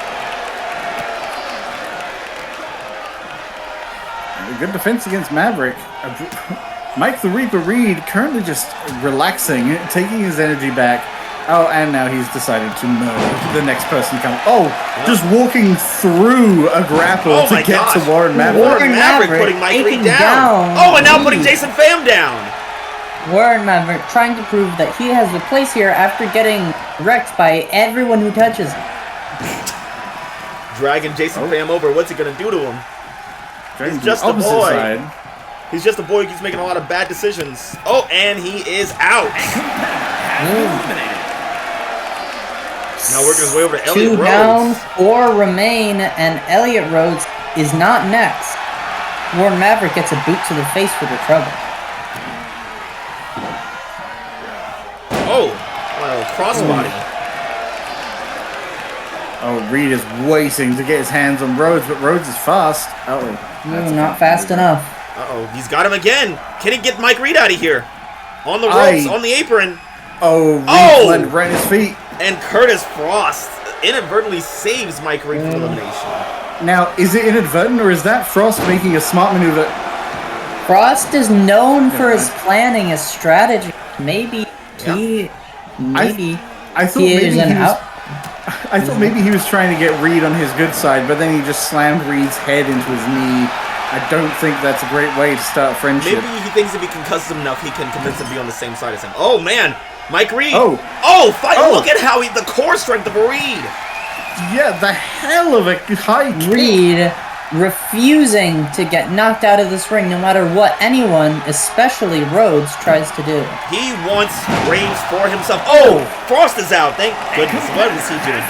Good defense against Maverick. Mike the Reaper Reed currently just relaxing, taking his energy back. Oh, and now he's decided to murder the next person coming. Oh, just walking through a grapple to get to Warren Maverick. Warren Maverick putting Mike Reed down. Oh, and now putting Jason Pham down. Warren Maverick trying to prove that he has a place here after getting wrecked by everyone who touches him. Dragging Jason Pham over. What's he going to do to him? He's just a boy. He's just a boy who keeps making a lot of bad decisions. Oh, and he is out. Now working his way over to Elliot Rhodes. 2 down, 4 remain, and Elliot Rhodes is not next. Warren Maverick gets a boot to the face for the trouble. Oh, crossbody. Oh, Reed is waiting to get his hands on Rhodes, but Rhodes is fast. Not fast enough. Uh-oh, he's got him again. Can he get Mike Reed out of here? On the ropes, on the apron. Reed landed right at his feet. And Curtis Frost inadvertently saves Mike Reed from elimination. Now, is it inadvertent, or is that Frost making a smart maneuver? Frost is known for his planning, his strategy. Maybe he... I thought maybe he was trying to get Reed on his good side, but then he just slammed Reed's head into his knee. I don't think that's a great way to start friendship. Maybe he thinks if he concusses him enough, he can convince him to be on the same side as him. Oh, man. Mike Reed. Look at how the core strength of Reed. Yeah, the hell of a high kick. Reed refusing to get knocked out of this ring no matter what anyone, especially Rhodes, tries to do. He wants Reigns for himself. Oh, Frost is out. Thank goodness. What is he doing?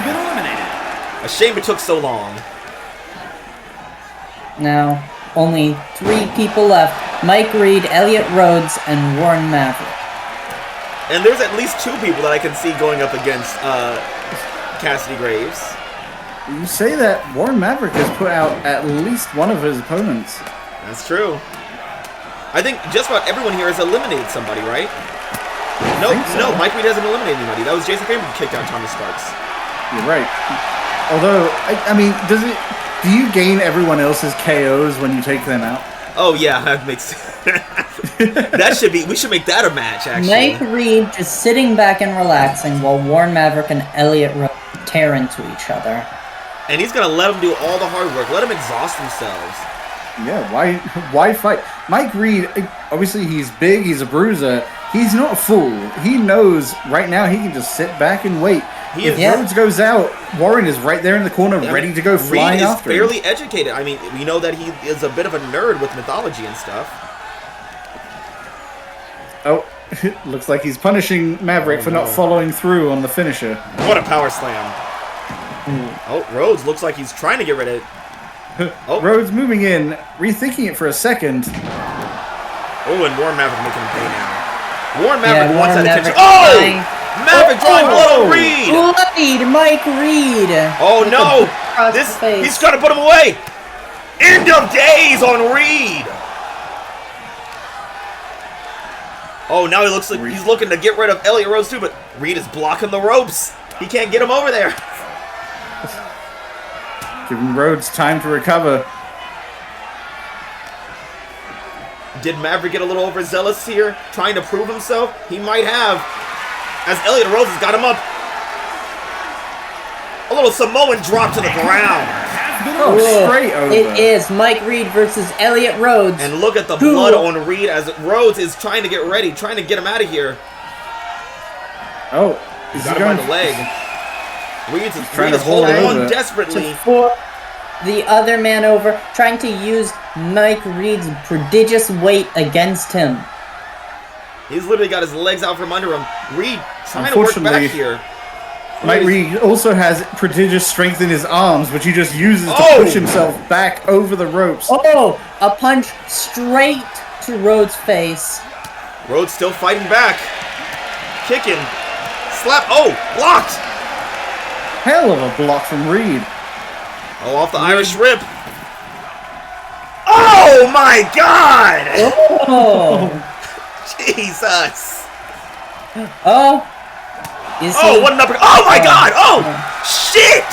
A shame it took so long. Now, only 3 people left. Mike Reed, Elliot Rhodes, and Warren Maverick. And there's at least 2 people that I can see going up against Cassidy Graves. You say that Warren Maverick has put out at least one of his opponents. That's true. I think just about everyone here has eliminated somebody, right? No, Mike Reed hasn't eliminated anybody. That was Jason Pham who kicked out Tommy Sparks. You're right. Although, I mean, do you gain everyone else's KOs when you take them out? Oh yeah, that makes we should make that a match, actually. Mike Reed just sitting back and relaxing while Warren Maverick and Elliot Rhodes tear into each other. And he's gonna let them do all the hard work, let them exhaust themselves. Yeah, why fight? Mike Reed, obviously he's big, he's a bruiser. He's not a fool. He knows right now he can just sit back and wait. If Rhodes goes out, Warren is right there in the corner, ready to go flying after him. Reed is fairly educated. I mean, we know that he is a bit of a nerd with mythology and stuff. Oh, looks like he's punishing Maverick for not following through on the finisher. What a power slam. Oh, Rhodes looks like he's trying to get rid of it. Oh. Rhodes moving in, rethinking it for a second. Oh, and War Maverick making him pay now. War Maverick wants that attention. Maverick Oh! Maverick drawing blood on Reed! Bloodied Mike Reed! Oh no! Across the face. He's trying to put him away! End of days on Reed! Oh, now he looks like he's looking to get rid of Elliot Rhodes too, but Reed is blocking the ropes. He can't get him over there. Giving Rhodes time to recover. Did Maverick get a little overzealous here, trying to prove himself? He might have, as Elliot Rhodes has got him up. A little Samoan drop to the ground. Oh, straight over. It is Mike Reed versus Elliot Rhodes. And look at the blood on Reed as Rhodes is trying to get ready, trying to get him out of here. Oh, is Got he him by going? the leg. Reed trying is to hold holding it on over. desperately. For the other man over, trying to use Mike Reed's prodigious weight against him. He's literally got his legs out from under him. Reed trying to work back here. Mike Reed also has prodigious strength in his arms, which he just uses to push himself back over the ropes. Oh, a punch straight to Rhodes' face. Rhodes still fighting back. Kicking. Slap. Oh, blocked. Hell of a block from Reed. Oh, off the Irish Rip. Oh my God! Oh, Jesus! oh. Is Oh, he? what an upper! Oh my God! Oh, shit!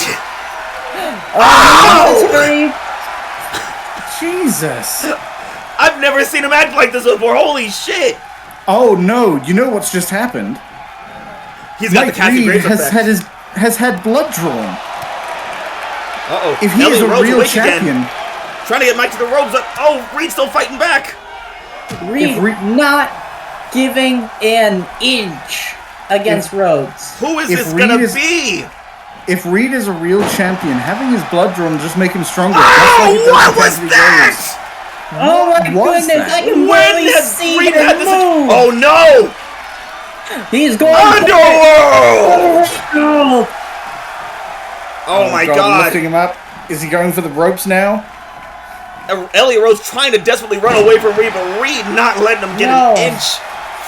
Oh, Jesus. I've never seen him act like this before. Holy shit! Oh no, you know what's just happened? He's got Mike the Cassie Reed Graves has effect. has had blood drawn. Uh-oh. If he is Elliot a Rhodes real awake champion, again. Trying to get Mike to the ropes. Oh, Reed's still fighting back. Reed not giving an inch against Rhodes. Who is If this Reed gonna is- be? if Reed is a real champion, having his blood drawn just make him stronger. Oh, just like it does what to was Cassidy that? Graves. Oh my was goodness, that? I can When barely has see Reed him had this? move. Oh no! He's going Underworld! Oh, Oh my God, God! lifting him up. Is he going for the ropes now? Elliot Rhodes trying to desperately run away from Reed, but Reed not letting him get No. an inch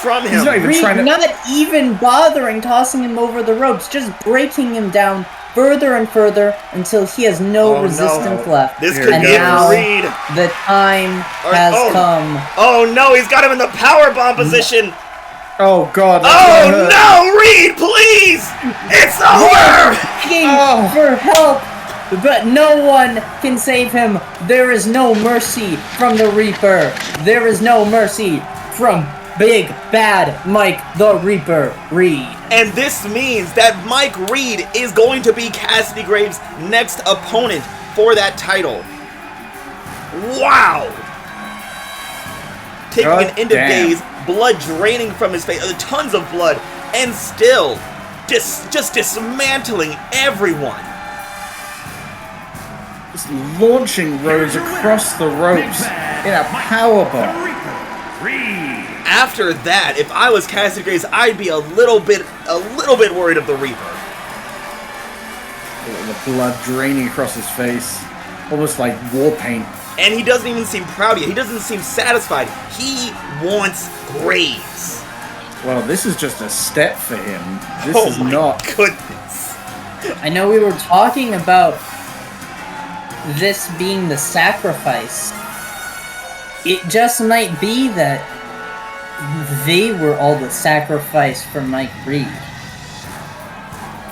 from him. He's not even Reed trying to. not even bothering tossing him over the ropes, just breaking him down further and further until he has no Oh, resistance no. left. This Here could and get now Reed. the time Or- has oh. come. Oh no, he's got him in the powerbomb position. Oh God. that's Oh gonna hurt. no, Reed, please! It's over! Begging Oh. for help, but no one can save him. There is no mercy from the Reaper. There is no mercy from Big Bad Mike the Reaper Reed. And this means that Mike Reed is going to be Cassidy Graves' next opponent for that title. Wow! Taking God an end of damn. days, blood draining from his face, tons of blood, and still just dismantling everyone. Just launching Rhodes across the ropes in a powerbomb. Reed. After that, if I was Cassidy Graves, I'd be a little bit worried of the Reaper. The blood draining across his face, almost like war paint. And he doesn't even seem proud yet. He doesn't seem satisfied. He wants Graves. Well, this is just a step for him. This Oh is my not. goodness. I know we were talking about this being the sacrifice. It just might be that they were all the sacrifice for Mike Reed.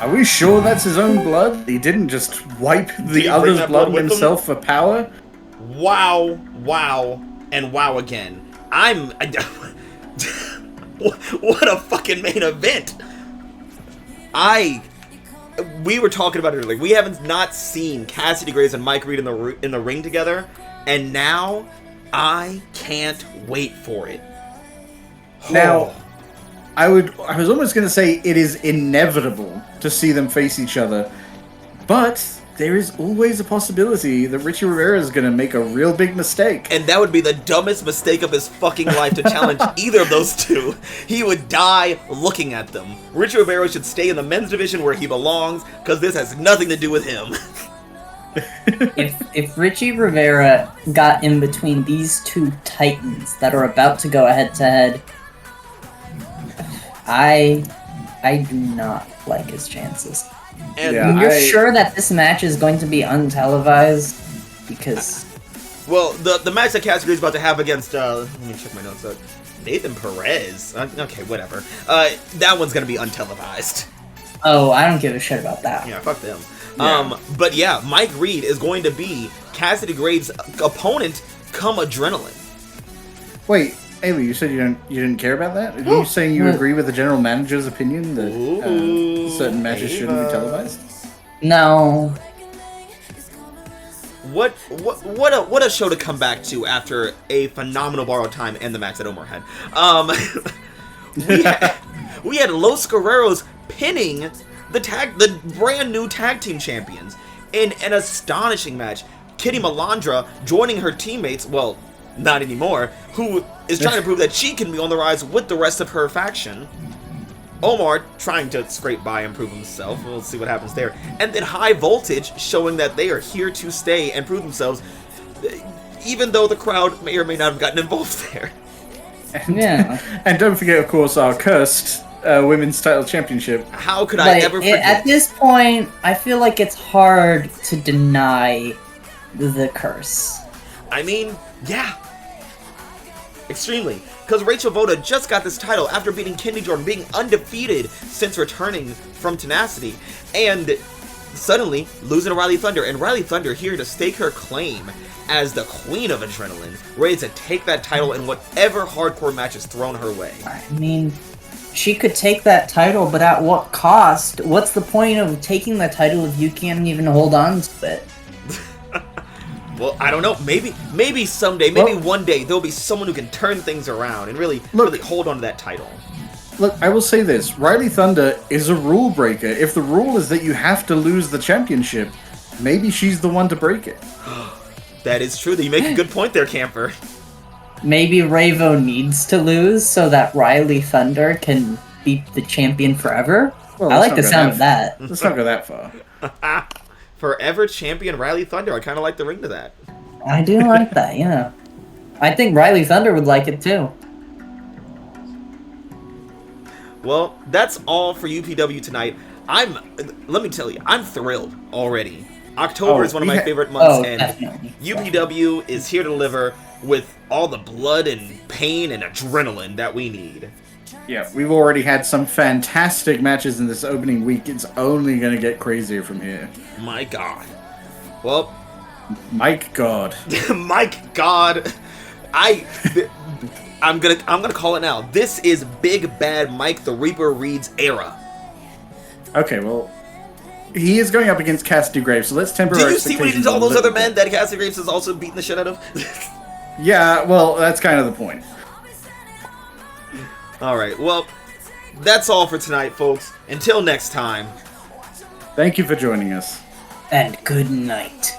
Are we sure that's his own blood? He didn't just wipe Did he the bring other's that blood blood with him? himself for power? Wow, wow, and wow again. What a fucking main event. We were talking about it earlier. We haven't not seen Cassidy Graves and Mike Reed in the ring together, and now I can't wait for it. Now, I was almost going to say it is inevitable to see them face each other, but there is always a possibility that Richie Rivera is going to make a real big mistake. And that would be the dumbest mistake of his fucking life to challenge either of those two. He would die looking at them. Richie Rivera should stay in the men's division where he belongs, because this has nothing to do with him. if Richie Rivera got in between these two titans that are about to go head to head, I do not like his chances. And Yeah. You're sure that this match is going to be untelevised? Because well, the match that Cassidy is about to have against let me check my notes out. Nathan Perez. Okay, whatever. That one's gonna be untelevised. oh, I don't give a shit about that. Yeah, fuck them. Yeah. But yeah, Mike Reed is going to be Cassidy Graves' opponent come Adrenaline. Wait, Ayla, you said you didn't care about that? Are you saying you agree with the general manager's opinion that certain matches shouldn't be televised? No. What a show to come back to after a phenomenal borrowed time and the match that Omar had. We had Los Guerreros pinning the brand new tag team champions in an astonishing match. Kitty Malandra joining her teammates, well, not anymore, who is trying to prove that she can be on the rise with the rest of her faction. Omar trying to scrape by and prove himself. We'll see what happens there. And then High Voltage showing that they are here to stay and prove themselves, even though the crowd may or may not have gotten involved there. Yeah. And don't forget, of course, our cursed women's title championship. How could I ever forget? At this point, I feel like it's hard to deny the curse. I mean, yeah. Extremely. Because Rachel Votta just got this title after beating Kendi Jordan, being undefeated since returning from Tenacity. And suddenly losing to Rhylee Thunder. And Rhylee Thunder here to stake her claim as the queen of Adrenaline, ready to take that title in whatever hardcore match is thrown her way. I mean, she could take that title, but at what cost? What's the point of taking the title if you can't even hold on to it? Well, I don't know. Maybe someday, maybe one day, there'll be someone who can turn things around and really hold on to that title. Look, I will say this. Rhylee Thunder is a rule breaker. If the rule is that you have to lose the championship, maybe she's the one to break it. That is true. You make a good point there, Camper. Maybe Ravo needs to lose so that Rhylee Thunder can be the champion forever? Well, I let's like not the go sound of that. Let's not go that far. Forever champion Rhylee Thunder. I kind of like the ring to that. I do like that, yeah. I think Rhylee Thunder would like it too. Well, that's all for UPW tonight. Let me tell you, I'm thrilled already. October is one of my favorite months, and definitely. UPW is here to deliver with all the blood and pain and adrenaline that we need. Yeah, we've already had some fantastic matches in this opening week. It's only going to get crazier from here. My God. Well, Mike God. Mike God. I'm gonna call it now. This is Big Bad Mike the Reaper Reed's era. Okay, well, he is going up against Cassidy Graves, so let's temper our Do you see what he did expectations to all a those little other men bit. that Cassidy Graves has also beaten the shit out of? Yeah, well, that's kind of the point. Alright, well, that's all for tonight, folks. Until next time. Thank you for joining us. And good night.